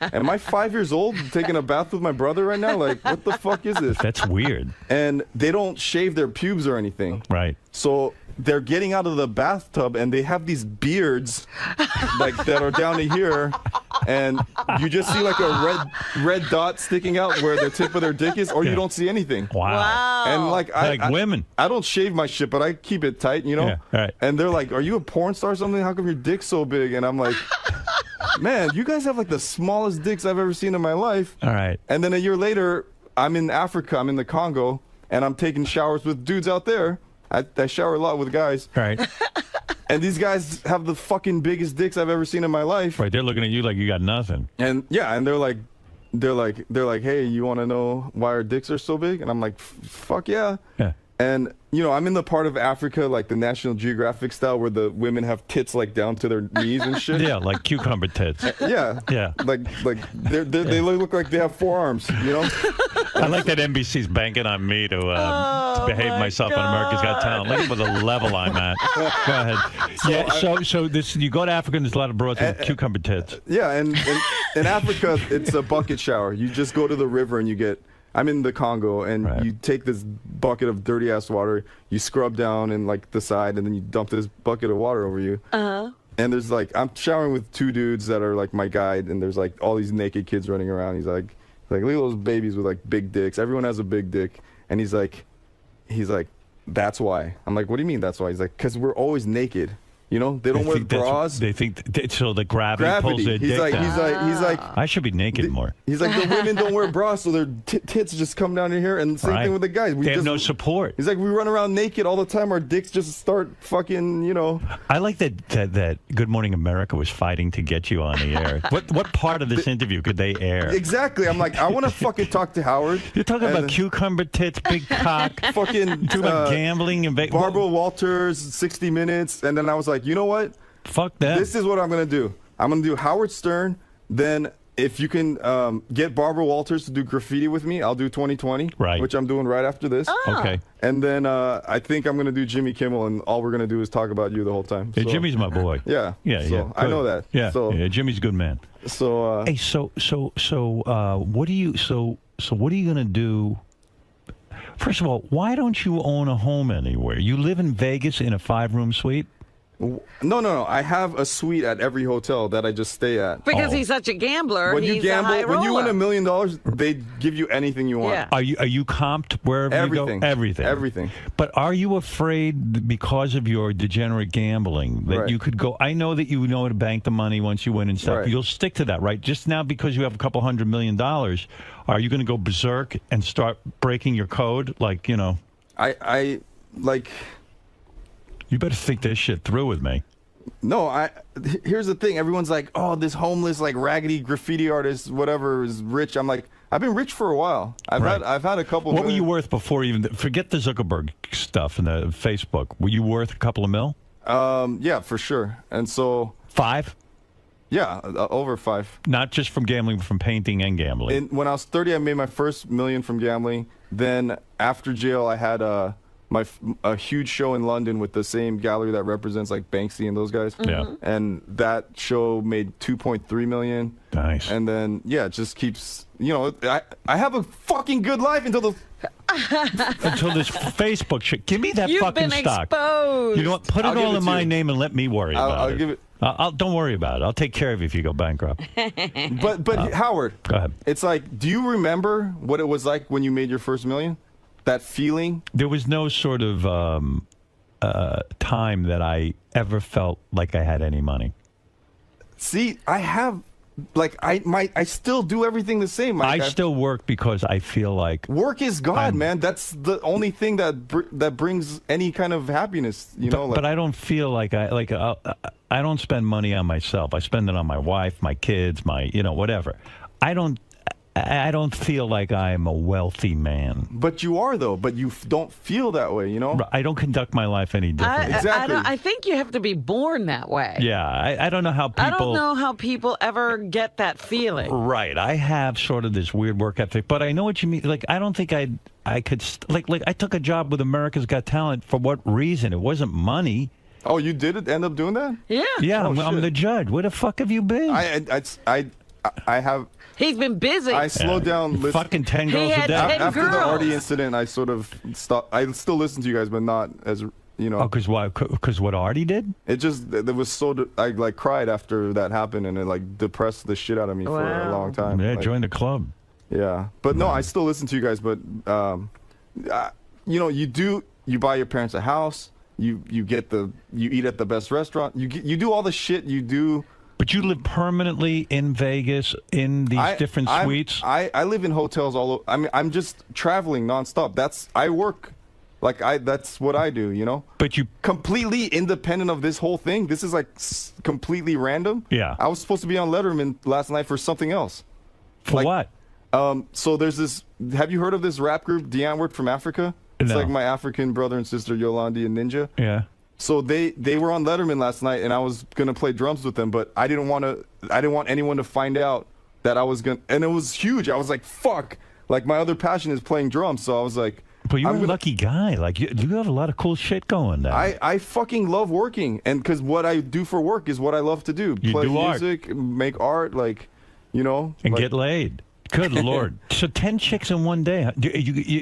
am I 5 years old taking a bath with my brother right now? Like, what the fuck is this? That's weird. And they don't shave their pubes or anything. Right. So they're getting out of the bathtub and they have these beards like that are down to here. And you just see like a red dot sticking out where the tip of their dick is, or you don't see anything. Wow. And like women. I don't shave my shit, but I keep it tight, you know? Yeah, right. And they're like, are you a porn star or something? How come your dick's so big? And I'm like, man, you guys have like the smallest dicks I've ever seen in my life. All right. And then a year later, I'm in Africa, I'm in the Congo, and I'm taking showers with dudes out there. I shower a lot with guys. Right. And these guys have the fucking biggest dicks I've ever seen in my life. Right. They're looking at you like you got nothing. And yeah, and they're like, hey, you want to know why our dicks are so big? And I'm like, fuck yeah. Yeah. And you know, I'm in the part of Africa like the National Geographic style where the women have tits like down to their knees and shit. Yeah, like cucumber tits. Yeah. Yeah. Like they look like they have 4 arms, you know? I like that NBC's banking on me to behave myself on America's Got Talent. Look at the level I'm at. Go ahead. So this you go to Africa and there's a lot of broads with cucumber tits. Yeah, and in Africa it's a bucket shower. You just go to the river and you get. I'm in the Congo, and you take this bucket of dirty ass water, you scrub down in like the side, and then you dump this bucket of water over you. Uh-huh. And there's like I'm showering with 2 dudes that are like my guide, and there's like all these naked kids running around. He's like look at those babies with like big dicks. Everyone has a big dick, and he's like, that's why. I'm like, what do you mean that's why? He's like, because we're always naked. You know, they don't wear bras. They think so. The gravity pulls their dick down. He's like, I should be naked more. He's like, the women don't wear bras, so their tits just come down in here. And same thing with the guys. They have no support. He's like, we run around naked all the time. Our dicks just start fucking, you know. I like that Good Morning America was fighting to get you on the air. What part of this interview could they air? Exactly. I'm like, I want to fucking talk to Howard. You're talking about cucumber tits, big cock, fucking talking about gambling and Barbara Walters, 60 Minutes, and then I was like, you know what? Fuck that. This is what I'm gonna do. I'm gonna do Howard Stern. Then if you can get Barbara Walters to do graffiti with me, I'll do 2020. Right. Which I'm doing right after this. Okay. And then I think I'm gonna do Jimmy Kimmel, and all we're gonna do is talk about you the whole time. Yeah, Jimmy's my boy. Yeah. Yeah. I know that. Yeah. So Jimmy's a good man. So. Hey, so what are you gonna do? First of all, why don't you own a home anywhere? You live in Vegas in a 5-room suite? No. I have a suite at every hotel that I just stay at. Because he's such a gambler. When he's you gamble, a high when you win roller. $1 million, they give you anything you want. Yeah. Are you comped wherever Everything. you go? Everything. Everything. But are you afraid because of your degenerate gambling that you could go? I know that you know how to bank the money once you win and stuff. Right. You'll stick to that, right? Just now because you have a couple $100 million, are you going to go berserk and start breaking your code? Like, you know. I like. You better think this shit through with me. No, here's the thing. Everyone's like, oh, this homeless, like raggedy graffiti artist, whatever, is rich. I'm like, I've been rich for a while. I've had a couple. What were you worth before even? Forget the Zuckerberg stuff and the Facebook. Were you worth a couple of mil? Yeah, for sure. And so 5. Yeah, over 5. Not just from gambling, but from painting and gambling. When I was 30, I made my first $1 million from gambling. Then after jail, I had a huge show in London with the same gallery that represents like Banksy and those guys. Yeah. And that show made $2.3 million. Nice. And then it just keeps. You know, I have a fucking good life until this Facebook shit. Give me that You've fucking been stock. Exposed. You know what? Put it all in my name and let me worry about it. I'll give it. Don't worry about it. I'll take care of you if you go bankrupt. But Howard, go ahead. It's like, do you remember what it was like when you made your first $1 million? That feeling? There was no sort of time that I ever felt like I had any money. See, I have, like, I still do everything the same. I still work because I feel like work is God, man. That's the only thing that brings any kind of happiness. You know. But I don't feel like I don't spend money on myself. I spend it on my wife, my kids, my whatever. I don't feel like I'm a wealthy man. But you are, though. But you don't feel that way, you know? I don't conduct my life any differently. Exactly. I think you have to be born that way. Yeah, I don't know how people... I don't know how people ever get that feeling. Right. I have sort of this weird work ethic, but I know what you mean. Like, I don't think I could... Like, I took a job with America's Got Talent. For what reason? It wasn't money. Oh, you did end up doing that? Yeah. Yeah, I'm the judge. Where the fuck have you been? I have... He's been busy. I slowed down. Fucking 10 girls a day. After the Artie incident, I sort of stopped. I still listen to you guys, but not as, you know. Oh, because why? Because what Artie did? It just, it was so, I like cried after that happened, and it like depressed the shit out of me for a long time. Yeah, like, join the club. Yeah. But no, I still listen to you guys, but, you know, you buy your parents a house, you eat at the best restaurant, you do all the shit you do. But you live permanently in Vegas in these different suites? I live in hotels all over. I mean, I'm just traveling nonstop. I work. Like, that's what I do, you know? But you... Completely independent of this whole thing. This is, like, completely random. Yeah. I was supposed to be on Letterman last night for something else. For what? So there's this... Have you heard of this rap group, The Antwoord from Africa? It's like my African brother and sister, Yolandi and Ninja. Yeah. So they were on Letterman last night, and I was gonna play drums with them, but I didn't want anyone to find out that I was gonna. And it was huge. I was like, fuck. Like, my other passion is playing drums, so I was like. But you're a lucky guy. Like, you have a lot of cool shit going there. I fucking love working, and because what I do for work is what I love to do. You Play do music, make art, like, you know. And like, get laid. Good Lord. So 10 chicks in one day.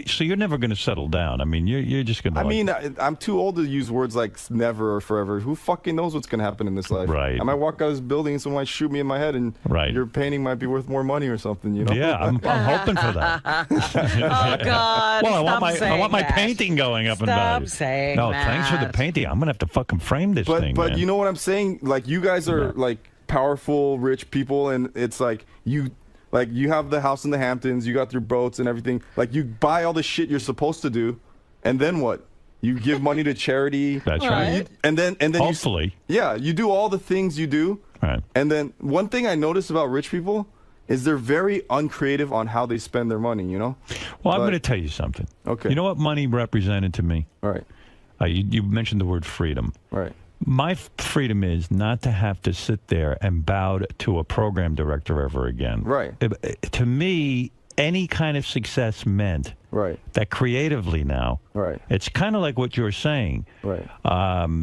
So you're never going to settle down. I mean, you're just going to... I mean, I'm too old to use words like never or forever. Who fucking knows what's going to happen in this life? Right. I might walk out of this building and someone might shoot me in my head and your painting might be worth more money or something, you know? Yeah, I'm hoping for that. Oh, God. Well, I want my that. painting going up in value. Stop saying No, that. thanks for the painting. I'm going to have to fucking frame this thing, But man. you know what I'm saying? Like, you guys are, like, powerful, rich people, and it's like, you have the house in the Hamptons, you got your boats and everything. Like, you buy all the shit you're supposed to do, and then what? You give money to charity. That's right. And then hopefully. You do all the things you do. Right. And then one thing I notice about rich people is they're very uncreative on how they spend their money, you know? Well, I'm going to tell you something. Okay. You know what money represented to me? All right. You mentioned the word freedom. Right. My freedom is not to have to sit there and bow to a program director ever again. Right. To me, any kind of success meant that creatively now, it's kind of like what you're saying. Right.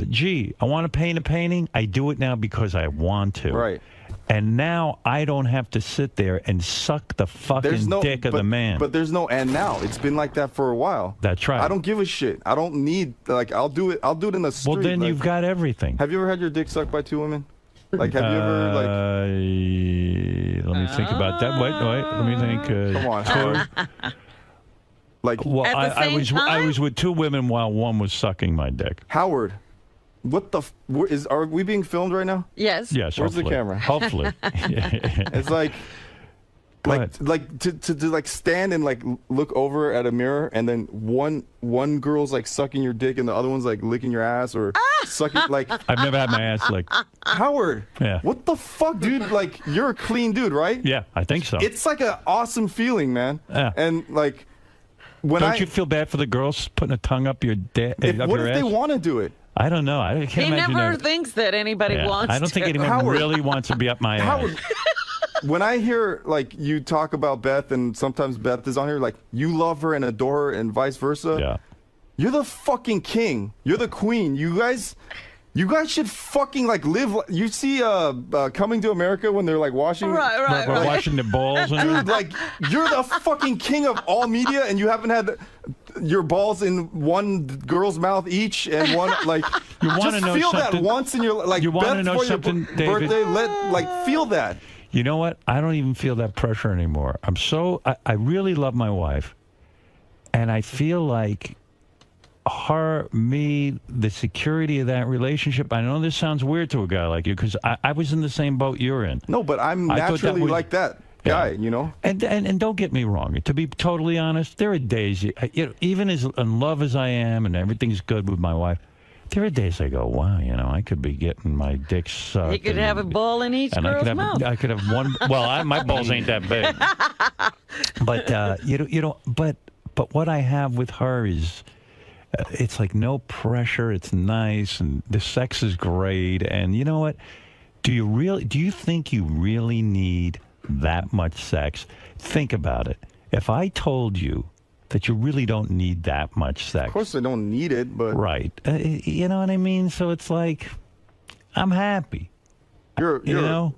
Gee, I want to paint a painting. I do it now because I want to. Right. And now I don't have to sit there and suck the fucking dick of the man. But there's no and now. It's been like that for a while. That's right. I don't give a shit. I don't need, like, I'll do it in the street. Well, then you've got everything. Have you ever had your dick sucked by 2 women? Like, have you ever, like... Let me think about that. Wait, let me think. Come on, Howard. Like, well, I was with 2 women while one was sucking my dick. Howard, what the... Are we being filmed right now? Yes. Yes, Where's the camera? Hopefully. It's like to like stand and like look over at a mirror and then one girl's like sucking your dick and the other one's like licking your ass or sucking like... I've never had my ass licked. Howard, what the fuck, dude? Like, you're a clean dude, right? Yeah, I think so. It's like an awesome feeling, man. Yeah. And like, don't you feel bad for the girls putting a tongue up your dick? What if they want to do it? I don't know. I can't He imagine never that. thinks that anybody wants to. I don't think anyone really wants to be up my ass. When I hear like you talk about Beth and sometimes Beth is on here, like you love her and adore her and vice versa. Yeah. You're the fucking king. You're the queen. You guys should fucking like live. You see Coming to America when they're like washing washing the balls. Dude, like you're the fucking king of all media and you haven't had your balls in one girl's mouth each and one like you want just to know feel something, that once in your like you want Beth, to know for something, your David? birthday, feel that. You know what? I don't even feel that pressure anymore. I really love my wife, and I feel like the security of that relationship. I know this sounds weird to a guy like you because I was in the same boat you're in. No, but I'm naturally like that guy, you know? And don't get me wrong. To be totally honest, there are days, even as in love as I am and everything's good with my wife, there are days I go, wow, I could be getting my dick sucked. You could have a ball in each girl's mouth. I could have one. Well, my balls ain't that big. But but what I have with her is, it's like no pressure. It's nice, and the sex is great. And you know what? Do you think you really need that much sex? Think about it. If I told you that you really don't need that much sex. Of course I don't need it, but... Right. You know what I mean? So it's like, I'm happy. You know?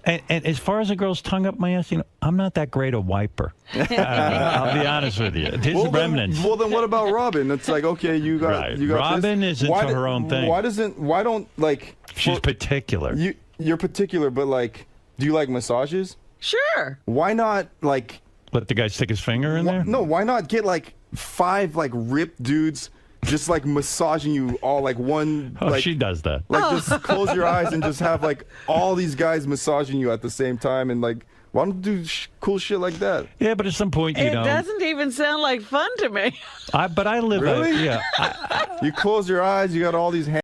And as far as a girl's tongue up my ass, I'm not that great a wiper. I'll be honest with you. There's remnants. Well, then what about Robin? It's like, okay, you got Robin this. is into her own thing. Why don't, like... She's particular. You're particular, but, like, do you like massages? Sure. Why not, like... Let the guy stick his finger in there? No, why not get like 5 like ripped dudes just like massaging you all like one? Oh, like, she does that. Like just close your eyes and just have like all these guys massaging you at the same time and like why don't you do cool shit like that? Yeah, but at some point it doesn't even sound like fun to me. But I live. Really? Yeah. You close your eyes. You got all these hands.